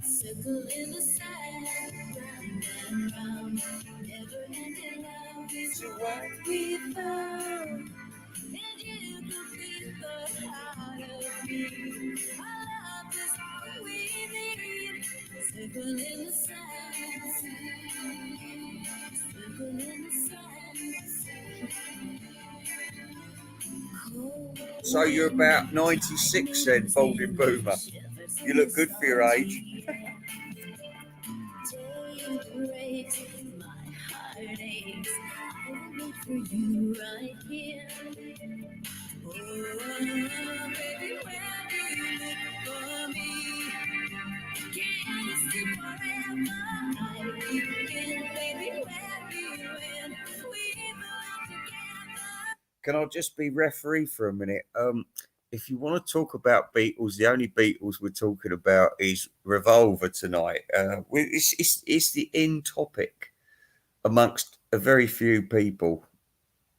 Circle in the sand, round and round, never ending love is what we found. And you could be the heart of me. Our love is all we need. Circle in the sand, circle in the sand. So you're about 96 then, Folding Boomer. You look good for your age. Breaks, my heart aches. I will wait for you right here. Oh, baby, where do you look for me? Can you see forever? I begin, baby, where do you end? We belong together. Can I just be referee for a minute? If you want to talk about Beatles, the only Beatles we're talking about is Revolver tonight. It's the in topic amongst a very few people.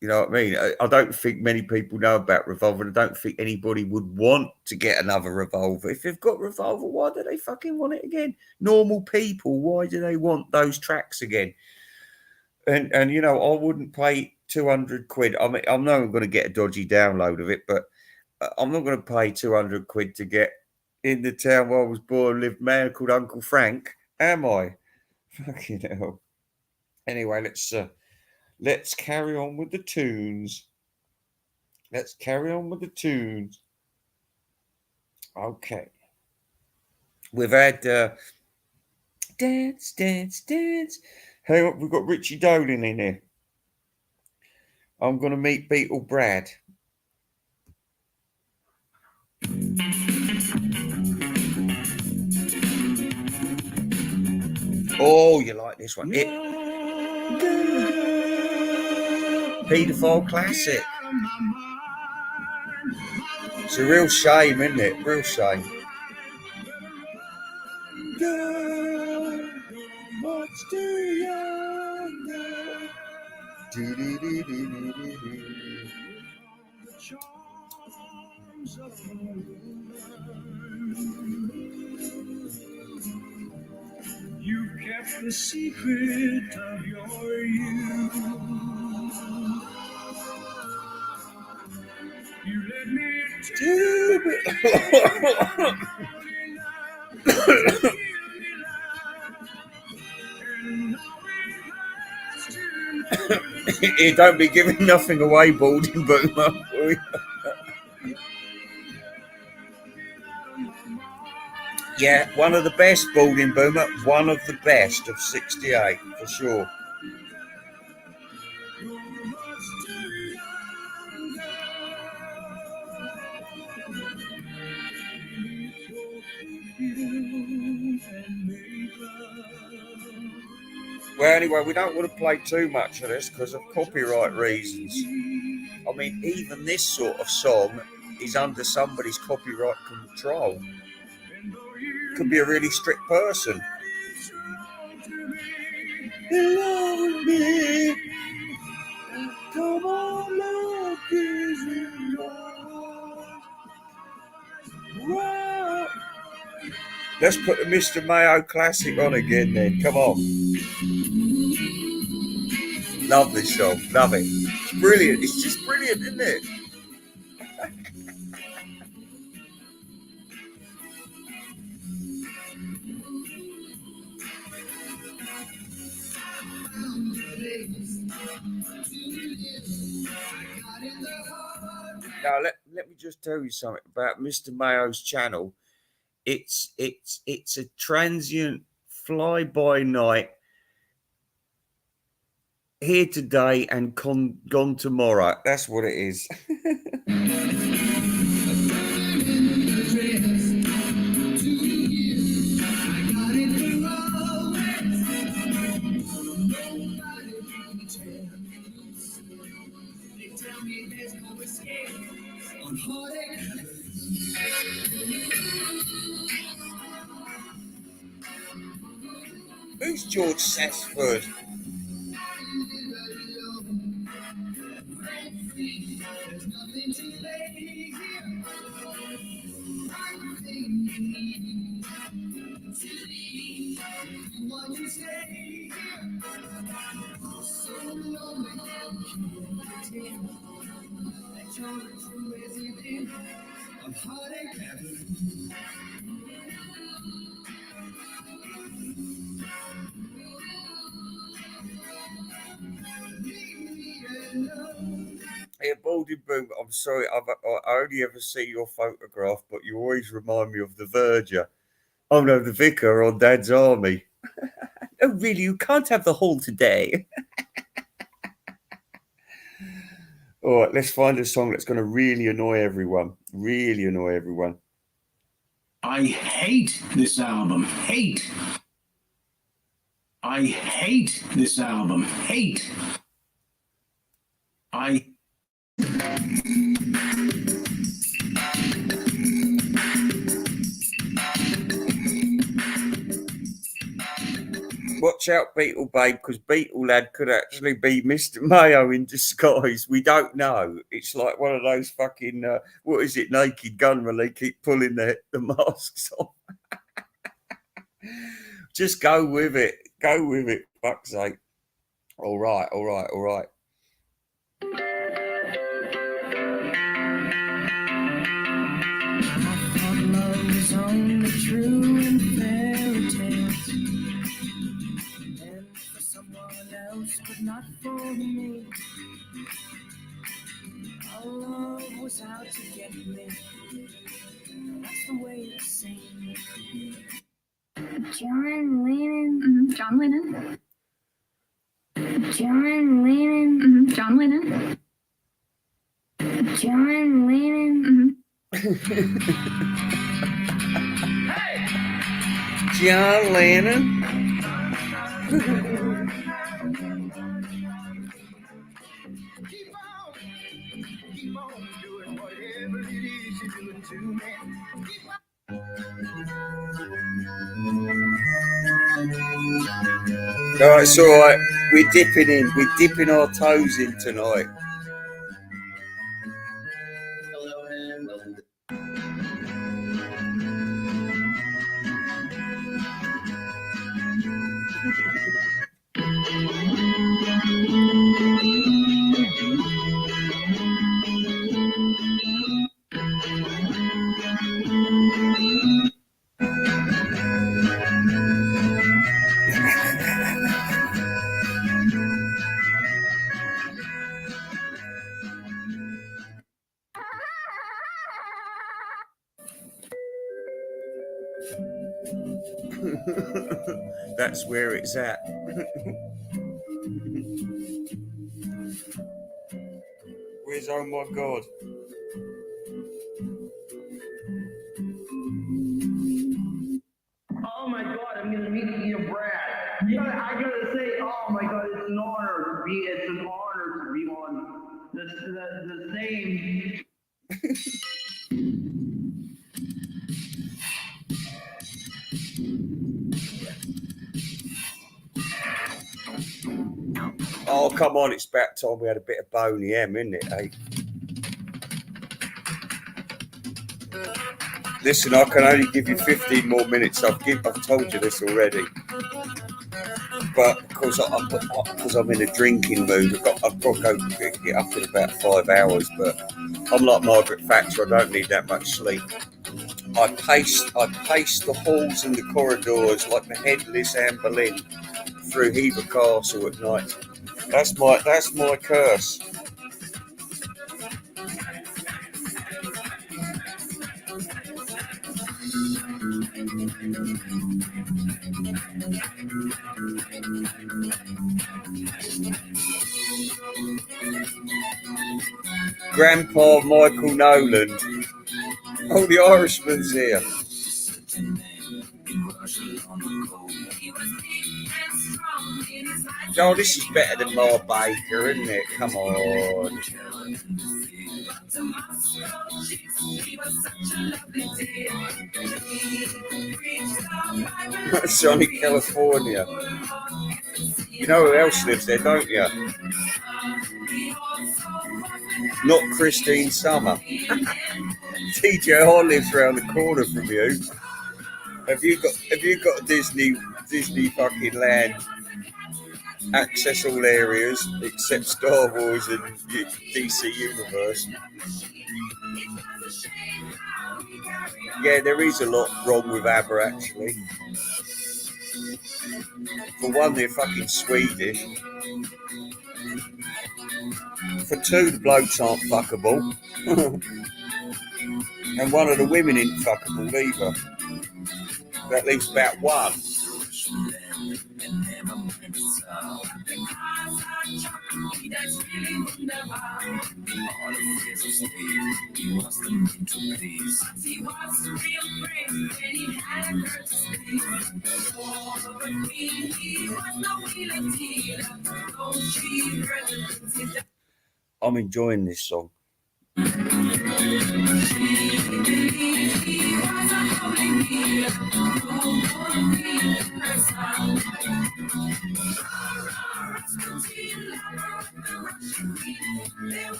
You know what I mean? I don't think many people know about Revolver, and I don't think anybody would want to get another Revolver. If they've got Revolver, why do they fucking want it again? Normal people, why do they want those tracks again? And you know, I wouldn't pay 200 quid. I mean, I'm not going to get a dodgy download of it, but I'm not going to pay 200 quid to get In the Town Where I Was Born lived a man called Uncle Frank, am I? Fucking hell. Anyway, let's carry on with the tunes. Let's carry on with the tunes. Okay. We've had Dance, Dance, Dance. Hang on, we've got Richie Dolin in here. I'm going to meet Beetle Brad. Oh, you like this one? Paedophile classic. It's a real shame, isn't it? Real shame. Girl, much too young. You kept the secret of your youth. You let me do You don't be giving nothing away, Balding Boomer. Yeah, one of the best, Balding Boomer. One of the best of 68, for sure. Well, anyway, we don't want to play too much of this because of copyright reasons. I mean, even this sort of song is under somebody's copyright control. Could be a really strict person. Love me. Come on, look, is it yours? Wow. Let's put the Mr. Mayo classic on again then. Come on. Love this song. Love it. It's brilliant. It's just brilliant, isn't it? Now let me just tell you something about Mr. Mayo's channel. It's a transient fly by night, here today and gone tomorrow. That's what it is. Who's George Sassford? Hey, Baldy Boom, I'm sorry, I only ever see your photograph, but you always remind me of the Verger. Oh no, the Vicar on Dad's Army. Oh really, you can't have the whole today. All right, let's find a song that's going to really annoy everyone. Really annoy everyone. I hate this album. Hate. I hate this album. Hate. I. Watch out, Beetle Babe, because Beetle Lad could actually be Mr. Mayo in disguise. We don't know. It's like one of those fucking, what is it, Naked Gunmen. They keep pulling the masks off. Just go with it. Go with it, fuck's sake. All right, all right, all right. I thought love was only true in fairy tales, and for someone else, but not for me. Our love was out to get me. That's the way it seemed. John Lennon. John Lennon. John Lennon. John Lennon. John Lennon. John Lennon. Keep on doing whatever it is you're doing to me. No, it's all right. We're dipping in. We're dipping our toes in tonight. That's where it's at. Where's Oh My God? Oh my God, I'm gonna meet you, Brad. Yeah, I gotta say, oh my God, it's an honor to be on the same. Oh, come on, it's about time we had a bit of Boney M, isn't it, eh? Listen, I can only give you 15 more minutes. I've told you this already. But because I'm in a drinking mood, I've got to go get up in about 5 hours. But I'm like Margaret Thatcher, I don't need that much sleep. I pace the halls and the corridors like the headless Anne Boleyn through Hever Castle at night. That's my curse. Grandpa Michael Nolan. Oh, the Irishman's here. Oh, this is better than Ma Baker, isn't it? Come on. Sonic, California. You know who else lives there, don't you? Not Christine Summer. TJR lives around the corner from you. Have you got Disney fucking land? Access all areas except Star Wars and DC Universe. Yeah, there is a lot wrong with ABBA actually. For one, they're fucking Swedish. For two, the blokes aren't fuckable. And one of the women ain't fuckable either. That leaves about one. I'm enjoying this song.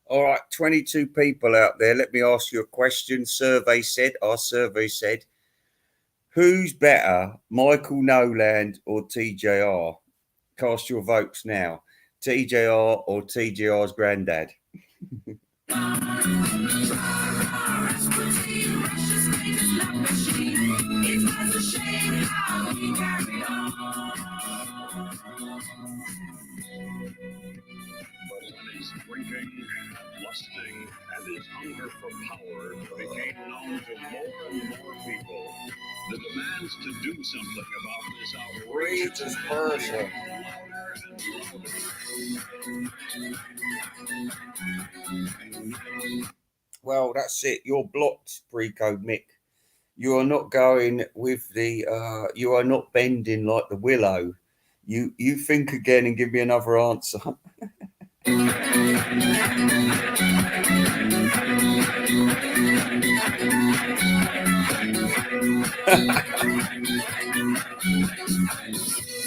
All right, 22 people out there. Let me ask you a question. Our survey said, who's better, Michael Noland or TJR? Cast your votes now. TJR or TJR's Grandad? Drinking, lusting, and his hunger for power became known to more and more people. The demands to do something about this outrageous person. Well, that's it. You're blocked, pre-code Mick. You are not going with the. You are not bending like the willow. You think again and give me another answer.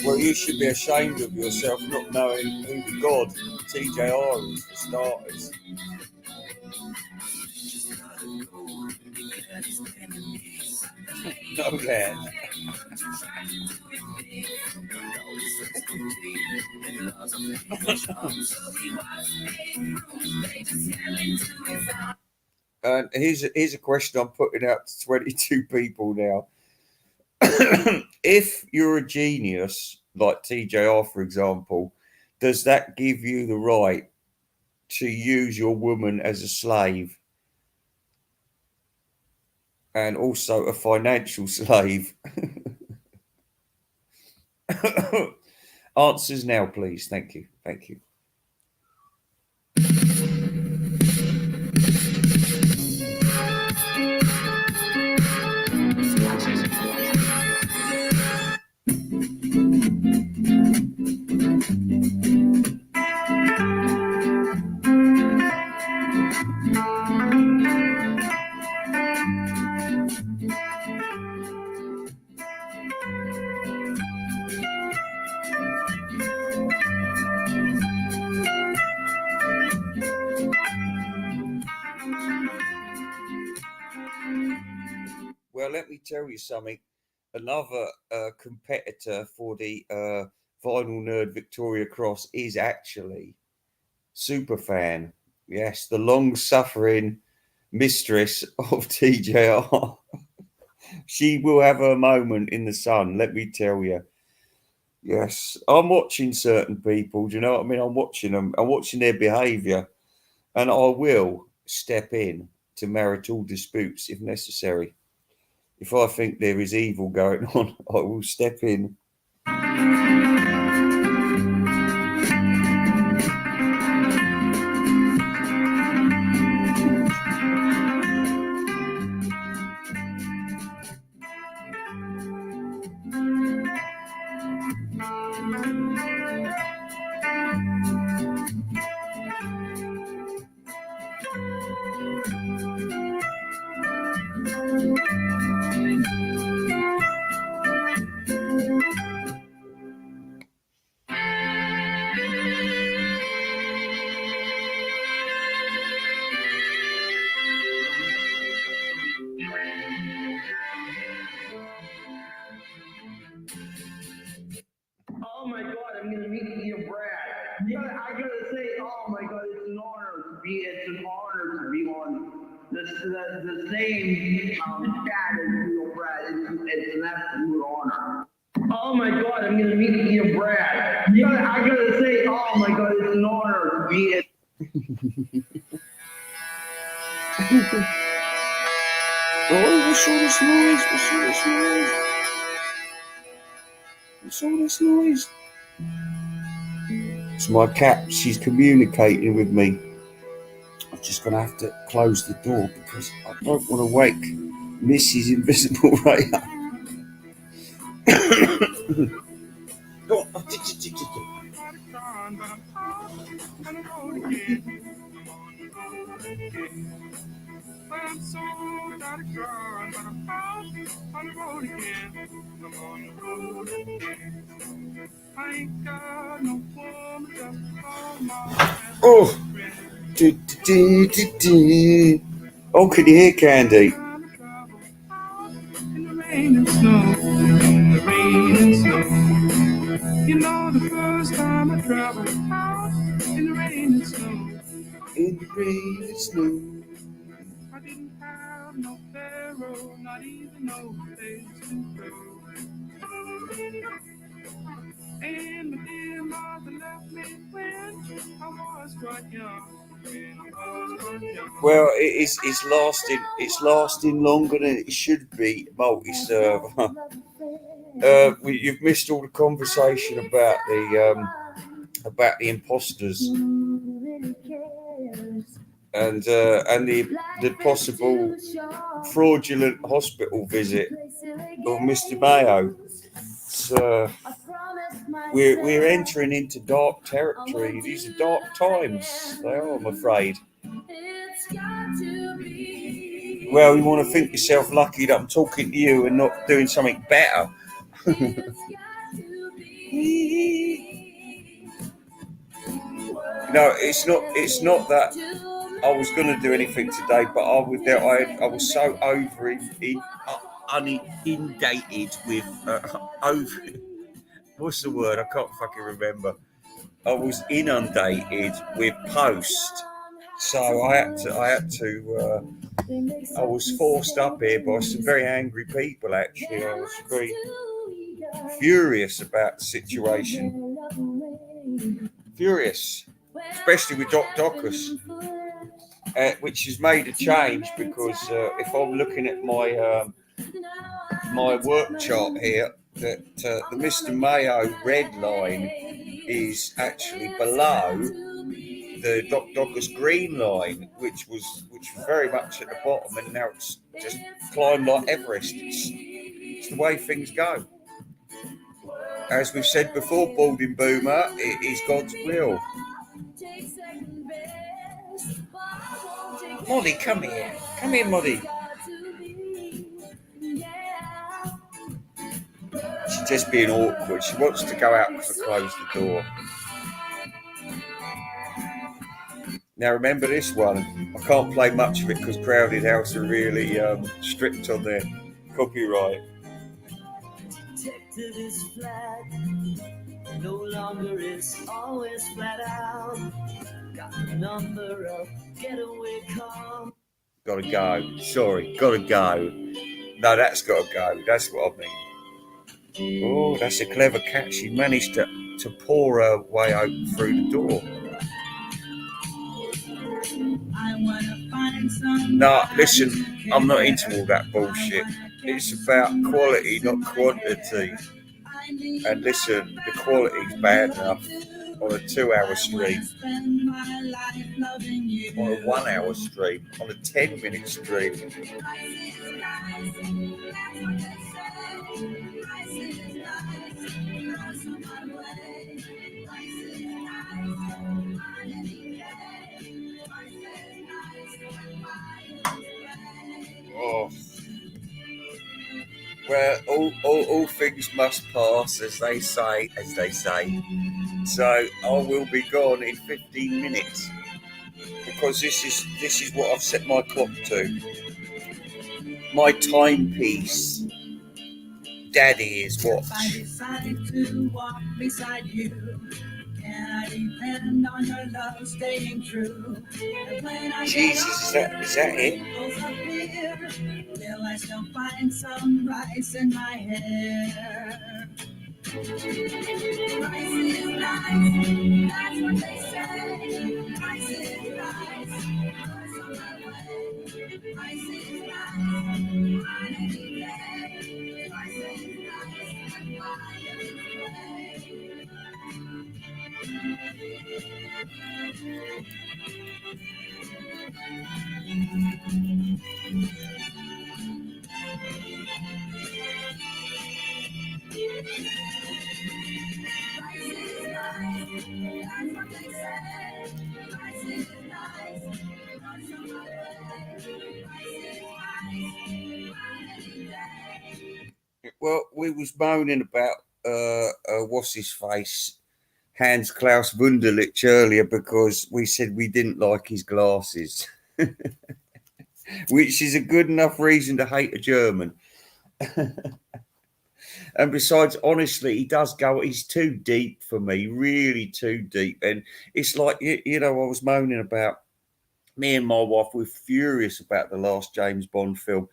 Well, you should be ashamed of yourself not knowing who the god TJR is for starters. No land. And here's a question I'm putting out to 22 people now. If you're a genius, like TJR, for example, does that give you the right to use your woman as a slave? And also a financial slave? Answers now, please. Thank you. Thank you. Well, let me tell you something. Another competitor for the Vinyl Nerd Victoria Cross is actually Superfan. Yes, the long-suffering mistress of TJR. She will have her moment in the sun, let me tell you. Yes, I'm watching certain people. Do you know what I mean? I'm watching them. I'm watching their behaviour, and I will step in to marital disputes if necessary. If I think there is evil going on, I will step in. Oh my God, I'm gonna meet you, Brad. Yeah, I gotta say, oh my God, it's an honor to be on the same chat as you, Brad. It's an absolute honor. Oh my God, I'm gonna meet you, Brad. Yeah, I gotta say, oh my God, it's an honor to be at. Oh, what's all this noise? What's all this noise? What's all this noise? It's my cat. She's communicating with me. I'm just going to have to close the door because I don't want to wake Mrs. Invisible Ray up. Oh, oh, can you hear Candy? You know, the first time I traveled out in the rain and snow. In the rain and snow. I didn't have no pharaoh, not even no place to go. And my dear mother left me when I was quite young. Well, it's lasting longer than it should be. Multi-serve. You've missed all the conversation about the imposters and the possible fraudulent hospital visit of Mr. Mayo. We're entering into dark territory. These are dark times. They are, I'm afraid. Well, you want to think yourself lucky that I'm talking to you and not doing something better. No, it's not that I was going to do anything today, but I was so inundated with what's the word? I can't fucking remember. I was inundated with posts, so I was forced up here by some very angry people. Actually, I was very furious about the situation. Furious, especially with Doc Docus, which has made a change because if I'm looking at my my work chart here, that the Mr. Mayo red line is actually below the Doc Docus green line, which was very much at the bottom, and now it's just climbed like Everest. It's the way things go. As we've said before, Balding Boomer, it is God's will. Molly, come here. Come here, Molly. She's just being awkward. She wants to go out because I closed the door. Now remember this one. I can't play much of it because Crowded House are really strict on their copyright. Detected is flat, no longer is always flat out. Got the number of getaway car. Gotta go. Sorry, gotta go. No, that's gotta go. That's what I mean. Oh, that's a clever catch. She managed to pour her way out through the door. No, listen, I'm not into all that bullshit. It's about quality, not quantity. And listen, the quality's bad enough on a 2-hour stream, on a 1-hour stream, on a 10-minute stream. Oh. Well, all things must pass, as they say. So I will be gone in 15 minutes because this is what I've set my clock to. My timepiece. Daddy is watch. I decided to walk beside you. Can I depend on your love staying true? Jesus, is that it? Will I still find some rice in my hair? Rice is nice, that's what they say. Rice is nice, rice on my way. Rice is nice, on any day. Rice is nice, and why every Well, we was moaning about what's his face, Hans Klaus Wunderlich earlier because we said we didn't like his glasses, which is a good enough reason to hate a German. And besides, honestly, he does go, he's too deep for me, really too deep. And it's like, you know, I was moaning about, me and my wife were furious about the last James Bond film.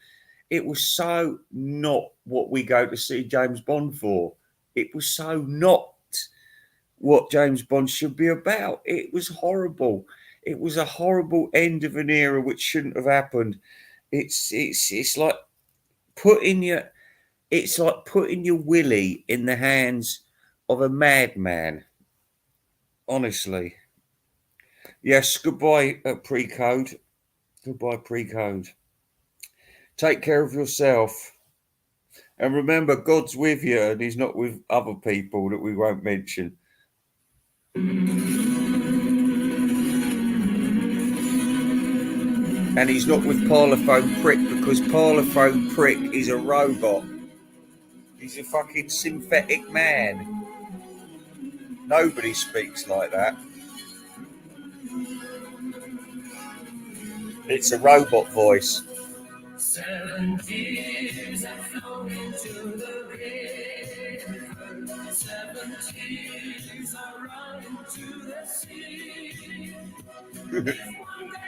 It was so not what we go to see James Bond for. It was so not what James Bond should be about. It was horrible. It was a horrible end of an era which shouldn't have happened. It's like putting your willy in the hands of a madman. Honestly. Yes, goodbye, pre-code. Goodbye, pre-code. Take care of yourself. And remember, God's with you and he's not with other people that we won't mention. And he's not with Parlophone Prick because Parlophone Prick is a robot. He's a fucking synthetic man. Nobody speaks like that. It's a robot voice. 7 tears have flown into the river. 7 tears are running to the sea. If one day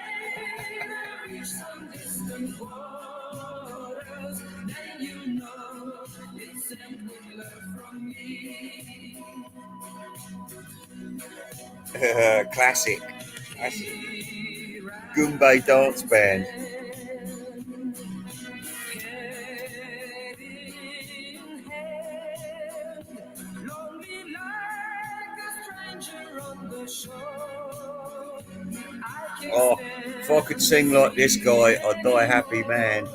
I reach some distant waters, then you know it's sent with love from me. Classic. Goombay dance band. Oh, if I could sing like this guy, I'd die a happy man.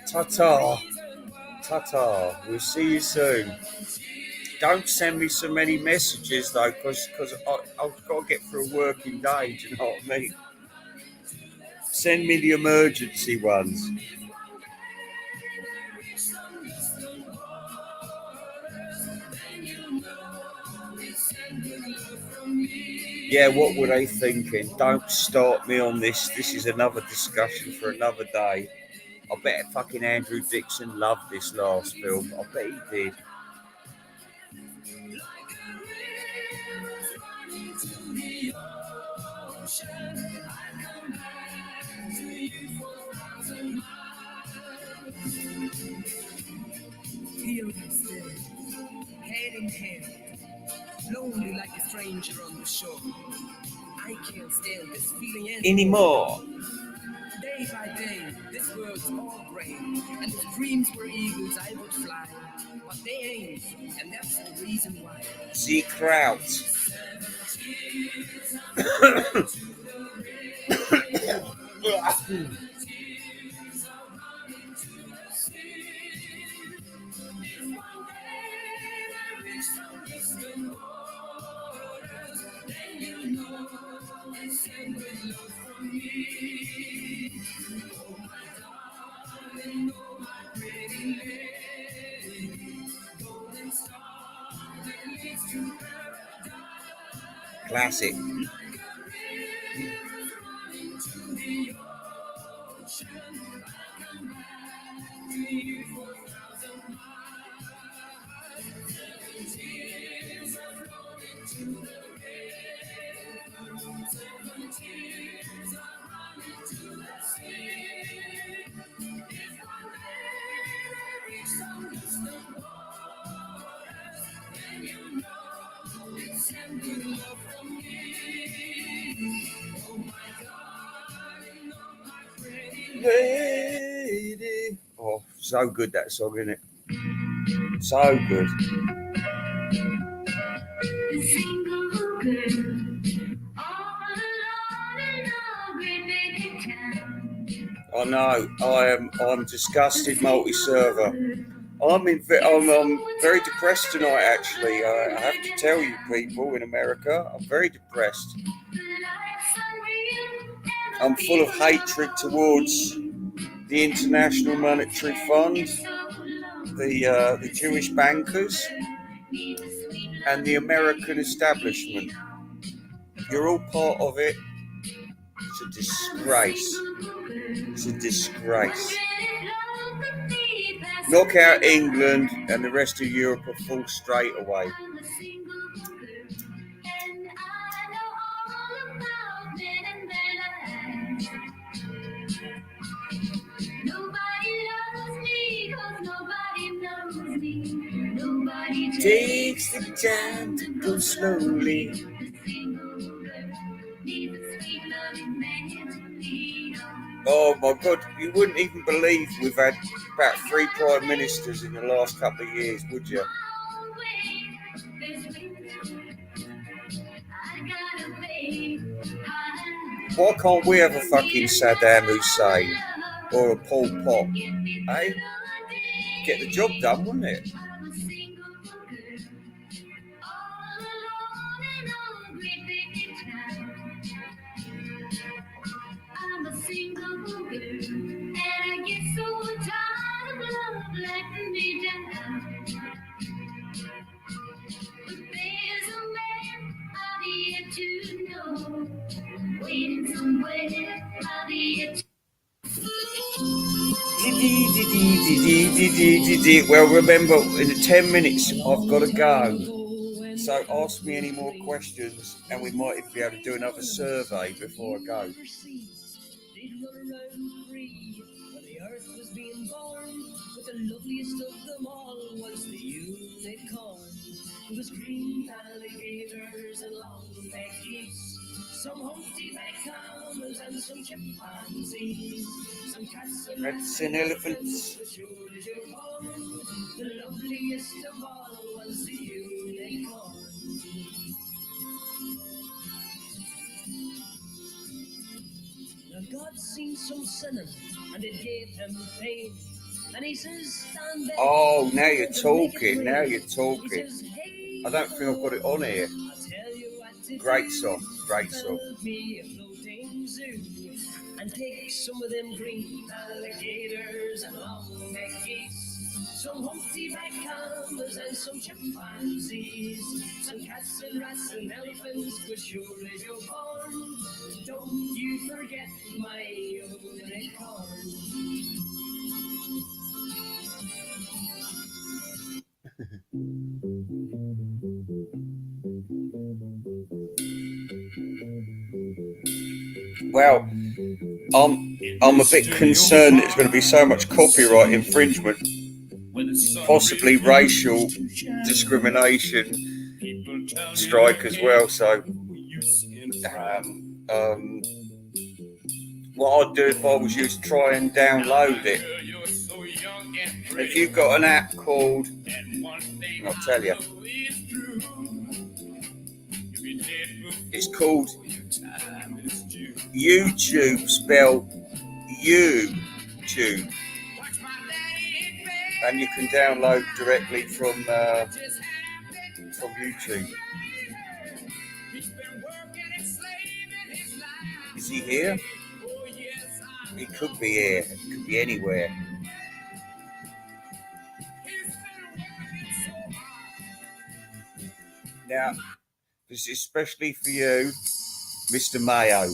Ta-ta. Ta-ta. We'll see you soon. Don't send me so many messages though, because I've got to get through a working day, do you know what I mean? Send me the emergency ones. Yeah, what were they thinking? Don't start me on this. This is another discussion for another day. I bet fucking Andrew Dixon loved this last film. I bet he did. Here instead, head in hand, lonely like a stranger on the shore. I can't stand this feeling Anymore. Day by day, this world's all gray, and if dreams were eagles, I would fly. But they ain't, and that's the reason why. Z Kraut. Classic. Lady. Oh, so good that song, isn't it? So good. I know. I'm disgusted multi-server. I'm very depressed tonight. Actually, I have to tell you, people in America, I'm very depressed. I'm full of hatred towards the International Monetary Fund, the Jewish bankers, and the American establishment. You're all part of it. It's a disgrace. It's a disgrace. Knock out England and the rest of Europe will fall straight away. Takes the time to go slowly. Oh my God, you wouldn't even believe we've had about 3 prime ministers in the last couple of years, would you? Why can't we have a fucking Saddam Hussein or a Pol Pot? Eh? Get the job done, wouldn't it? Well, remember, in 10 minutes, I've got to go. So ask me any more questions, and we might even be able to do another survey before I go. The loveliest of them all was the unicorn. It was green alligators and long neck geese, some humpty back camels and some chimpanzees, some cats and elephants. The loveliest of all was the unicorn. Now God seen some sinning and it gave him pain. And he says, stand there. Oh, now you're talking. Now you're talking. I don't think I've got it on here. Great song. Great song. And take some of them green alligators and long neck geese, some humpty back camels and some chimpanzees, some cats and rats and elephants, but sure as you're born, don't you forget my unicorn. Well, I'm a bit concerned there's going to be so much copyright infringement, possibly racial discrimination strike as well. So, what I'd do if I was you is try and download it. If you've got an app called, I'll tell you, it's called YouTube, spelled YouTube, and you can download directly from YouTube. Is he here? He could be here. It could be anywhere. Now, this is especially for you, Mr. Mayo.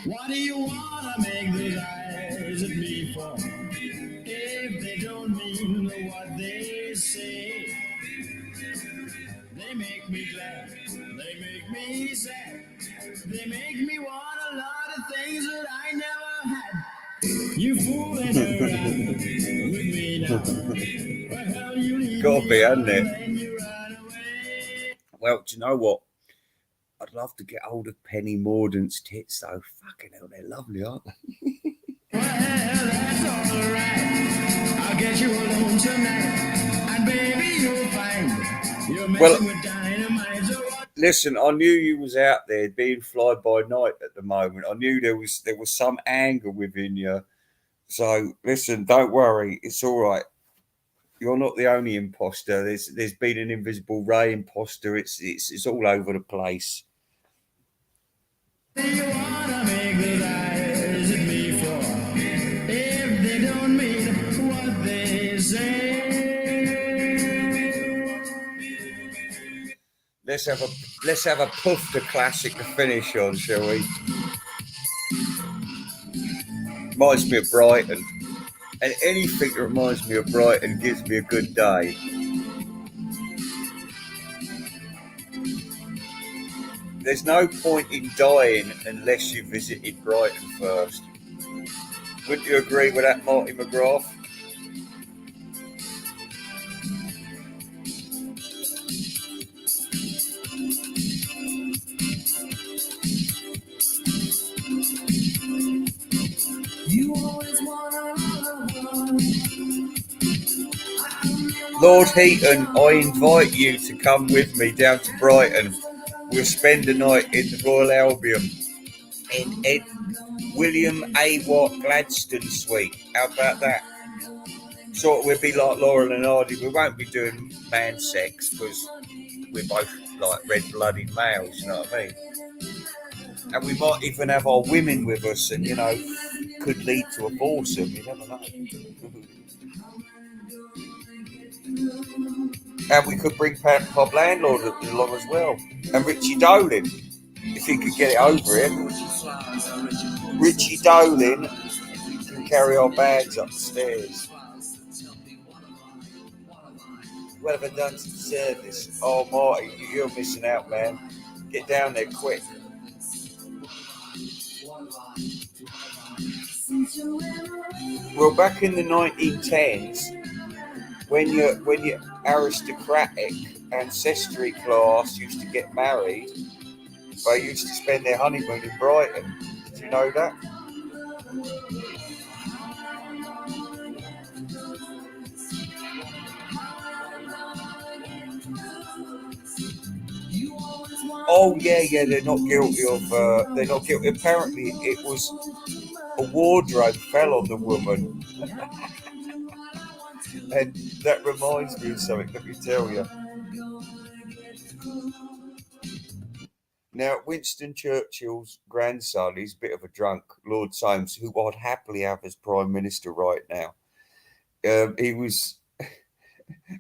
What do you wanna make those eyes at me for? If they don't mean what they say, they make me glad, they make me sad, they make me want a lot of things that I never had. You fooling around with me now. Well, you Gotta be, hasn't it? Well, do you know what? I'd love to get hold of Penny Mordaunt's tits, though. Fucking hell, they're lovely, aren't they? Well, that's all right. I'll get you alone tonight, and baby, you'll find you're messing with dynamite. So listen, I knew you was out there being fly by night at the moment. I knew there was some anger within you. So listen, don't worry, it's all right. You're not the only imposter. There's been an Invisible Ray imposter. It's all over the place. you wanna make those eyes at me for? If they don't mean what they say. Let's have a puff the classic to finish on, shall we? Reminds me of Brighton. And anything that reminds me of Brighton gives me a good day. There's no point in dying unless you visited Brighton first. Wouldn't you agree with that, Marty McGrath? You always wanna Lord Heaton, I invite you to come with me down to Brighton. We'll spend the night in the Royal Albion in Ed William A. Watt Gladstone Suite. How about that? Sort of, we'll be like Laurel and Hardy. We won't be doing man sex because we're both like red-blooded males, you know what I mean? And we might even have our women with us, and could lead to a foursome. You never know. And we could bring Pub Landlord along as well, and Richie Dolin, if he could get it over here. Richie Dolin can carry our bags up the stairs. What have I done to deserve this? Oh, Marty, you're missing out, man. Get down there quick. Well, back in the 1910s, when your aristocratic ancestry class used to get married, they used to spend their honeymoon in Brighton. Did you know that? Oh yeah, they're not guilty of. They're not guilty. Apparently, it was a wardrobe fell on the woman, and that reminds me of something. Let me tell you. Now, Winston Churchill's grandson, he's a bit of a drunk, Lord Soames, who I'd happily have as Prime Minister right now. He was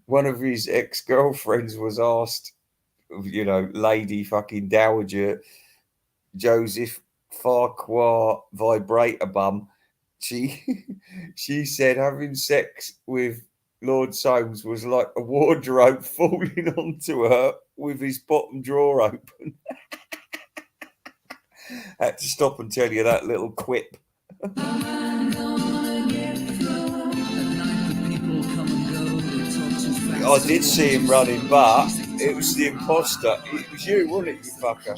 one of his ex-girlfriends was asked, Lady fucking Dowager Joseph Farquhar vibrator bum. She she said having sex with Lord Soames was like a wardrobe falling onto her with his bottom drawer open. Had to stop and tell you that little quip. I did see him running, but it was the imposter. It was you, wasn't it, you fucker?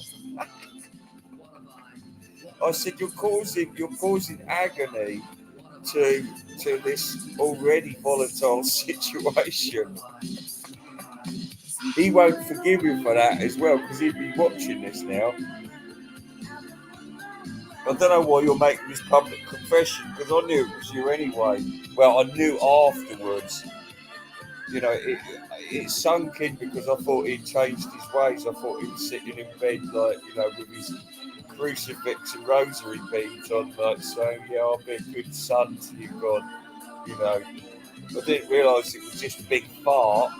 I said you're causing agony to this already volatile situation. He won't forgive you for that as well, because he'll be watching this now. I don't know why you're making this public confession, because I knew it was you anyway. Well, I knew afterwards. You know, it sunk in because I thought he'd changed his ways. I thought he was sitting in bed, like, you know, with his crucifix and rosary beads on, like saying, yeah, I'll be a good son to you, God. You know, I didn't realise it was just a big fart.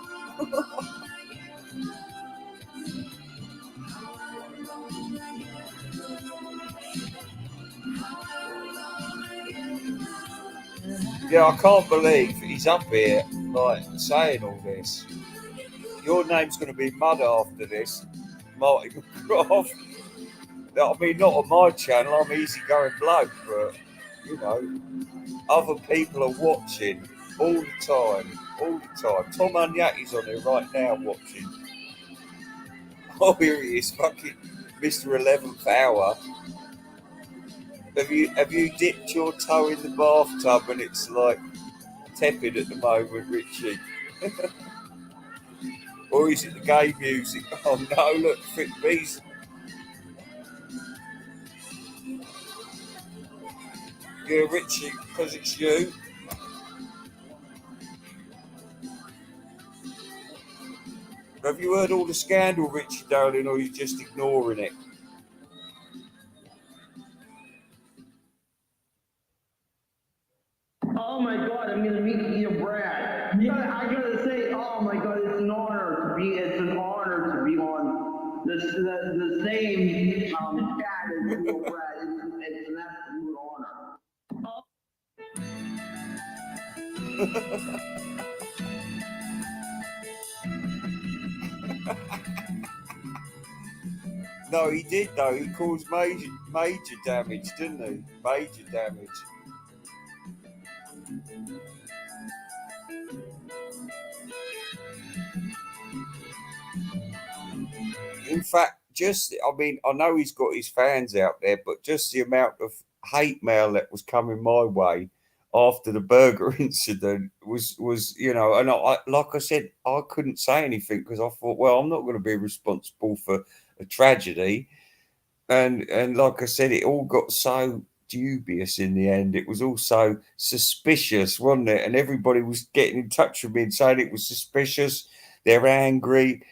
Yeah, I can't believe he's up here, like, saying all this. Your name's going to be mud after this, Martin McGrath. I mean, not on my channel, I'm easygoing bloke, but, you know, other people are watching all the time. Tom Unyaki's on here right now watching. Oh, here he is, fucking Mr. 11th Hour. Have you dipped your toe in the bathtub and it's like tepid at the moment, Richie? Or is it the gay music? Oh no, look, Fit Beast. Yeah, Richie, because it's you. Have you heard all the scandal, Richie, darling, or are you just ignoring it? Oh my God, I'm gonna meet your Brad. Yeah, I gotta say, oh my God, it's an honor to be on the same chat as Neil Brad. It's an absolute honor. No, he did though. He caused major damage, didn't he? Major damage. In fact, I know he's got his fans out there, but just the amount of hate mail that was coming my way after the burger incident was you know, and I like I said, I couldn't say anything because I thought, well, I'm not going to be responsible for a tragedy, and like I said, it all got so dubious in the end. It was all so suspicious, wasn't it? And everybody was getting in touch with me and saying it was suspicious. They're angry.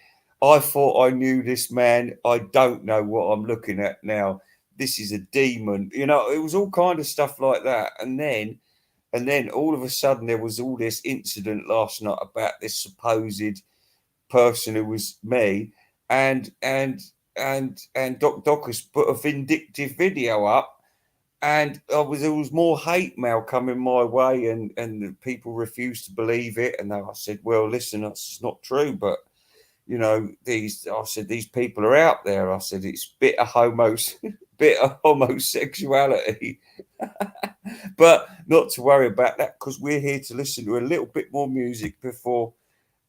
I thought I knew this man. I don't know what I'm looking at now. This is a demon. You know, it was all kind of stuff like that. And then all of a sudden there was all this incident last night about this supposed person who was me. And Doc has put a vindictive video up. And there was more hate mail coming my way, and people refused to believe it. And I said, well, listen, that's not true. But you know, these people are out there. I said, it's bitter homosexuality. But not to worry about that, because we're here to listen to a little bit more music before.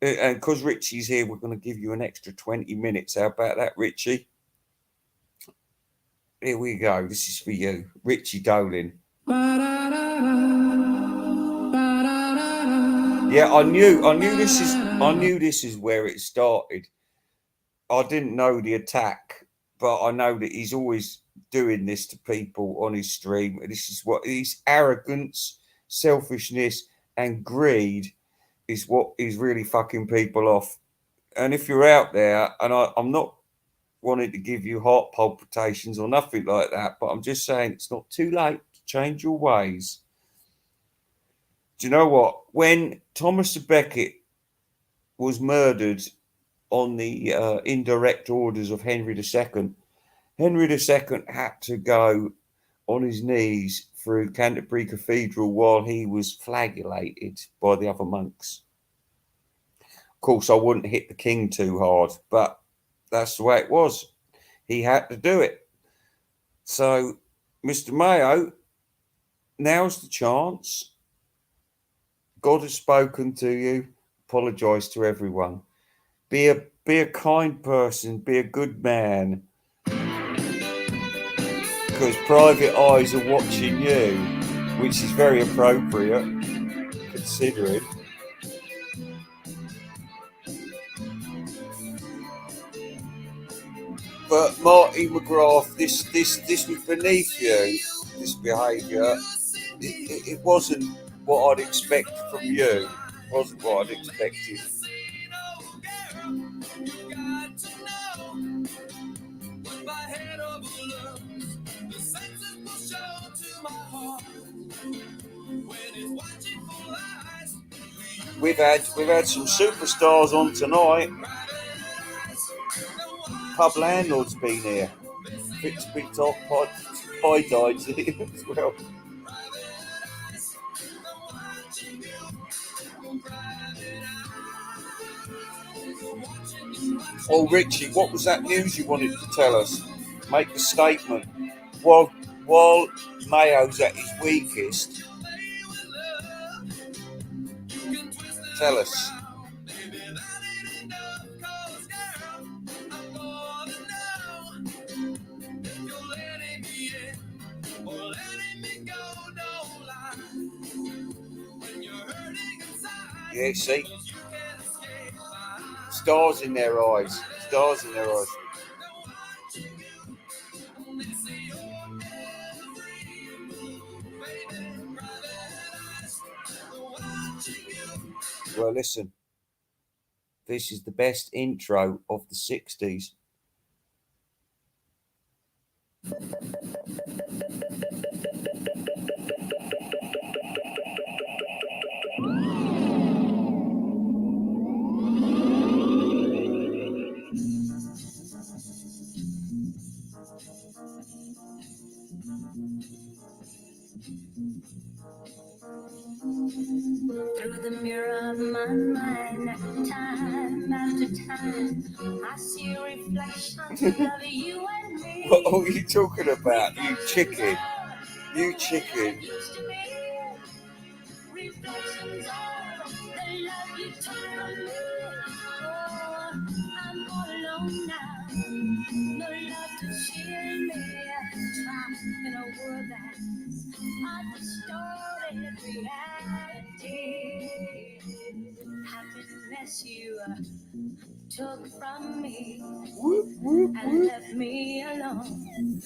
And because Richie's here, we're going to give you an extra 20 minutes. How about that, Richie? Here we go. This is for you, Richie Dolin. Yeah, I knew this is where it started. I didn't know the attack, but I know that he's always doing this to people on his stream. This is what his arrogance, selfishness, and greed is what is really fucking people off. And if you're out there, and I'm not wanting to give you heart palpitations or nothing like that, but I'm just saying it's not too late to change your ways. Do you know what? When Thomas de Becket was murdered on the indirect orders of Henry II, Henry II had to go on his knees through Canterbury Cathedral while he was flagellated by the other monks. Of course, I wouldn't hit the king too hard, but that's the way it was. He had to do it. So, Mr. Mayo, now's the chance. God has spoken to you. Apologise to everyone. Be a kind person. Be a good man. Because private eyes are watching you, which is very appropriate, considering. But Marty McGrath, this was beneath you. This behaviour. It wasn't what I'd expect from you. It wasn't what I'd expected. We've had some superstars on tonight. Pub landlord's been here. Fitz Big Top Pie died here as well. Oh, Richie, what was that news you wanted to tell us? Make a statement. While Mayo's at his weakest, tell us. Yeah, see? Stars in their eyes. Stars in their eyes. Well, listen. This is the best intro of the 60s. Through the mirror of my mind, time after time, I see reflections of you and me. What are you talking about, you chicken? You chicken. Reflections of the love you took from me. Oh, I'm all alone now. No love to cheer me. Trapped in a world that's a distorted reality. Happiness you took from me and left me alone.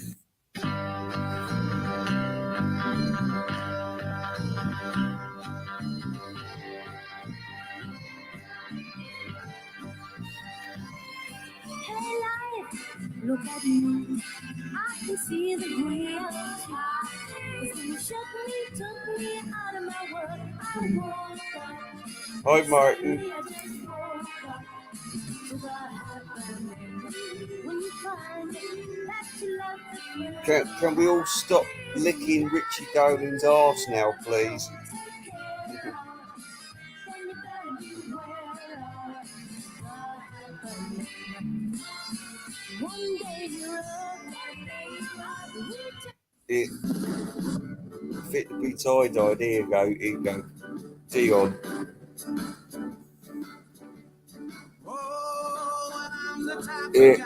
Hey life, look at me. I can see the real sky. Cause you shook me, took me out of my world. I woke up. Hi, Martin. Can we all stop licking Richie Dolin's arse now, please? It fit to be tie-dyed. Here you go. Dion.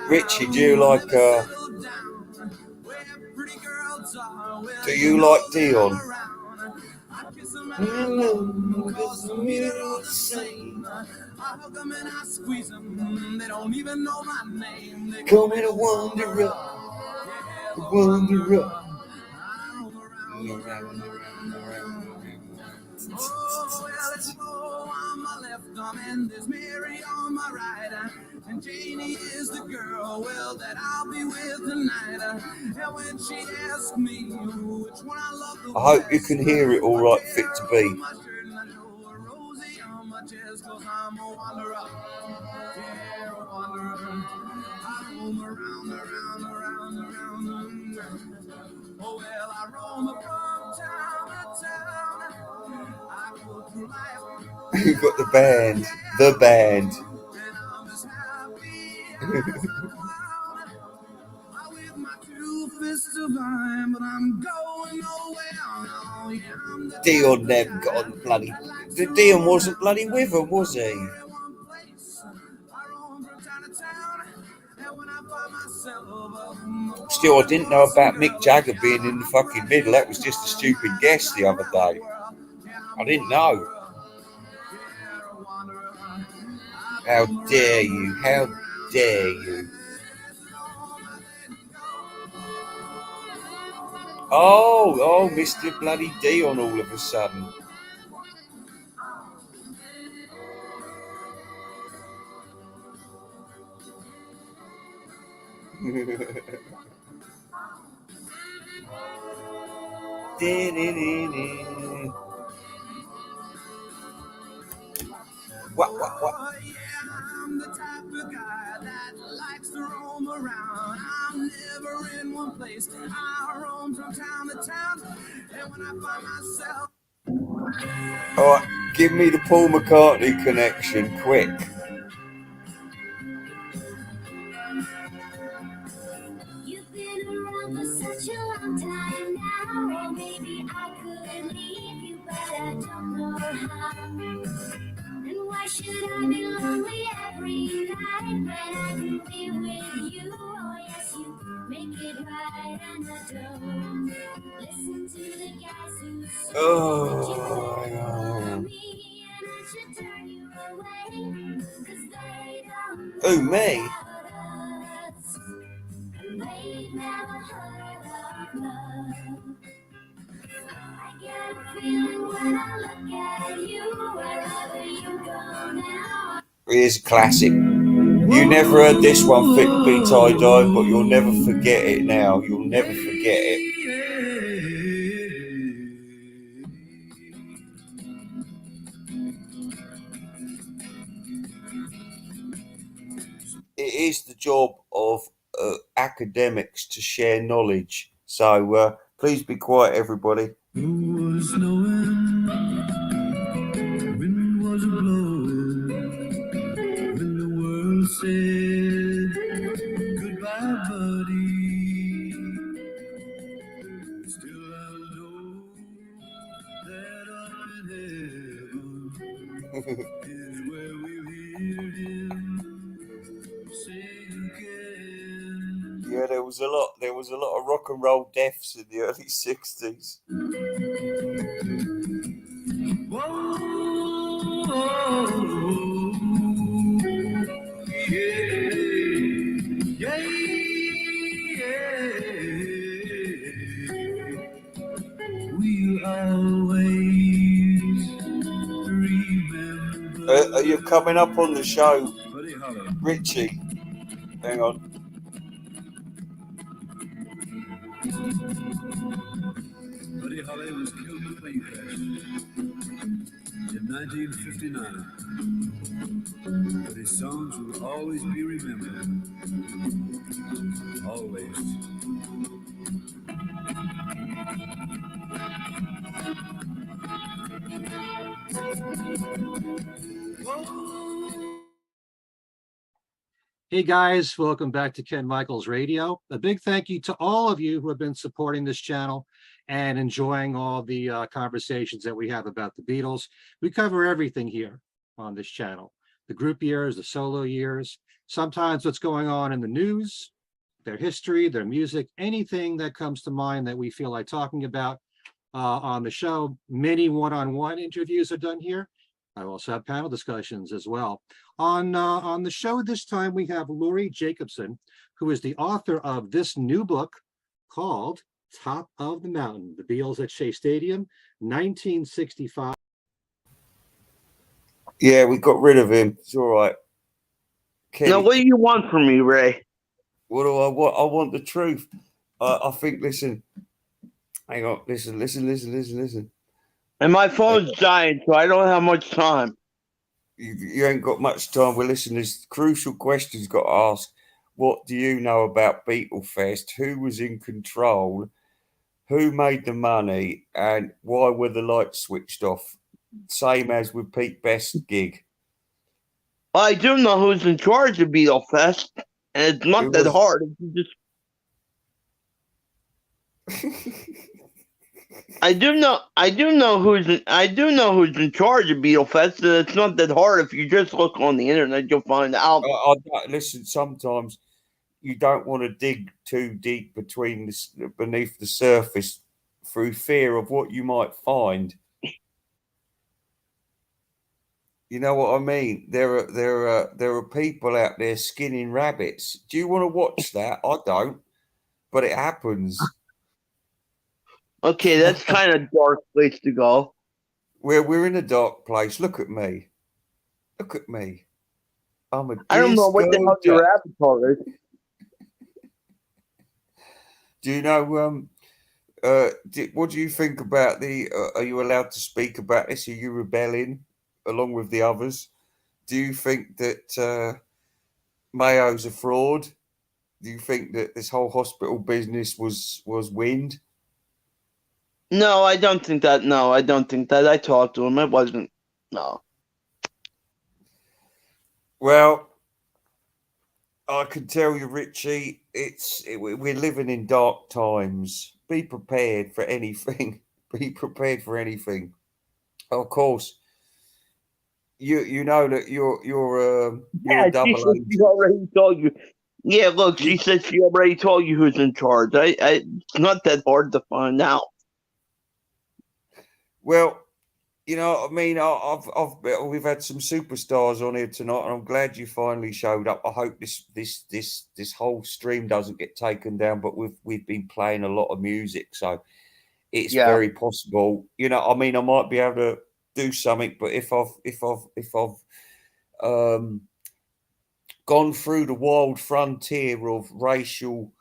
Richie, do you like Dion? Call me the wanderer. Oh, well, it's Flo on my left arm and there's Mary on my right. And Janie is the girl, well, that I'll be with tonight. And when she asks me which one I love the I hope you can hear it all right, fit to be. Rosie on my chest, 'cause I'm a wanderer. Yeah, a wanderer. I roam around. You've got the band. The band. Dion never got on bloody. Dion wasn't bloody with him, was he? Still, I didn't know about Mick Jagger being in the fucking middle. That was just a stupid guess the other day. I didn't know. How dare you? How dare you? Oh, Mr. Bloody Dion all of a sudden. What? I'm the type of guy that likes to roam around. I'm never in one place. I roam from town to town. And when I find myself. All right, give me the Paul McCartney connection, quick. You've been around for such a long time now. Or maybe I could leave you, but I don't know how. And why should I be lonely every night when I can be with you? Oh yes, you make it right, and I don't listen to the guys who say that you love me and I should turn you away, 'cause they don't know Who, me? about us. They've never heard of love. I get a feeling when I look at you, wherever you go now. Here's a classic. You never heard this one, Fit to Be Tie-Dye, but you'll never forget it now. You'll never forget it. It is the job of academics to share knowledge. So please be quiet, everybody. Who was snowing? Wind was blowing. When the world said goodbye, buddy. Still I know that up in heaven is where we'll hear him sing again. Yeah, there was a lot of rock and roll deaths in the early 60s. Whoa, yeah, we'll always remember. Are you coming up on the show, Richie? Hang on. Buddy Holly was killed in a plane crash in 1959. But his songs will always be remembered. Always. Hey guys, welcome back to Ken Michaels Radio. A big thank you to all of you who have been supporting this channel and enjoying all the conversations that we have about the Beatles. We cover everything here on this channel. The group years, the solo years, sometimes what's going on in the news, their history, their music, anything that comes to mind that we feel like talking about on the show. Many one-on-one interviews are done here. I also have panel discussions as well. On the show this time, we have Lori Jacobson, who is the author of this new book called Top of the Mountain, The Beatles at Shea Stadium, 1965. Yeah, we got rid of him. It's all right. Kenny, now, what do you want from me, Ray? what do I want? I want the truth. I think, listen, hang on, listen. And my phone's dying, so I don't have much time. You ain't got much time. Well, listen, there's crucial questions got to ask. What do you know about Beatlefest? Who was in control? who made the money, and why were the lights switched off? Same as with Pete Best's gig. I do know who's in charge of Beetle Fest, and it's not Who that was- hard. If you just I do know who's in charge of Beetle Fest, and it's not that hard. If you just look on the internet, you'll find out. Listen, sometimes you don't want to dig too deep beneath the surface through fear of what you might find. You know what I mean? There are people out there skinning rabbits. Do you want to watch that? I don't, but it happens. Okay, that's kind of dark place to go. We're in a dark place. Look at me. Look at me. I'm a I don't know what the hell disco your duck. avatar is. Do you know? What do you think about the? Are you allowed to speak about this? Are you rebelling along with the others? Do you think that Mayo's a fraud? Do you think that this whole hospital business was wind? No, I don't think that. No, I don't think that. I talked to him. It wasn't. No. Well, I can tell you, Richie, we're living in dark times. Be prepared for anything. Be prepared for anything. Of course, you know that you're a double she said she already told you. Yeah, look, she said she already told you who's in charge. It's not that hard to find out. Well, you know, I mean, we've had some superstars on here tonight, and I'm glad you finally showed up. I hope this whole stream doesn't get taken down, but we've been playing a lot of music, so it's very possible. You know, I mean, I might be able to do something, but if I've gone through the wild frontier of racial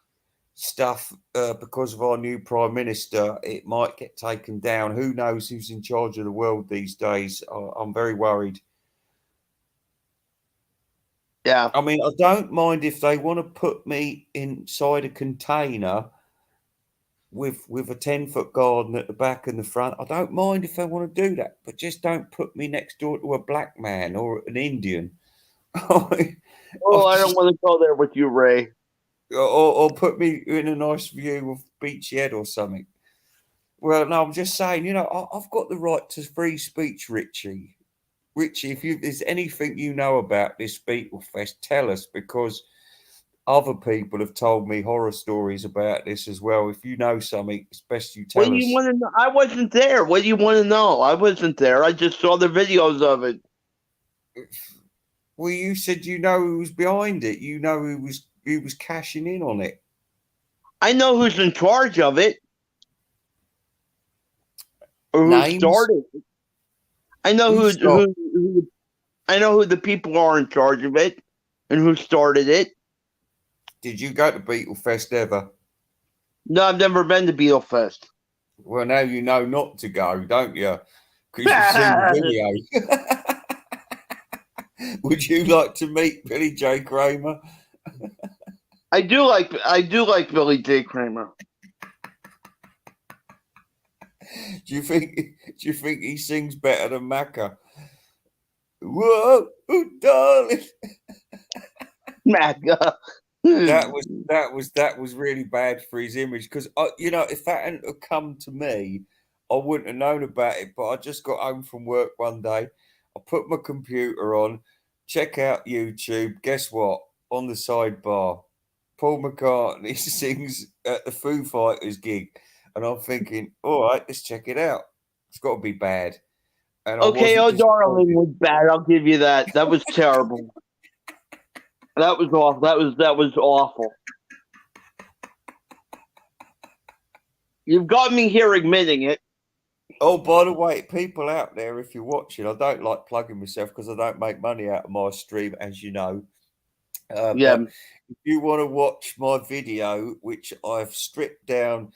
stuff because of our new prime minister, it might get taken down. Who knows who's in charge of the world these days? I'm very worried. Yeah. I mean, I don't mind if they want to put me inside a container with a 10-foot garden at the back and the front. I don't mind if they want to do that, but just don't put me next door to a black man or an Indian. I don't want to go there with you, Ray. Or put me in a nice view of Beachy Head or something. Well, no, I'm just saying, you know, I've got the right to free speech, Richie. Richie, if there's anything you know about this Beetle Fest, tell us, because other people have told me horror stories about this as well. If you know something, it's best you tell us. What do you want to know? I wasn't there. What do you want to know? I wasn't there. I just saw the videos of it. Well, you said you know who was behind it. You know who was cashing in on it. I know who's in charge of it. Or who Names? started it. I know who I know who the people are in charge of it and who started it. Did you go to Beetle Fest ever? No, I've never been to Beetle Fest. Well, now you know not to go, don't you? Because you've seen the video. Would you like to meet Billy J. Kramer? I do like Billy J. Kramer. Do you think he sings better than Macca? Whoa, darling. Macca. That was really bad for his image, because you know, if that hadn't have come to me, I wouldn't have known about it. But I just got home from work one day. I put my computer on, check out YouTube. Guess what? On the sidebar, Paul McCartney sings at the Foo Fighters gig, and I'm thinking, all right, let's check it out. It's got to be bad. And okay, Oh Darling was bad. I'll give you that. That was terrible. That was awful. That was awful. You've got me here admitting it. Oh, by the way, people out there, if you're watching, I don't like plugging myself because I don't make money out of my stream, as you know. But if you want to watch my video, which I've stripped down,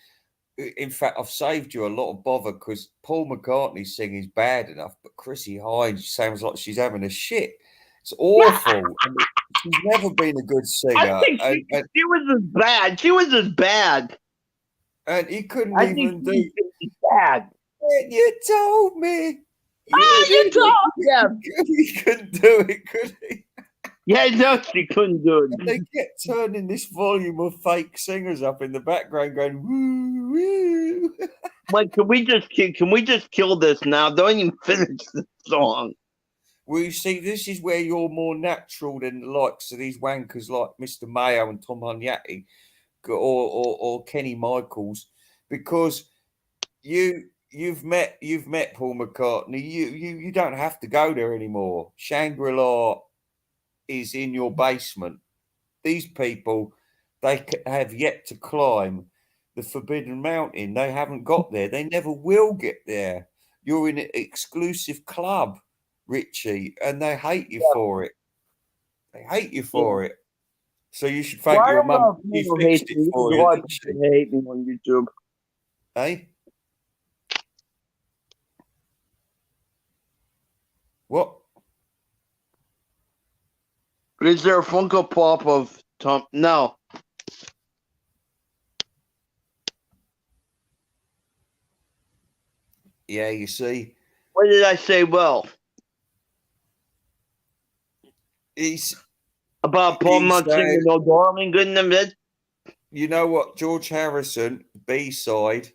in fact, I've saved you a lot of bother, because Paul McCartney's singing is bad enough, but Chrissy Hines sounds like she's having a shit. It's awful. I mean, she's never been a good singer. I think she was as bad. She was as bad. And he couldn't I even think do. he's bad. You told me. You told him. He couldn't do it, could he? Yeah, no, she couldn't do it. And they kept turning this volume of fake singers up in the background, going woo woo. Like, can we just kill this now? Don't even finish the song. Well, you see, this is where you're more natural than the likes of these wankers like Mr. Mayo and Tom Hunyati or Kenny Michaels, because you've met Paul McCartney. You don't have to go there anymore. Shangri-La is in your basement. These people, they have yet to climb the Forbidden Mountain. They haven't got there. They never will get there. You're in an exclusive club, Richie, and they hate you for it. They hate you for it. So you should thank your mum. You fixed it for you. Hate me on YouTube. Hey? What? Is there a Funko Pop of Tom? No. Yeah, you see. What did I say? Well, he's about Paul not singing "No Darling" good in the mid. You know what, George Harrison, B-side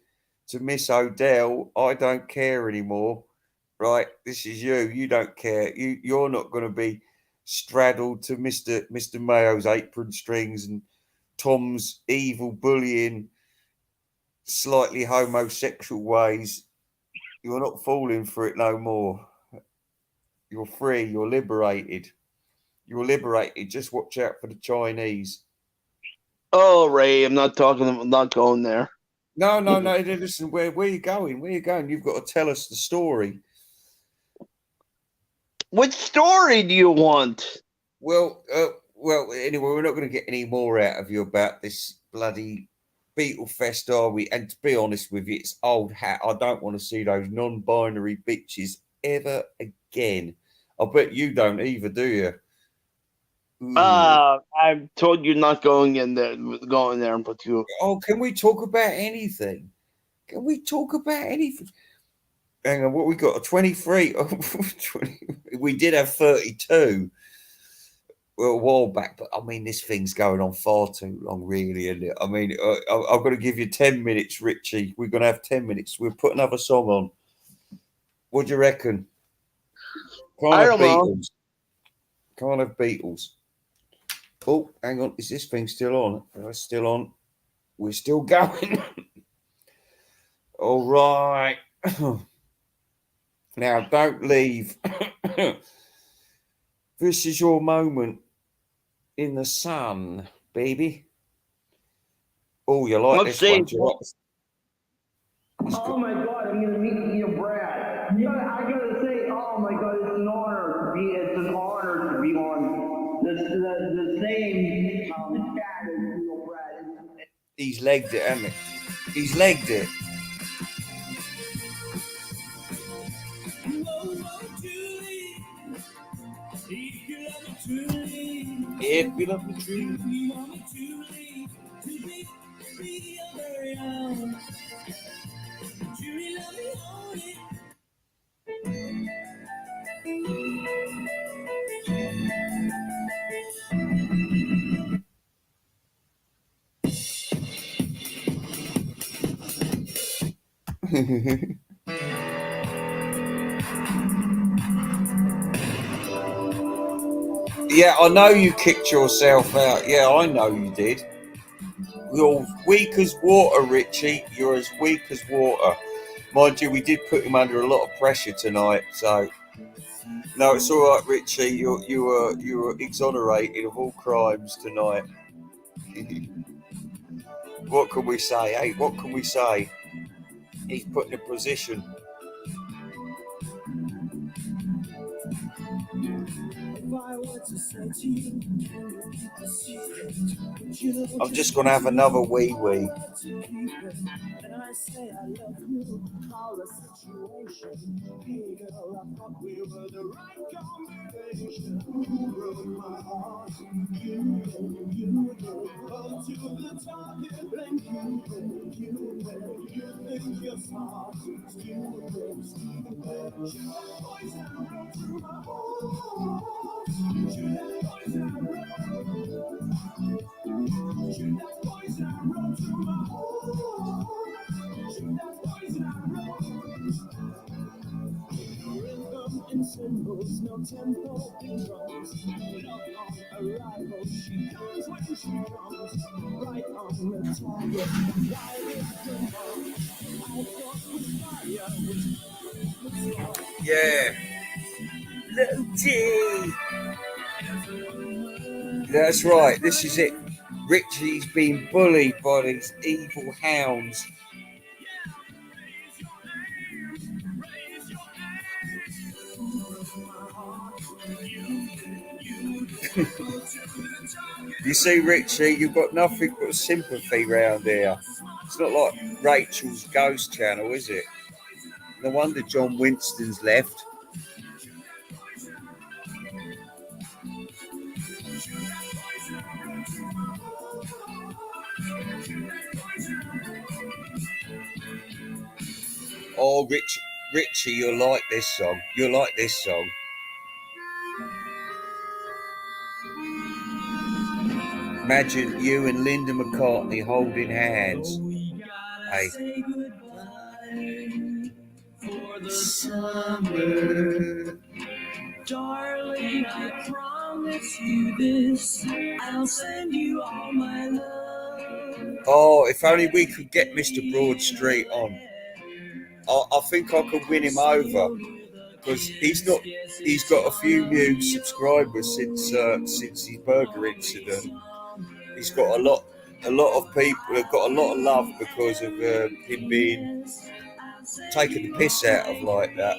to Miss O'Dell. I don't care anymore. Right, this is you. You don't care. You're not going to be straddled to Mr. Mayo's apron strings and Tom's evil bullying, slightly homosexual ways. You're not falling for it no more. You're free. You're liberated. You're liberated. Just watch out for the Chinese. Oh, Ray, I'm not going there. No. Listen, where are you going? Where are you going? You've got to tell us the story. What story do you want? Well, anyway, we're not going to get any more out of you about this bloody Beatle Fest, are we? And to be honest with you, it's old hat. I don't want to see those non-binary bitches ever again. I bet you don't either, do you? I've told you not going in there, but you. Oh, can we talk about anything? Can we talk about anything? Hang on, what we got? A 23. We did have 32 a while back, but I mean, this thing's going on far too long, really, isn't it? I mean, I've got to give you 10 minutes, Richie. We're going to have 10 minutes. We'll put another song on. What do you reckon? I don't know. Can't have Beatles. Oh, hang on. Is this thing still on? It's still on. We're still going. All right. Now, don't leave. This is your moment in the sun, baby. Oh, you like this one? Oh my God, I'm gonna meet you, Brad. I gotta say, oh my God, it's an honor to be on the same chat as you, Brad. He's legged it, hasn't he? He's legged it. If you love me truly. Yeah, I know you kicked yourself out. Yeah, I know you did. You're weak as water, Richie. You're as weak as water. Mind you, we did put him under a lot of pressure tonight. So, no, it's all right, Richie. You were exonerated of all crimes tonight. What can we say? Hey, what can we say? He's put in a position. I'm just gonna have another wee wee. Yeah. Little G. That's right, this is it. Richie's been bullied by these evil hounds. You see, Richie, you've got nothing but sympathy round here. It's not like Rachel's Ghost Channel, is it? No wonder John Winston's left. Oh, Richie, you'll like this song. You'll like this song. Imagine you and Linda McCartney holding hands. Hey. For the summer, darling, I promise you this. I'll send you all my love. Oh, if only we could get Mr. Broadstreet on. I think I could win him over because he's got a few new subscribers since his burger incident. He's got a lot of people have got a lot of love because of him being taken the piss out of like that.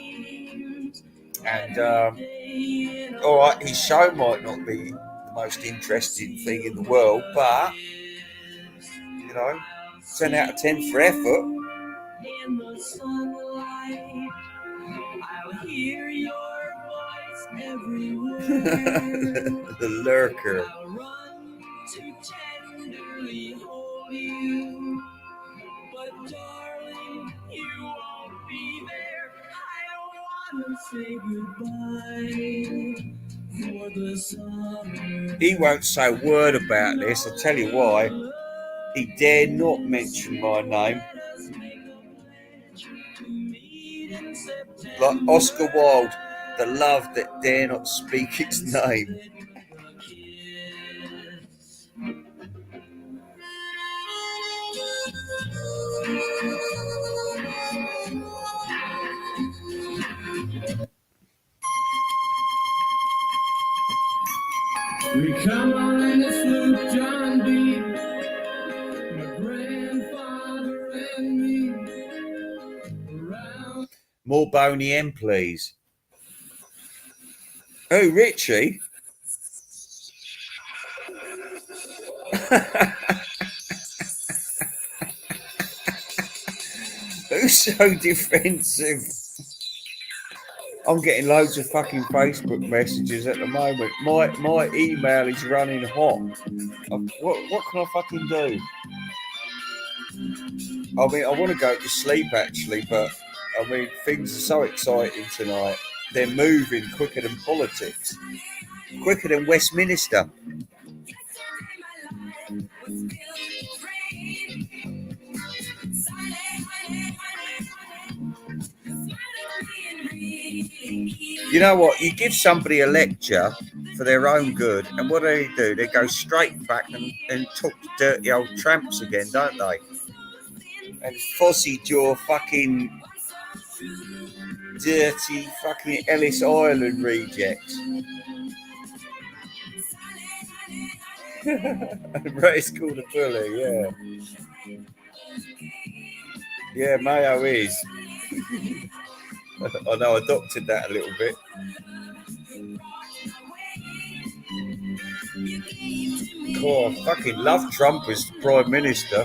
And all right, his show might not be the most interesting thing in the world, but you know, 10 out of 10 for effort. In the sunlight, I'll hear your voice everywhere. The lurker. I'll run to tenderly hold you, but darling, you won't be there. I don't want to say goodbye for the summer. He won't say a word about this. I'll tell you why. He dare not mention my name. Like Oscar Wilde, the love that dare not speak its name. We come on the sloop, John B. My grandfather and me. More Boney M, please. Oh, Richie. Who's so defensive? I'm getting loads of fucking Facebook messages at the moment. My email is running hot. What can I fucking do? I mean, I want to go to sleep actually, but I mean, things are so exciting tonight. They're moving quicker than politics, quicker than Westminster. You know what? You give somebody a lecture for their own good, and what do? They go straight back and talk to dirty old tramps again, don't they? And Fozzie Jaw fucking dirty fucking Ellis Island rejects. Right, it's called a bully, yeah. Yeah, Mayo is. I know, I adopted that a little bit. Oh, I fucking love Trump as the Prime Minister.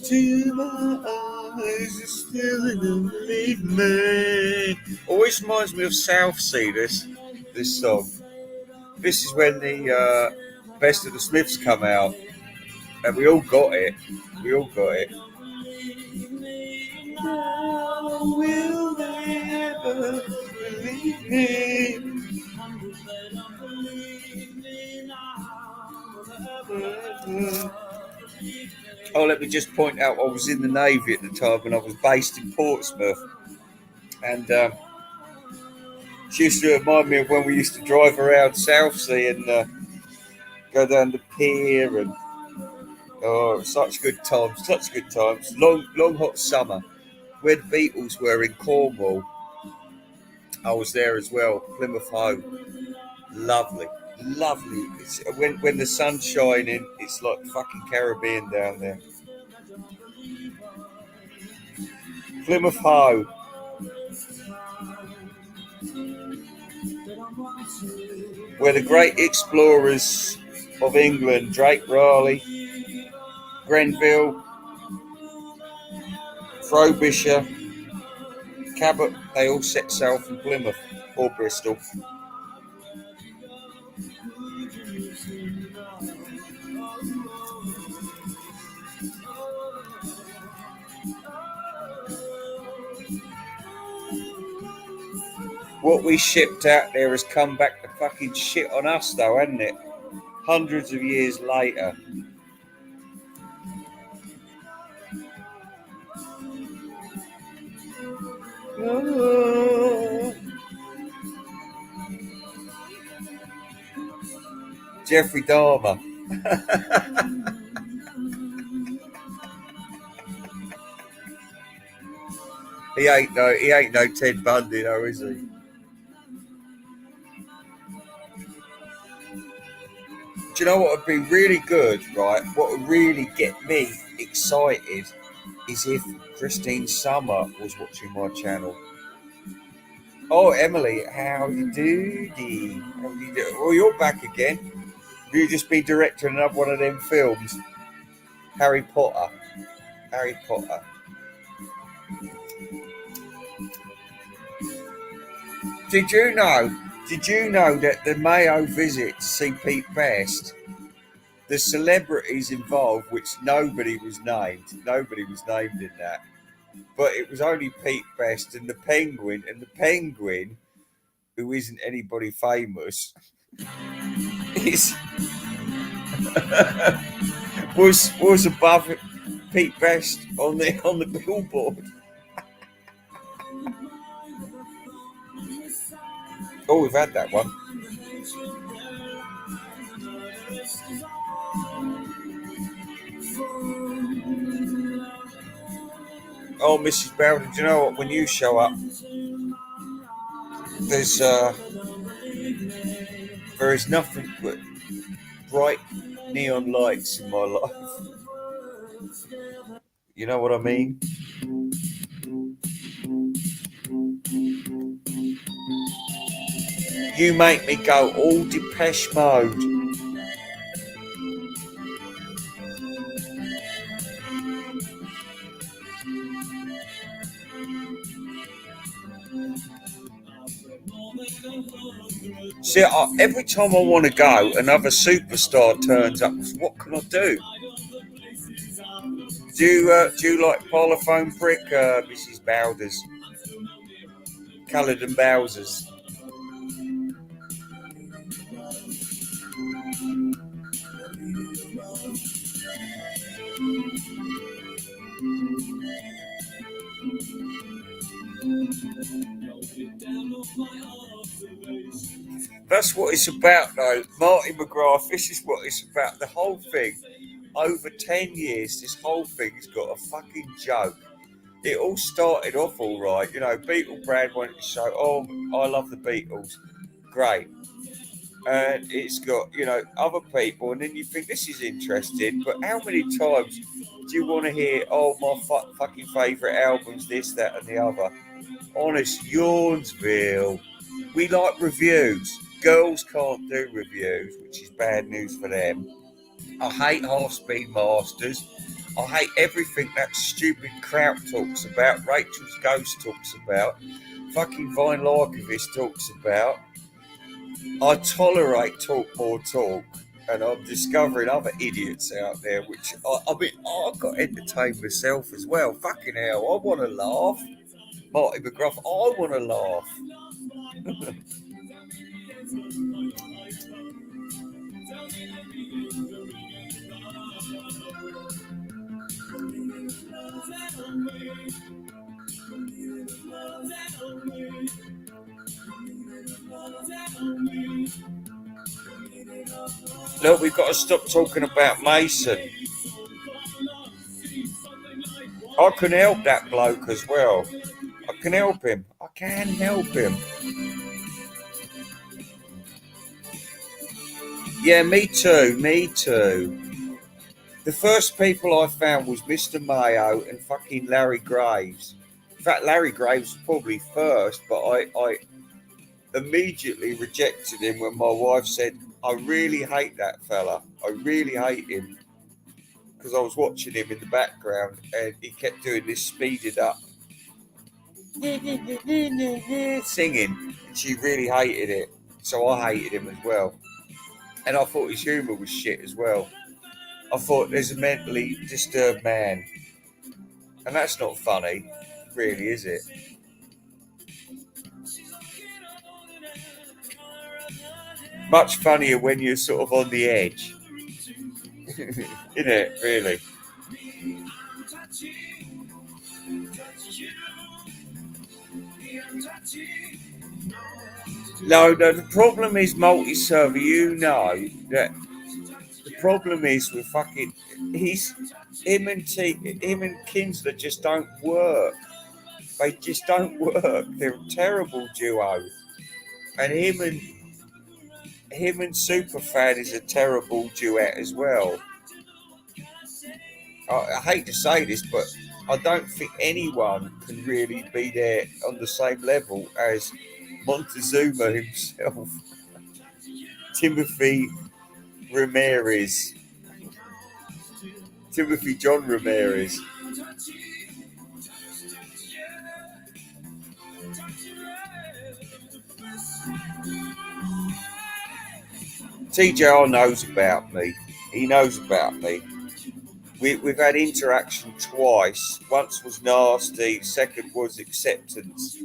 To my eyes, it's still believe me. Always reminds me of Southsea. This song. This is when the Best of the Smiths come out, and we all got it. We all got it. Now will they ever believe me? Oh, let me just point out, I was in the Navy at the time when I was based in Portsmouth, and she used to remind me of when we used to drive around Southsea and go down the pier, and such good times, such good times. Long hot summer, where the Beatles were in Cornwall. I was there as well. Plymouth Hoe, lovely. It's, when the sun's shining, it's like fucking Caribbean down there. Plymouth Hoe. Where the great explorers of England, Drake Raleigh, Grenville, Frobisher, Cabot, they all set sail from Plymouth or Bristol. What we shipped out there has come back to fucking shit on us, though, hasn't it? Hundreds of years later. Oh. Jeffrey Dahmer. He ain't no Ted Bundy, though, is he? Do you know what would be really good, right? What would really get me excited is if Christine Summer was watching my channel. Oh, Emily, how you do? Oh, you're back again. You just be directing another one of them films. Harry Potter. Did you know that the Mayo visit to see Pete Best, the celebrities involved, which nobody was named in that, but it was only Pete Best and the Penguin, who isn't anybody famous, was above Pete Best on the billboard. Oh, we've had that one. Oh, Mrs. Bowden, do you know what? When you show up, there is nothing but bright neon lights in my life. You know what I mean? You make me go all Depeche Mode. See, every time I want to go, another superstar turns up. What can I do? Do you like Parlophone Brick, Mrs. Bowders? Culloden Bowsers. That's what it's about, though. Marty McGrath, this is what it's about. The whole thing, over 10 years, this whole thing has got a fucking joke. It all started off all right. You know, Beatle Brad wanted to show, oh, I love the Beatles. Great. And it's got, you know, other people, and then you think this is interesting, but how many times do you want to hear, oh, my fucking favourite albums, this, that, and the other? Honest, Yawnsville. We like reviews. Girls can't do reviews, which is bad news for them. I hate half-speed masters. I hate everything that stupid Kraut talks about, Rachel's Ghost talks about, fucking Vine Larkovich talks about. I tolerate talk more talk, and I'm discovering other idiots out there, which, I mean, I've got to entertain myself as well. Fucking hell, I want to laugh. Marty McGruff, I want to laugh. Look, we've got to stop talking about Mason. I can help that bloke as well. I can help him. I can help him. Yeah, me too. Me too. The first people I found was Mr. Mayo and fucking Larry Graves. In fact, Larry Graves was probably first, but I immediately rejected him when my wife said, I really hate that fella. I really hate him. Because I was watching him in the background and he kept doing this speeded up singing. She really hated it. So I hated him as well. And I thought his humour was shit as well. I thought there's a mentally disturbed man. And that's not funny, really, is it? Much funnier when you're sort of on the edge. Isn't it, really? No, the problem is multi-server. You know that the problem is with fucking him and Kinsler just don't work. They just don't work. They're a terrible duo, and him and Superfan is a terrible duet as well. I hate to say this, but I don't think anyone can really be there on the same level as Montezuma himself, Timothy John Ramirez. TJR knows about me. He knows about me. We've had interaction twice. Once was nasty, second was acceptance.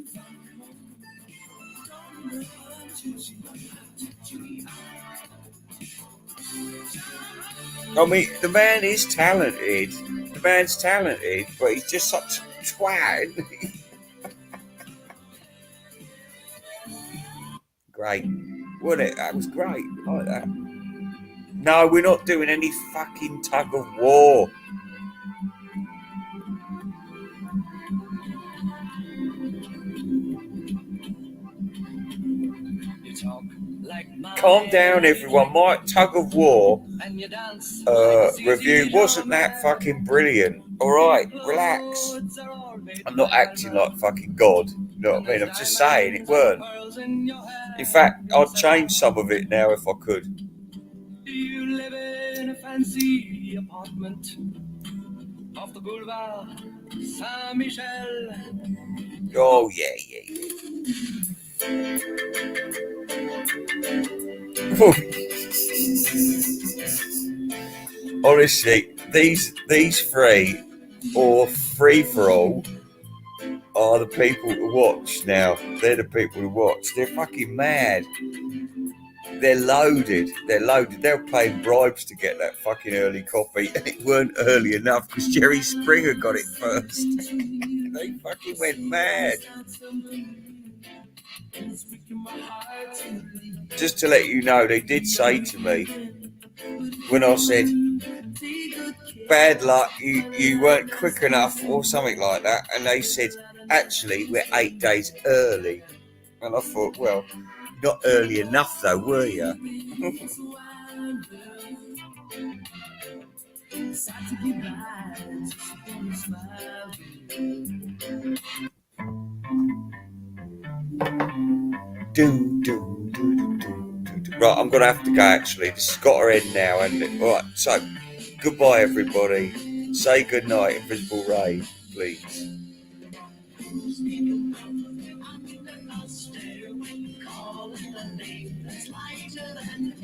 I mean, the man is talented. The man's talented, but he's just such a twat. Great. Wasn't it? That was great. I like that. No, we're not doing any fucking tug of war. Calm down, everyone. My tug of war review wasn't that fucking brilliant. All right, relax. I'm not acting like fucking God. You know what I mean? I'm just saying it weren't. In fact, I'd change some of it now if I could. You live in a fancy apartment off the boulevard Saint-Michel. Oh, yeah. Honestly, these three, or Free for All, are the people to watch now. They're the people to watch. They're fucking mad. They're loaded. They're paying bribes to get that fucking early copy, and it weren't early enough because Jerry Springer got it first. They fucking went mad. Just to let you know, they did say to me when I said, bad luck, you weren't quick enough or something like that. And they said, actually, we're 8 days early. And I thought, well, not early enough though, were you? Right, I'm gonna have to go actually. This has got to end now, hasn't it? Right, so goodbye everybody. Say good night, Invisible Ray, please.